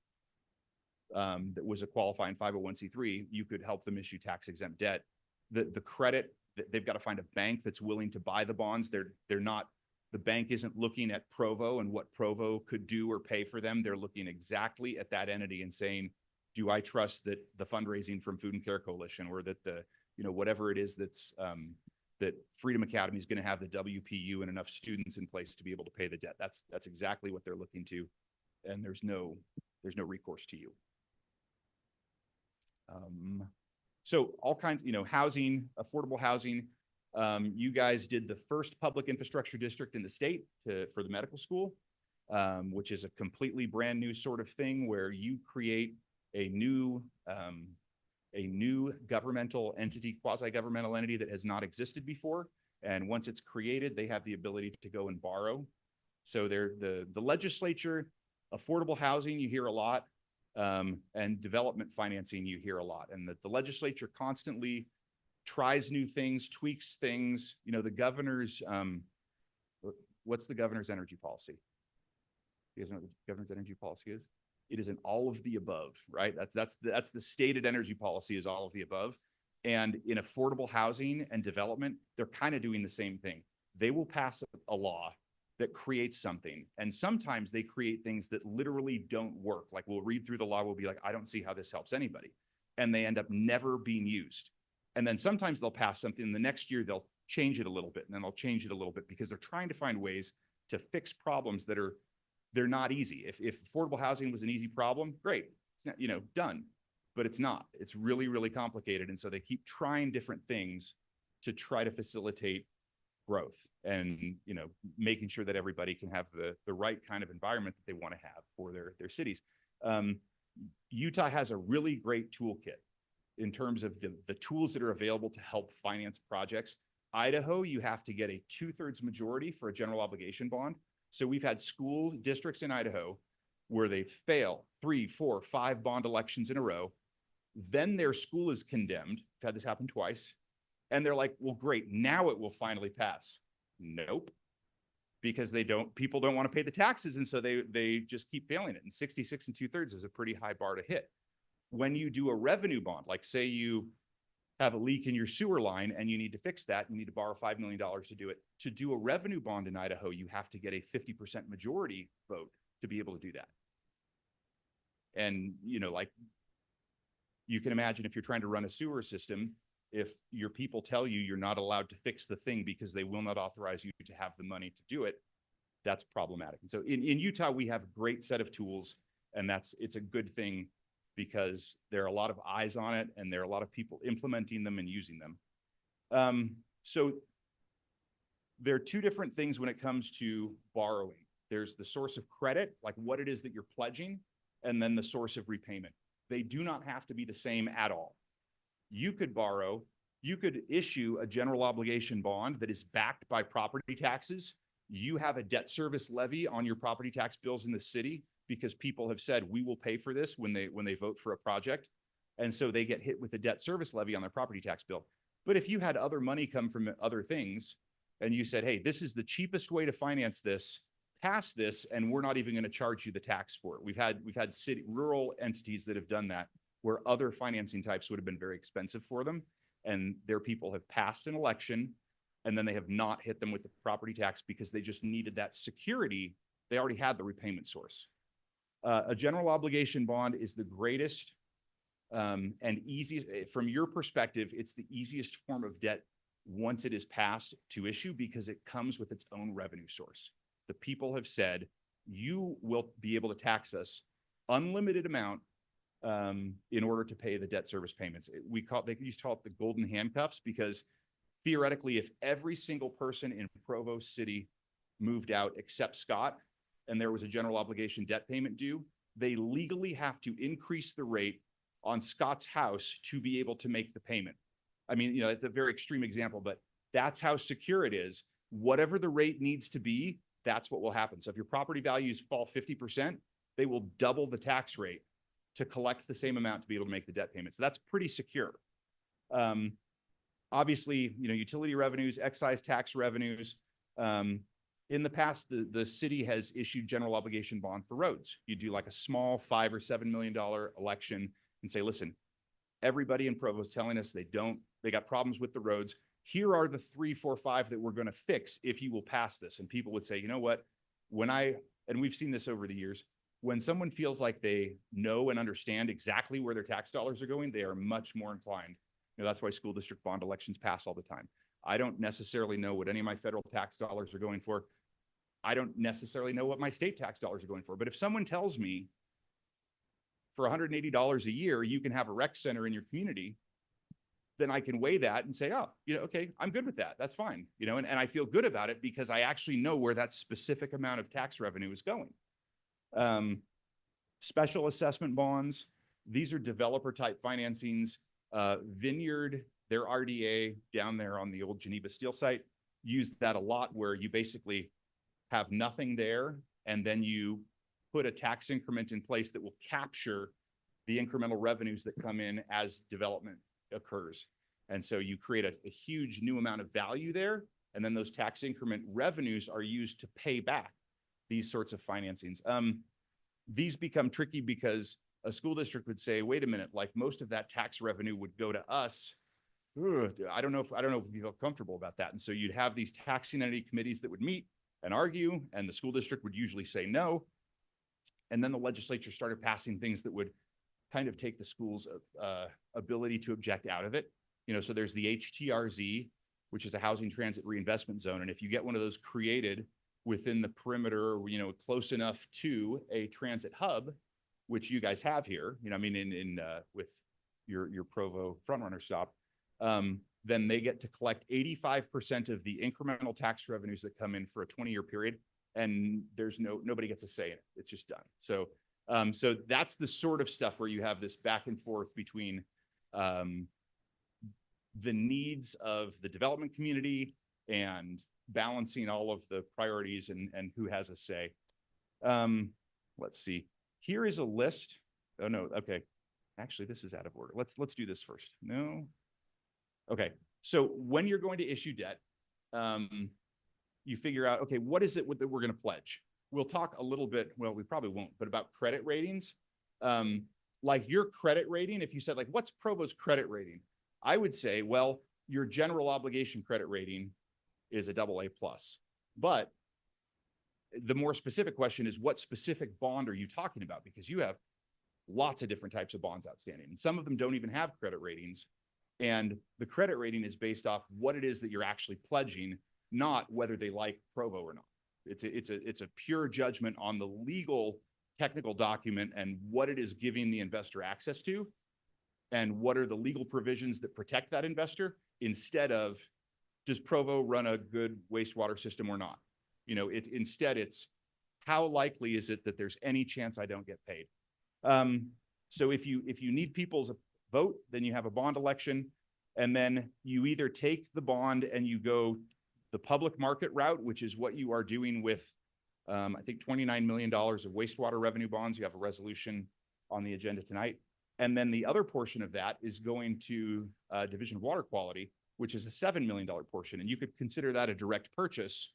that was a qualifying 501c3, you could help them issue tax exempt debt. The credit, they've got to find a bank that's willing to buy the bonds. The bank isn't looking at Provo and what Provo could do or pay for them. They're looking exactly at that entity and saying, do I trust that the fundraising from Food and Care Coalition, or that whatever it is that Freedom Academy is going to have the WPU and enough students in place to be able to pay the debt. That's exactly what they're looking to. And there's no recourse to you. So all kinds, housing, affordable housing. You guys did the first public infrastructure district in the state for the medical school, which is a completely brand new sort of thing where you create a new governmental entity, quasi-governmental entity that has not existed before. And once it's created, they have the ability to go and borrow. So the legislature, affordable housing, you hear a lot, and development financing, you hear a lot. And the legislature constantly tries new things, tweaks things. The governor's, what's the governor's energy policy? You guys know what the governor's energy policy is? It is an all of the above, right? That's the stated energy policy, is all of the above. And in affordable housing and development, they're kind of doing the same thing. They will pass a law that creates something. And sometimes they create things that literally don't work. Like, we'll read through the law, we'll be like, I don't see how this helps anybody. And they end up never being used. And then sometimes they'll pass something, the next year they'll change it a little bit, and then they'll change it a little bit, because they're trying to find ways to fix problems that they're not easy. If affordable housing was an easy problem, great. it's not, done, but it's not. It's really, really complicated. And so they keep trying different things to try to facilitate growth and, making sure that everybody can have the right kind of environment that they want to have for their cities. Utah has a really great toolkit in terms of the tools that are available to help finance projects. Idaho, you have to get a 2/3 majority for a general obligation bond. So we've had school districts in Idaho where they fail 3, 4, 5 bond elections in a row. Then their school is condemned. I've had this happen twice. And they're like, well, great, now it will finally pass. Nope. Because people don't want to pay the taxes. And so they just keep failing it. And 66 2/3 is a pretty high bar to hit. When you do a revenue bond, like say you have a leak in your sewer line and you need to fix that, you need to borrow $5 million to do it. To do a revenue bond in Idaho, you have to get a 50% majority vote to be able to do that. And, like you can imagine if you're trying to run a sewer system, if your people tell you you're not allowed to fix the thing because they will not authorize you to have the money to do it, that's problematic. And so in Utah, we have a great set of tools, and it's a good thing because there are a lot of eyes on it and there are a lot of people implementing them and using them. So there are two different things when it comes to borrowing. There's the source of credit, like what it is that you're pledging, and then the source of repayment. They do not have to be the same at all. You could issue a general obligation bond that is backed by property taxes. You have a debt service levy on your property tax bills in the city because people have said, we will pay for this when they vote for a project. And so they get hit with a debt service levy on their property tax bill. But if you had other money come from other things and you said, hey, this is the cheapest way to finance this, pass this, and we're not even going to charge you the tax for it. We've had rural entities that have done that where other financing types would have been very expensive for them. And their people have passed an election and then they have not hit them with the property tax because they just needed that security. They already had the repayment source. A general obligation bond is the greatest and easiest, from your perspective, it's the easiest form of debt once it is passed to issue because it comes with its own revenue source. The people have said, you will be able to tax us unlimited amount in order to pay the debt service payments. They used to call it the golden handcuffs because theoretically, if every single person in Provo City moved out except Scott, and there was a general obligation debt payment due, they legally have to increase the rate on Scott's house to be able to make the payment. I mean, it's a very extreme example, but that's how secure it is. Whatever the rate needs to be, that's what will happen. So if your property values fall 50%, they will double the tax rate to collect the same amount to be able to make the debt payment. So that's pretty secure. Obviously, utility revenues, excise tax revenues. In the past, the city has issued general obligation bond for roads. You do like a small $5 or $7 million election and say, listen, everybody in Provo is telling us they got problems with the roads. Here are the 3, 4, 5 that we're going to fix if you will pass this. And people would say, you know what, and we've seen this over the years, when someone feels like they know and understand exactly where their tax dollars are going, they are much more inclined. That's why school district bond elections pass all the time. I don't necessarily know what any of my federal tax dollars are going for. I don't necessarily know what my state tax dollars are going for. But if someone tells me for $180 a year, you can have a rec center in your community, then I can weigh that and say, oh, okay, I'm good with that. That's fine. And I feel good about it because I actually know where that specific amount of tax revenue is going. Special assessment bonds. These are developer type financings. Vineyard, their RDA down there on the old Geneva Steel site, used that a lot where you basically have nothing there and then you put a tax increment in place that will capture the incremental revenues that come in as development occurs. And so you create a huge new amount of value there. And then those tax increment revenues are used to pay back these sorts of financings. These become tricky because a school district would say, wait a minute, like most of that tax revenue would go to us. I don't know if you feel comfortable about that. And so you'd have these taxing entity committees that would meet and argue, and the school district would usually say no. And then the legislature started passing things that would kind of take the school's ability to object out of it. So there's the HTRZ, which is a housing transit reinvestment zone. And if you get one of those created within the perimeter, close enough to a transit hub, which you guys have here, you know, I mean, with your Provo frontrunner stop, then they get to collect 85% of the incremental tax revenues that come in for a 20-year period. And there's nobody gets a say in it. It's just done. So, so that's the sort of stuff where you have this back and forth between the needs of the development community and balancing all of the priorities and who has a say. Let's see. Here is a list. Oh no, okay. Actually, this is out of order. Let's do this first. No. Okay. So when you're going to issue debt, you figure out, okay, what is it that we're going to pledge? We'll talk a little bit, well, we probably won't, but about credit ratings. Like your credit rating, if you said like, what's Provo's credit rating? I would say, well, your general obligation credit rating is a AA+. But the more specific question is, what specific bond are you talking about? Because you have lots of different types of bonds outstanding, and some of them don't even have credit ratings. And the credit rating is based off what it is that you're actually pledging, not whether they like Provo or not. It's a pure judgment on the legal technical document and what it is giving the investor access to, and what are the legal provisions that protect that investor, instead of, does Provo run a good wastewater system or not? You know, instead it's how likely is it that there's any chance I don't get paid? So if you need people's vote, then you have a bond election, and then you either take the bond and you go the public market route, which is what you are doing with, I think $29 million of wastewater revenue bonds. You have a resolution on the agenda tonight. And then the other portion of that is going to Division of Water Quality, which is a $7 million portion. And you could consider that a direct purchase,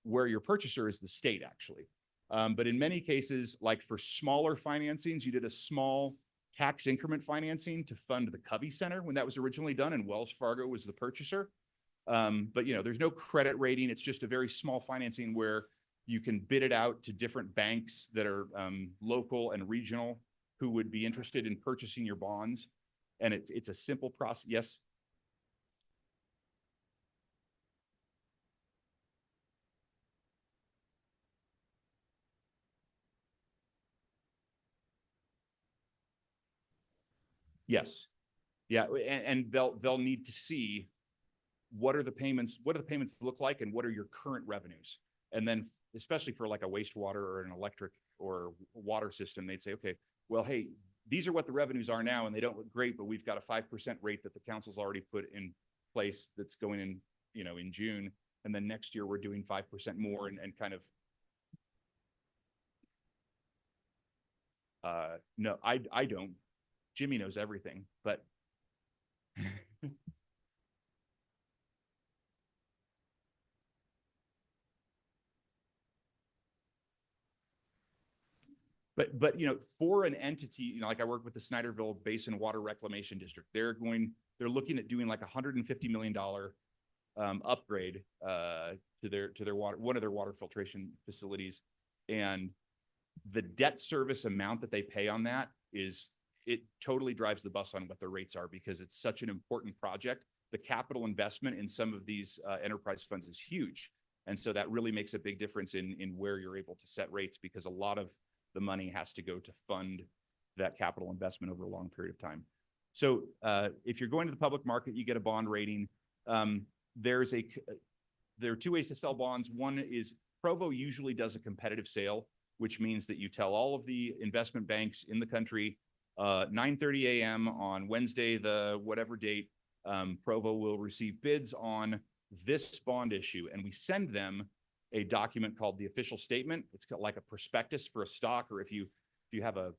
where your purchaser is the state, actually. But in many cases, like for smaller financings, you did a small tax increment financing to fund the Covey Center when that was originally done, and Wells Fargo was the purchaser. But you know, there's no credit rating. It's just a very small financing where you can bid it out to different banks that are local and regional who would be interested in purchasing your bonds. And it's a simple process. Yes. Yes. Yeah. And they'll need to see what do the payments look like, and what are your current revenues? And then especially for like a wastewater or an electric or water system, they'd say, okay, well, hey, these are what the revenues are now, and they don't look great, but we've got a 5% rate that the council's already put in place that's going in, you know, in June. And then next year we're doing 5% more, and kind of, no, I don't. Jimmy knows everything, but But you know, for an entity, you know, like I work with the Snyderville Basin Water Reclamation District, they're looking at doing like $150 million upgrade to their water, one of their water filtration facilities. And the debt service amount that they pay on that it totally drives the bus on what the rates are, because it's such an important project. The capital investment in some of these enterprise funds is huge. And so that really makes a big difference in where you're able to set rates, because a lot of the money has to go to fund that capital investment over a long period of time. So if you're going to the public market, you get a bond rating. There are two ways to sell bonds. One is Provo usually does a competitive sale, which means that you tell all of the investment banks in the country, 9:30 a.m. on Wednesday, the whatever date, Provo will receive bids on this bond issue. And we send them a document called the official statement. It's like a prospectus for a stock, or if you have a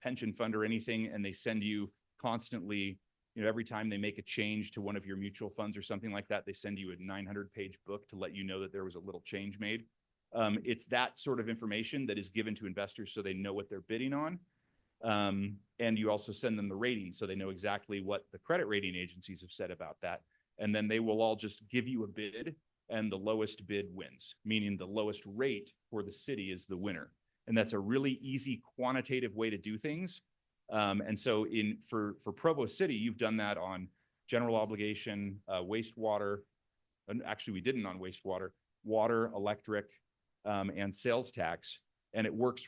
pension fund or anything, and they send you constantly, you know, every time they make a change to one of your mutual funds or something like that, they send you a 900-page book to let you know that there was a little change made. It's that sort of information that is given to investors so they know what they're bidding on. And you also send them the rating so they know exactly what the credit rating agencies have said about that. And then they will all just give you a bid, and the lowest bid wins, meaning the lowest rate for the city is the winner. And that's a really easy quantitative way to do things. And so for Provo City, you've done that on general obligation, wastewater. And actually, we didn't on wastewater, water, electric, and sales tax. And it works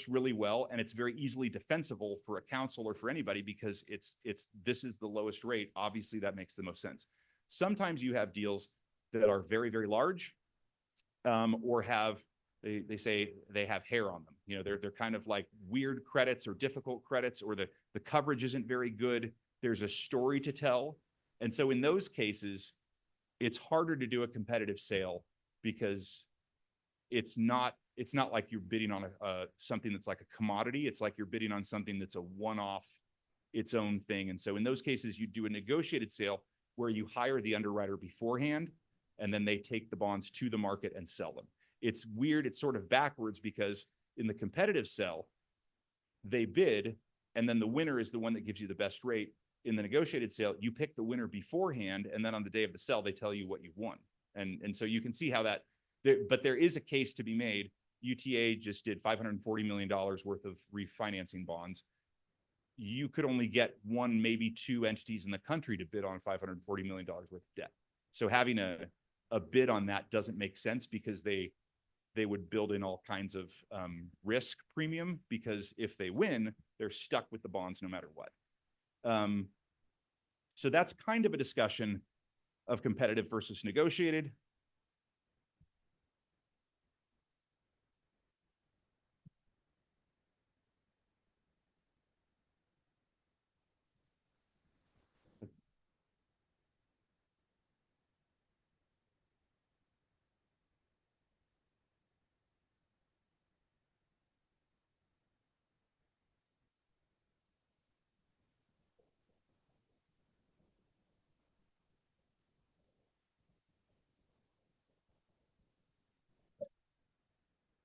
really well. And it's very easily defensible for a council or for anybody because this is the lowest rate. Obviously that makes the most sense. Sometimes you have deals that are very, very large, or they say they have hair on them. You know, they're kind of like weird credits or difficult credits, or the coverage isn't very good. There's a story to tell. And so in those cases, it's harder to do a competitive sale because it's not like you're bidding on something that's like a commodity. It's like you're bidding on something that's a one-off, its own thing. And so in those cases, you do a negotiated sale where you hire the underwriter beforehand, and then they take the bonds to the market and sell them. It's weird. It's sort of backwards because in the competitive sale, they bid, and then the winner is the one that gives you the best rate. In the negotiated sale, you pick the winner beforehand, and then on the day of the sale, they tell you what you've won. And so you can see how that, but there is a case to be made. UTA just did $540 million worth of refinancing bonds. You could only get one, maybe two entities in the country to bid on $540 million worth of debt. So having a bid on that doesn't make sense because they would build in all kinds of risk premium, because if they win, they're stuck with the bonds no matter what. So that's kind of a discussion of competitive versus negotiated.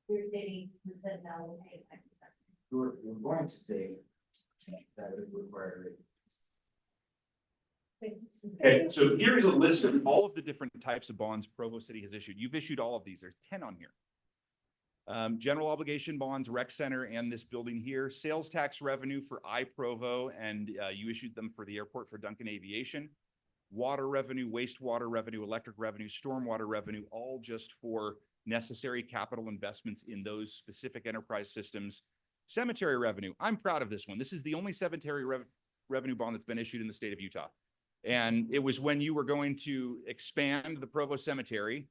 You're stating that no. We're going to say that it would require. Okay, so here is a list of all of the different types of bonds Provo City has issued. You've issued all of these. There's 10 on here. General obligation bonds, rec center, and this building here. Sales tax revenue for iProvo, and you issued them for the airport for Duncan Aviation. Water revenue, wastewater revenue, electric revenue, stormwater revenue, all just for necessary capital investments in those specific enterprise systems. Cemetery revenue, I'm proud of this one. This is the only cemetery revenue bond that's been issued in the state of Utah. And it was when you were going to expand the Provo Cemetery,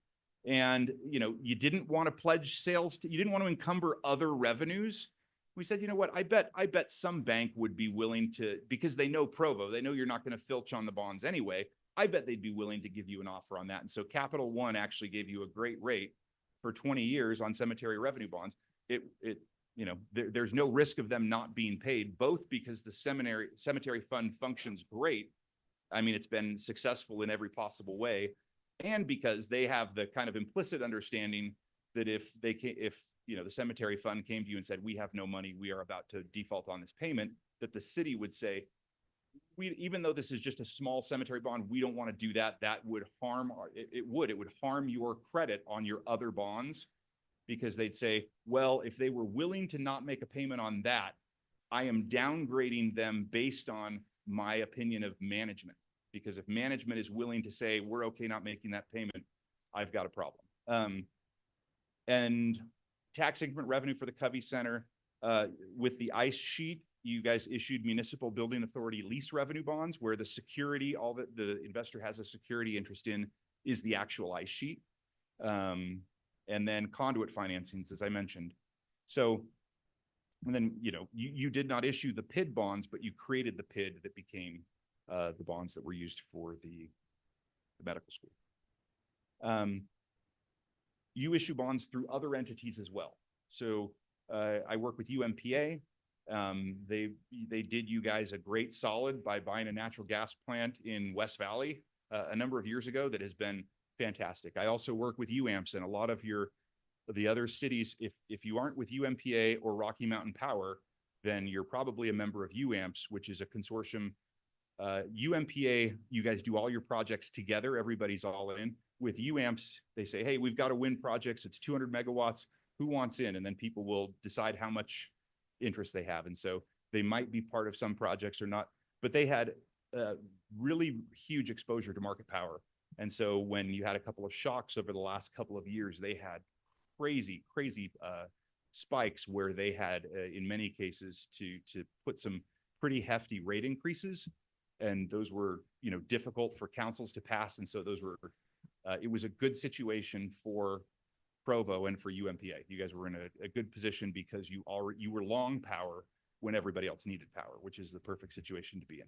and you didn't want to pledge sales you didn't want to encumber other revenues. We said, you know what, I bet some bank would be willing to, because they know Provo, they know you're not going to filch on the bonds anyway. I bet they'd be willing to give you an offer on that. And so Capital One actually gave you a great rate for 20 years on cemetery revenue bonds. There's no risk of them not being paid, both because the cemetery fund functions great. I mean, it's been successful in every possible way, and because they have the kind of implicit understanding that if the cemetery fund came to you and said, we have no money, we are about to default on this payment, that the city would say, even though this is just a small cemetery bond, we don't want to do that. That would harm, it would harm your credit on your other bonds, because they'd say, well, if they were willing to not make a payment on that, I am downgrading them based on my opinion of management. Because if management is willing to say, we're okay not making that payment, I've got a problem. And tax increment revenue for the Covey Center, with the ICE sheet, you guys issued Municipal Building Authority lease revenue bonds, where the security, all that the investor has a security interest in, is the actual ICE sheet. And then conduit financings, as I mentioned. So, and then, you did not issue the PID bonds, but you created the PID that became the bonds that were used for the medical school. You issue bonds through other entities as well. So I work with UMPA. They did you guys a great solid by buying a natural gas plant in West Valley a number of years ago that has been fantastic. I also work with UAMPS, and a lot of the other cities. If you aren't with UMPA or Rocky Mountain Power, then you're probably a member of UAMPS, which is a consortium. UMPA, you guys do all your projects together. Everybody's all in. With UAMPS, they say, hey, we've got to win projects. It's 200 megawatts. Who wants in? And then people will decide how much interest they have. And so they might be part of some projects or not, but they had really huge exposure to market power. And so when you had a couple of shocks over the last couple of years, they had crazy spikes where they had, in many cases, to put some pretty hefty rate increases. And those were, you know, difficult for councils to pass. And so those were, it was a good situation for Provo and for UMPA. You guys were in a good position because you were long power when everybody else needed power, which is the perfect situation to be in.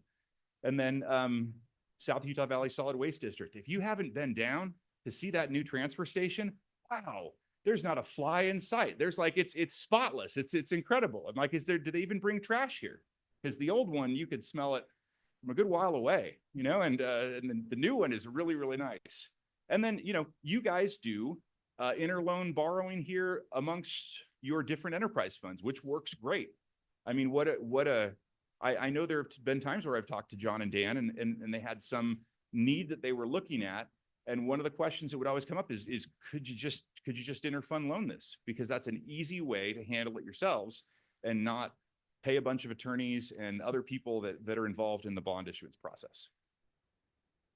And then South Utah Valley Solid Waste District. If you haven't been down to see that new transfer station, wow, there's not a fly in sight. There's like, it's spotless. It's incredible. I'm like, do they even bring trash here? Because the old one, you could smell it from a good while away, you know, and then the new one is really, really nice. And then, you know, you guys do interloan borrowing here amongst your different enterprise funds, which works great. I mean, I know there have been times where I've talked to John and Dan and they had some need that they were looking at. And one of the questions that would always come up is could you just interfund loan this? Because that's an easy way to handle it yourselves and not pay a bunch of attorneys and other people that are involved in the bond issuance process.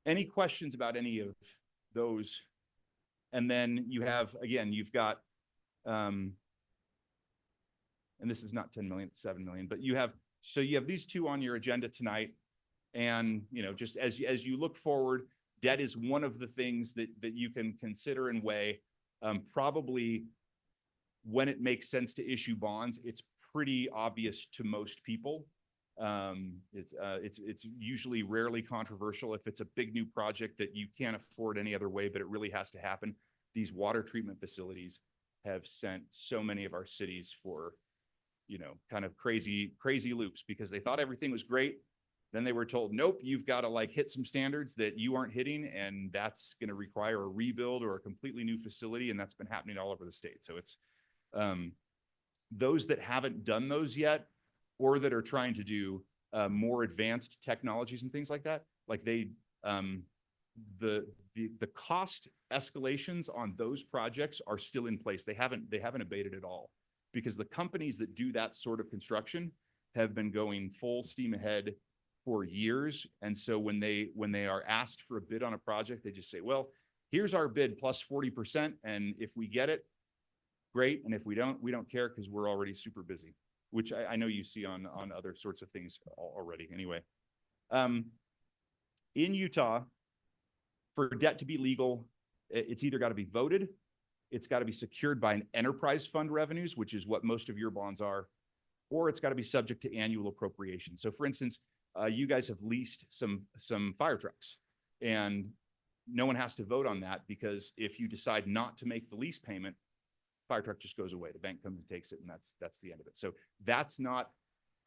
Any questions about any of those? And then you have, again, you've got, and this is not 10 million, 7 million, but you have these two on your agenda tonight. And, you know, just as you look forward, debt is one of the things that you can consider and weigh. Probably when it makes sense to issue bonds, it's pretty obvious to most people. It's usually rarely controversial if it's a big new project that you can't afford any other way, but it really has to happen. These water treatment facilities have sent so many of our cities for, you know, kind of crazy loops because they thought everything was great. Then they were told, nope, you've got to like hit some standards that you aren't hitting. And that's going to require a rebuild or a completely new facility. And that's been happening all over the state. So it's those that haven't done those yet, or that are trying to do more advanced technologies and things like that, like the cost escalations on those projects are still in place. They haven't abated at all because the companies that do that sort of construction have been going full steam ahead for years. And so when they are asked for a bid on a project, they just say, well, here's our bid plus 40%. And if we get it, great. And if we don't care because we're already super busy, which I know you see on other sorts of things already. Anyway, in Utah, for debt to be legal, it's either got to be voted, it's got to be secured by an enterprise fund revenues, which is what most of your bonds are, or it's got to be subject to annual appropriation. So for instance, you guys have leased some fire trucks and no one has to vote on that because if you decide not to make the lease payment, fire truck just goes away. The bank comes and takes it and that's the end of it. So that's not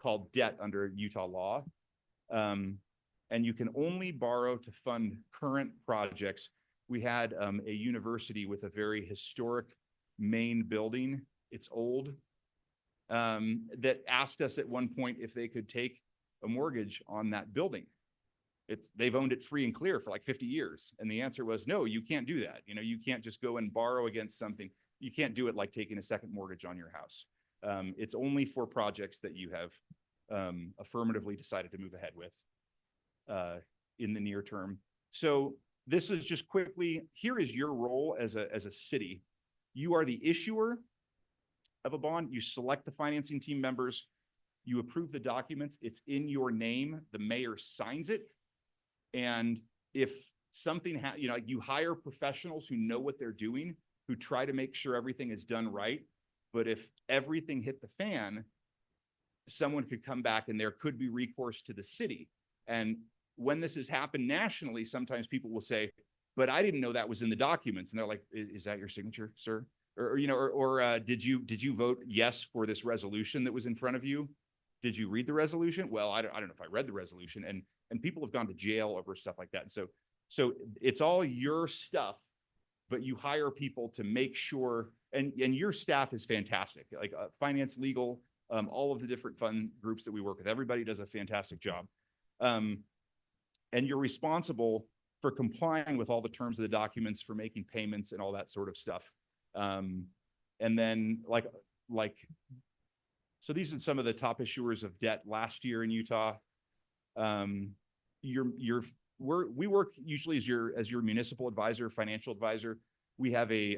called debt under Utah law. And you can only borrow to fund current projects. We had a university with a very historic main building. It's old. That asked us at one point if they could take a mortgage on that building. They've owned it free and clear for like 50 years. And the answer was, no, you can't do that. You know, you can't just go and borrow against something. You can't do it like taking a second mortgage on your house. It's only for projects that you have affirmatively decided to move ahead with in the near term. So this is just quickly, here is your role as a city. You are the issuer of a bond. You select the financing team members. You approve the documents. It's in your name. The mayor signs it. And if something, you hire professionals who know what they're doing, who try to make sure everything is done right. But if everything hit the fan, someone could come back and there could be recourse to the city. And when this has happened nationally, sometimes people will say, but I didn't know that was in the documents. And they're like, is that your signature, sir? Or did you vote yes for this resolution that was in front of you? Did you read the resolution? Well, I don't know if I read the resolution, and people have gone to jail over stuff like that. And so it's all your stuff, but you hire people to make sure, and your staff is fantastic, like finance, legal, all of the different fund groups that we work with. Everybody does a fantastic job. And you're responsible for complying with all the terms of the documents, for making payments and all that sort of stuff. And then so these are some of the top issuers of debt last year in Utah. We work usually as your municipal advisor, financial advisor. we have a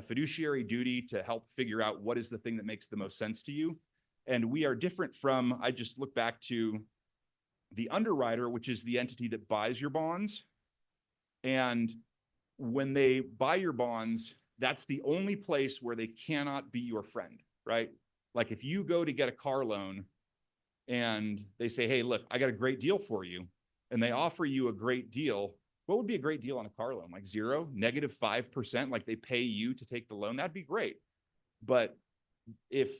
fiduciary duty to help figure out what is the thing that makes the most sense to you. And we are different from, I just look back to the underwriter, which is the entity that buys your bonds. And when they buy your bonds, that's the only place where they cannot be your friend, right? Like if you go to get a car loan and they say, hey, look, I got a great deal for you, and they offer you a great deal, what would be a great deal on a car loan? Like 0, -5%, like they pay you to take the loan? That'd be great. But if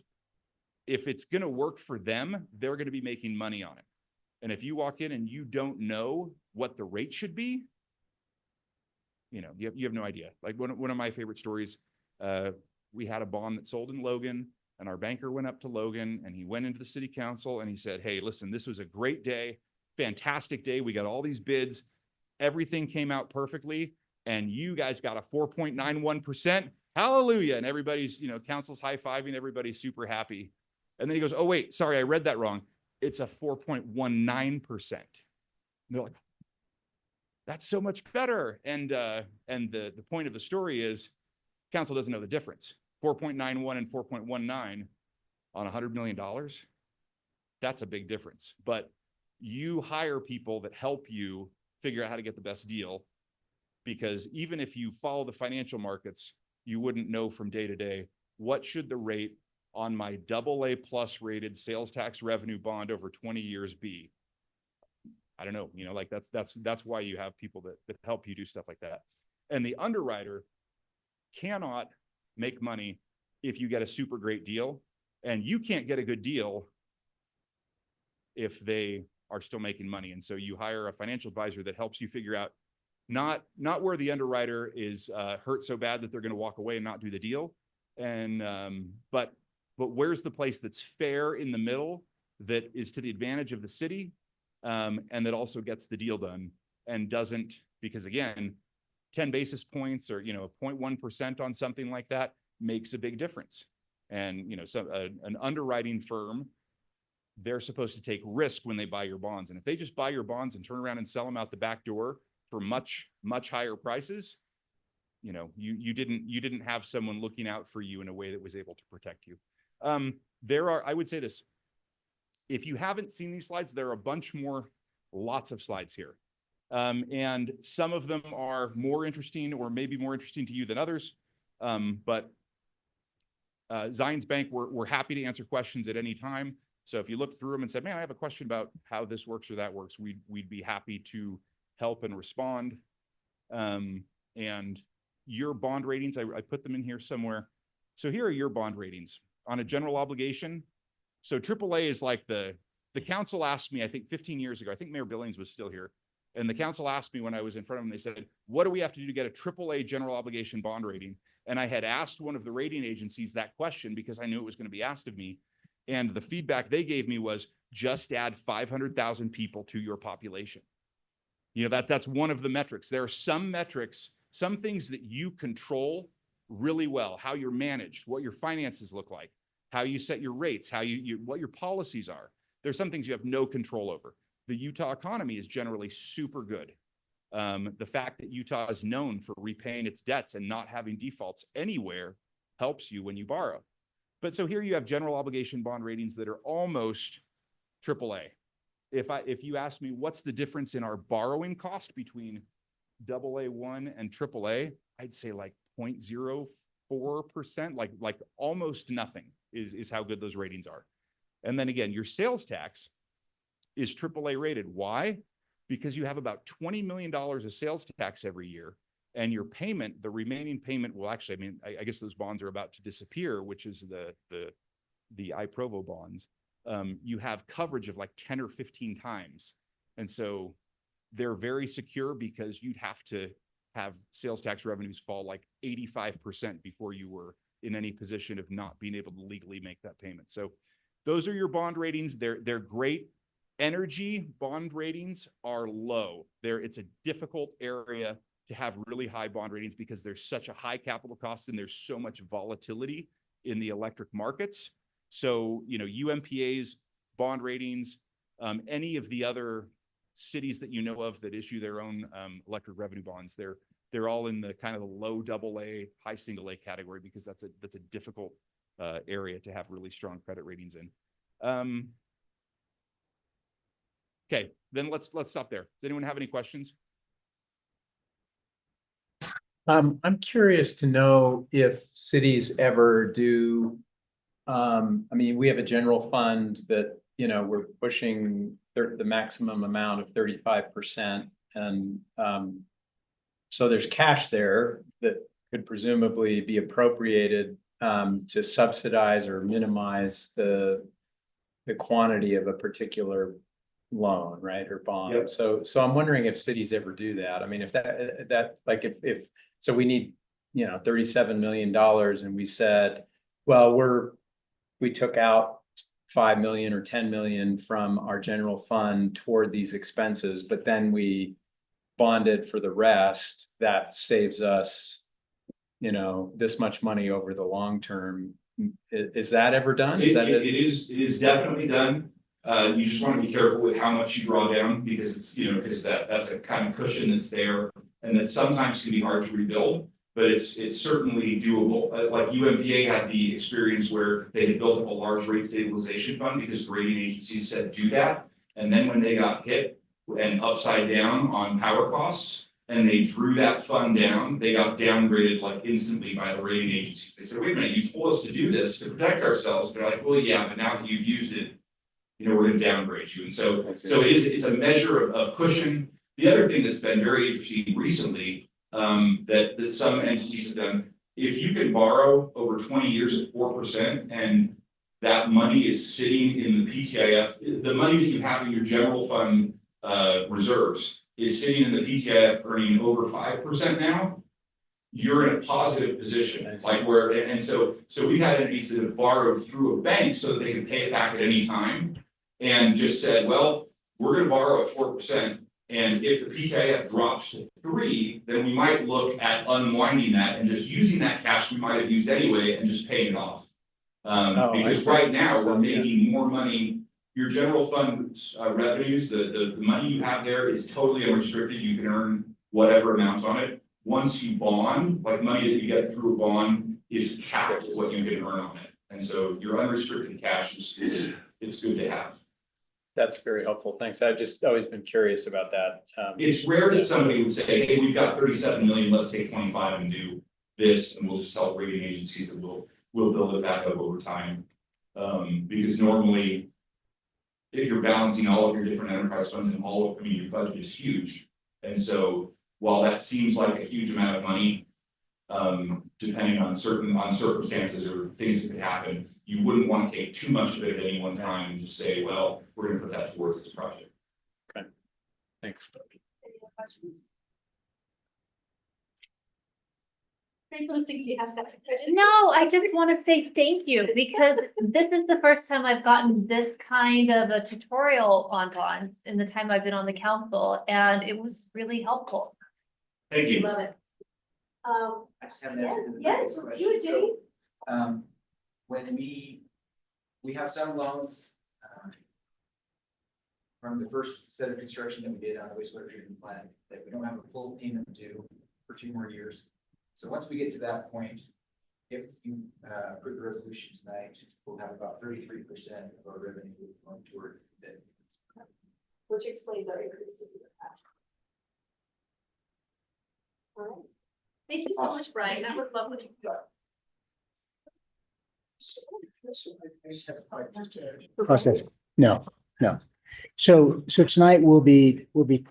it's going to work for them, they're going to be making money on it. And if you walk in and you don't know what the rate should be, you know, you have no idea. Like one of my favorite stories, we had a bond that sold in Logan, and our banker went up to Logan and he went into the city council and he said, hey, listen, this was a great day, fantastic day. We got all these bids. Everything came out perfectly. And you guys got a 4.91%. Hallelujah. And everybody's, you know, council's high-fiving, everybody's super happy. And then he goes, oh, wait, sorry, I read that wrong. It's a 4.19%. And they're like, that's so much better. And the point of the story is council doesn't know the difference. 4.91 and 4.19 on $100 million. That's a big difference. But you hire people that help you figure out how to get the best deal, because even if you follow the financial markets, you wouldn't know from day to day, what should the rate on my AA+ rated sales tax revenue bond over 20 years be? I don't know, you know, like that's why you have people that help you do stuff like that. And the underwriter cannot make money if you get a super great deal, and you can't get a good deal if they are still making money. And so you hire a financial advisor that helps you figure out not where the underwriter is hurt so bad that they're going to walk away and not do the deal. And but where's the place that's fair in the middle, that is to the advantage of the city, and that also gets the deal done and doesn't, because again, 10 basis points or, you know, 0.1% on something like that makes a big difference. And, you know, so an underwriting firm, they're supposed to take risk when they buy your bonds. And if they just buy your bonds and turn around and sell them out the back door for much higher prices, you know, you didn't have someone looking out for you in a way that was able to protect you. I would say this, if you haven't seen these slides, there are a bunch more, lots of slides here. And some of them are more interesting or maybe more interesting to you than others. But Zions Bank, we're happy to answer questions at any time. So if you look through them and said, man, I have a question about how this works or that works, we'd be happy to help and respond. And your bond ratings, I put them in here somewhere. So here are your bond ratings on a general obligation. So AAA is like the council asked me, I think 15 years ago, I think Mayor Billings was still here. And the council asked me when I was in front of them, they said, what do we have to do to get a AAA general obligation bond rating? And I had asked one of the rating agencies that question because I knew it was going to be asked of me. And the feedback they gave me was, just add 500,000 people to your population. You know, that's one of the metrics. There are some metrics, some things that you control really well, how you're managed, what your finances look like, how you set your rates, how what your policies are. There's some things you have no control over. The Utah economy is generally super good. The fact that Utah is known for repaying its debts and not having defaults anywhere helps you when you borrow. But so here you have general obligation bond ratings that are almost AAA. If you ask me what's the difference in our borrowing cost between AA1 and AAA, I'd say like 0.04%, like almost nothing is how good those ratings are. And then again, your sales tax is AAA rated. Why? Because you have about $20 million of sales tax every year, and your payment, the remaining payment will actually, I mean, I guess those bonds are about to disappear, which is the Provo bonds. You have coverage of like 10 or 15 times. And so they're very secure because you'd have to have sales tax revenues fall like 85% before you were in any position of not being able to legally make that payment. So those are your bond ratings. They're great. Energy bond ratings are low. It's a difficult area to have really high bond ratings because there's such a high capital cost and there's so much volatility in the electric markets. So, you know, UMPA's bond ratings, any of the other cities that you know of that issue their own electric revenue bonds. They're all in the kind of the low AA, high single A category because that's a difficult area to have really strong credit ratings in. Okay, then let's stop there. Does anyone have any questions? I'm curious to know if cities ever do. I mean, we have a general fund that, you know, we're pushing the maximum amount of 35%. And so there's cash there that could presumably be appropriated to subsidize or minimize the quantity of a particular loan, right, or bond. Yep. So I'm wondering if cities ever do that. I mean, if that like if so we need, you know, $37 million and we said, well, we took out 5 million or 10 million from our general fund toward these expenses, but then we bonded for the rest. That saves us, you know, this much money over the long term. Is that ever done? Is that it is definitely done. You just want to be careful with how much you draw down because it's, you know, because that's a kind of cushion that's there and that sometimes can be hard to rebuild, but it's certainly doable. Like UMPA had the experience where they had built up a large rate stabilization fund because the rating agencies said do that. And then when they got hit and upside down on power costs and they drew that fund down, they got downgraded like instantly by the rating agencies. They said, wait a minute, you told us to do this to protect ourselves. They're like, well, yeah, but now that you've used it, you know, we're going to downgrade you. And so it's a measure of cushion. The other thing that's been very interesting recently that some entities have done, if you can borrow over 20 years at 4% and that money is sitting in the PTIF, the money that you have in your general fund reserves is sitting in the PTIF earning over 5% now, you're in a positive position. Like where, and so we've had entities that have borrowed through a bank so that they can pay it back at any time. And just said, well, we're going to borrow at 4%. And if the PTIF drops to 3, then we might look at unwinding that and just using that cash we might have used anyway and just paying it off. Because right now we're making more money. Your general fund revenues, the money you have there is totally unrestricted. You can earn whatever amount on it. Once you bond, like money that you get through a bond is capped at what you can earn on it. And so your unrestricted cash is it's good to have. That's very helpful. Thanks. I've just always been curious about that. It's rare that somebody would say, hey, we've got 37 million, let's take 25 and do this. And we'll just tell rating agencies that we'll build it back up over time. Because normally, if you're balancing all of your different enterprise funds and all of, I mean, your budget is huge. And so while that seems like a huge amount of money, depending on circumstances or things that could happen, you wouldn't want to take too much of it at any one time and just say, well, we're going to put that towards this project. Okay. Thanks. No, I just want to say thank you because this is the first time I've gotten this kind of a tutorial on bonds in the time I've been on the council, and it was really helpful. Thank you. Love it. I just have an answer to the Yes, previous you question. do. So, when we have some loans from the first set of construction that we did on the wastewater treatment plant, that we don't have a full payment due for 2 more years. So once we get to that point, if you approve the resolution tonight, we'll have about 33% of our revenue going toward it. Which explains our increases in the past. All right. Thank you so much, Brian. That was lovely. Process. No. So tonight we'll be voting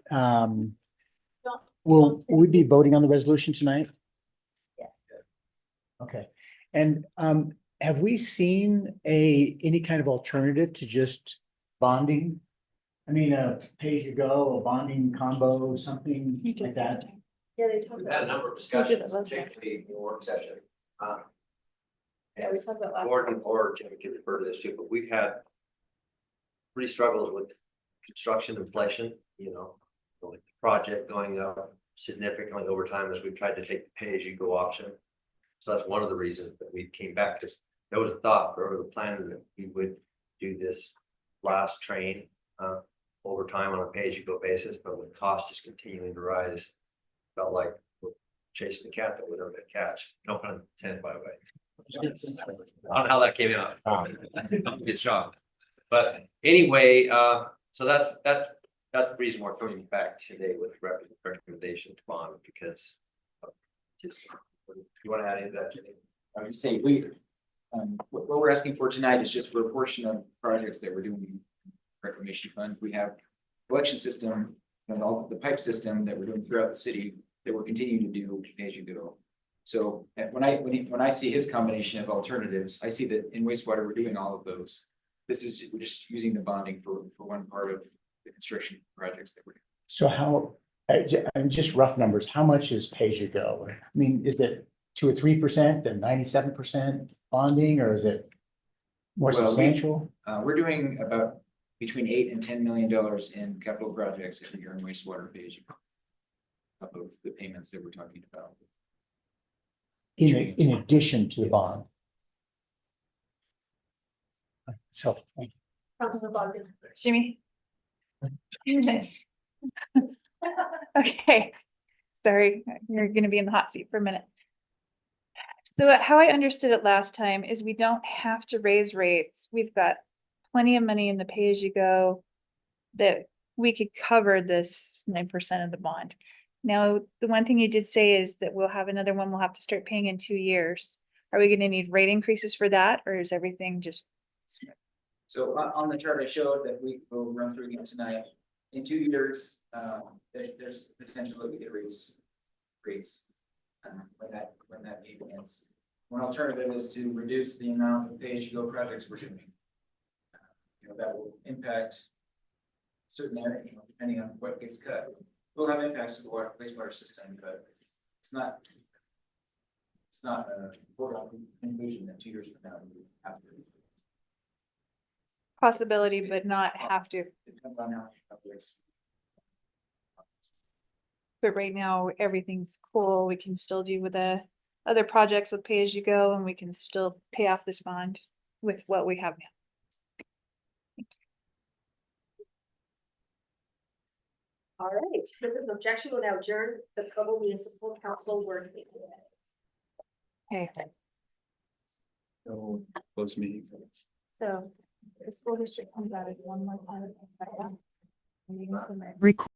on the resolution tonight? Yeah. Okay. And have we seen any kind of alternative to just bonding? I mean, a pay-as-you-go, a bonding combo, something like that? Yeah, they talked We've about. had a number of discussions, particularly in the work session. Yeah, we talked about last. Gordon or Jim can refer to this too, but we've had pretty struggles with construction inflation, you know, like the project going up significantly over time as we've tried to take the pay-as-you-go option. So that's one of the reasons that we came back, because there was a thought or the plan that we would do this last train over time on a pay-as-you-go basis, but with cost just continuing to rise, felt like we're chasing the cat that we never gonna catch. No pun intended, by the way. I don't know how that came out. Don't get shocked. But anyway, so that's the reason we're coming back today with recommendation to bond, because just, you want to add into that, Jenny? I would say what we're asking for tonight is just for a portion of projects that we're doing in reclamation funds. We have collection system and all the pipe system that we're doing throughout the city that we're continuing to do as you go. So when I see his combination of alternatives, I see that in wastewater, we're doing all of those. We're just using the bonding for one part of the construction projects that we're doing. So how, just rough numbers, how much is pay-as-you-go? I mean, is it 2 or 3%, then 97% bonding, or is it more Well, substantial? We're doing about between $8 and $10 million in capital projects every year in wastewater pay-as-you-go. Of the payments that we're talking about. In addition to the bond? So, Councilor Bogdan. Jimmy? Okay, sorry, you're gonna be in the hot seat for a minute. So how I understood it last time is we don't have to raise rates. We've got plenty of money in the pay-as-you-go that we could cover this 9% of the bond. Now, the one thing you did say is that we'll have another one we'll have to start paying in 2 years. Are we gonna need rate increases for that, or is everything just? So on the chart I showed that we will run through again tonight, in 2 years, there's potential that we could raise rates when that payment ends. One alternative is to reduce the amount of pay-as-you-go projects we're doing. That will impact certain areas, depending on what gets cut. We'll have impacts to the wastewater system, but it's not a foregone conclusion that 2 years from now we have to. Possibility, but not have to. It depends on how it's. But right now, everything's cool. We can still do with the other projects with pay-as-you-go, and we can still pay off this bond with what we have now. All right, if there's an objection, we'll now adjourn the Provo Municipal Council work meeting. Okay, So close meeting. so the school district comes out as one more time. Record.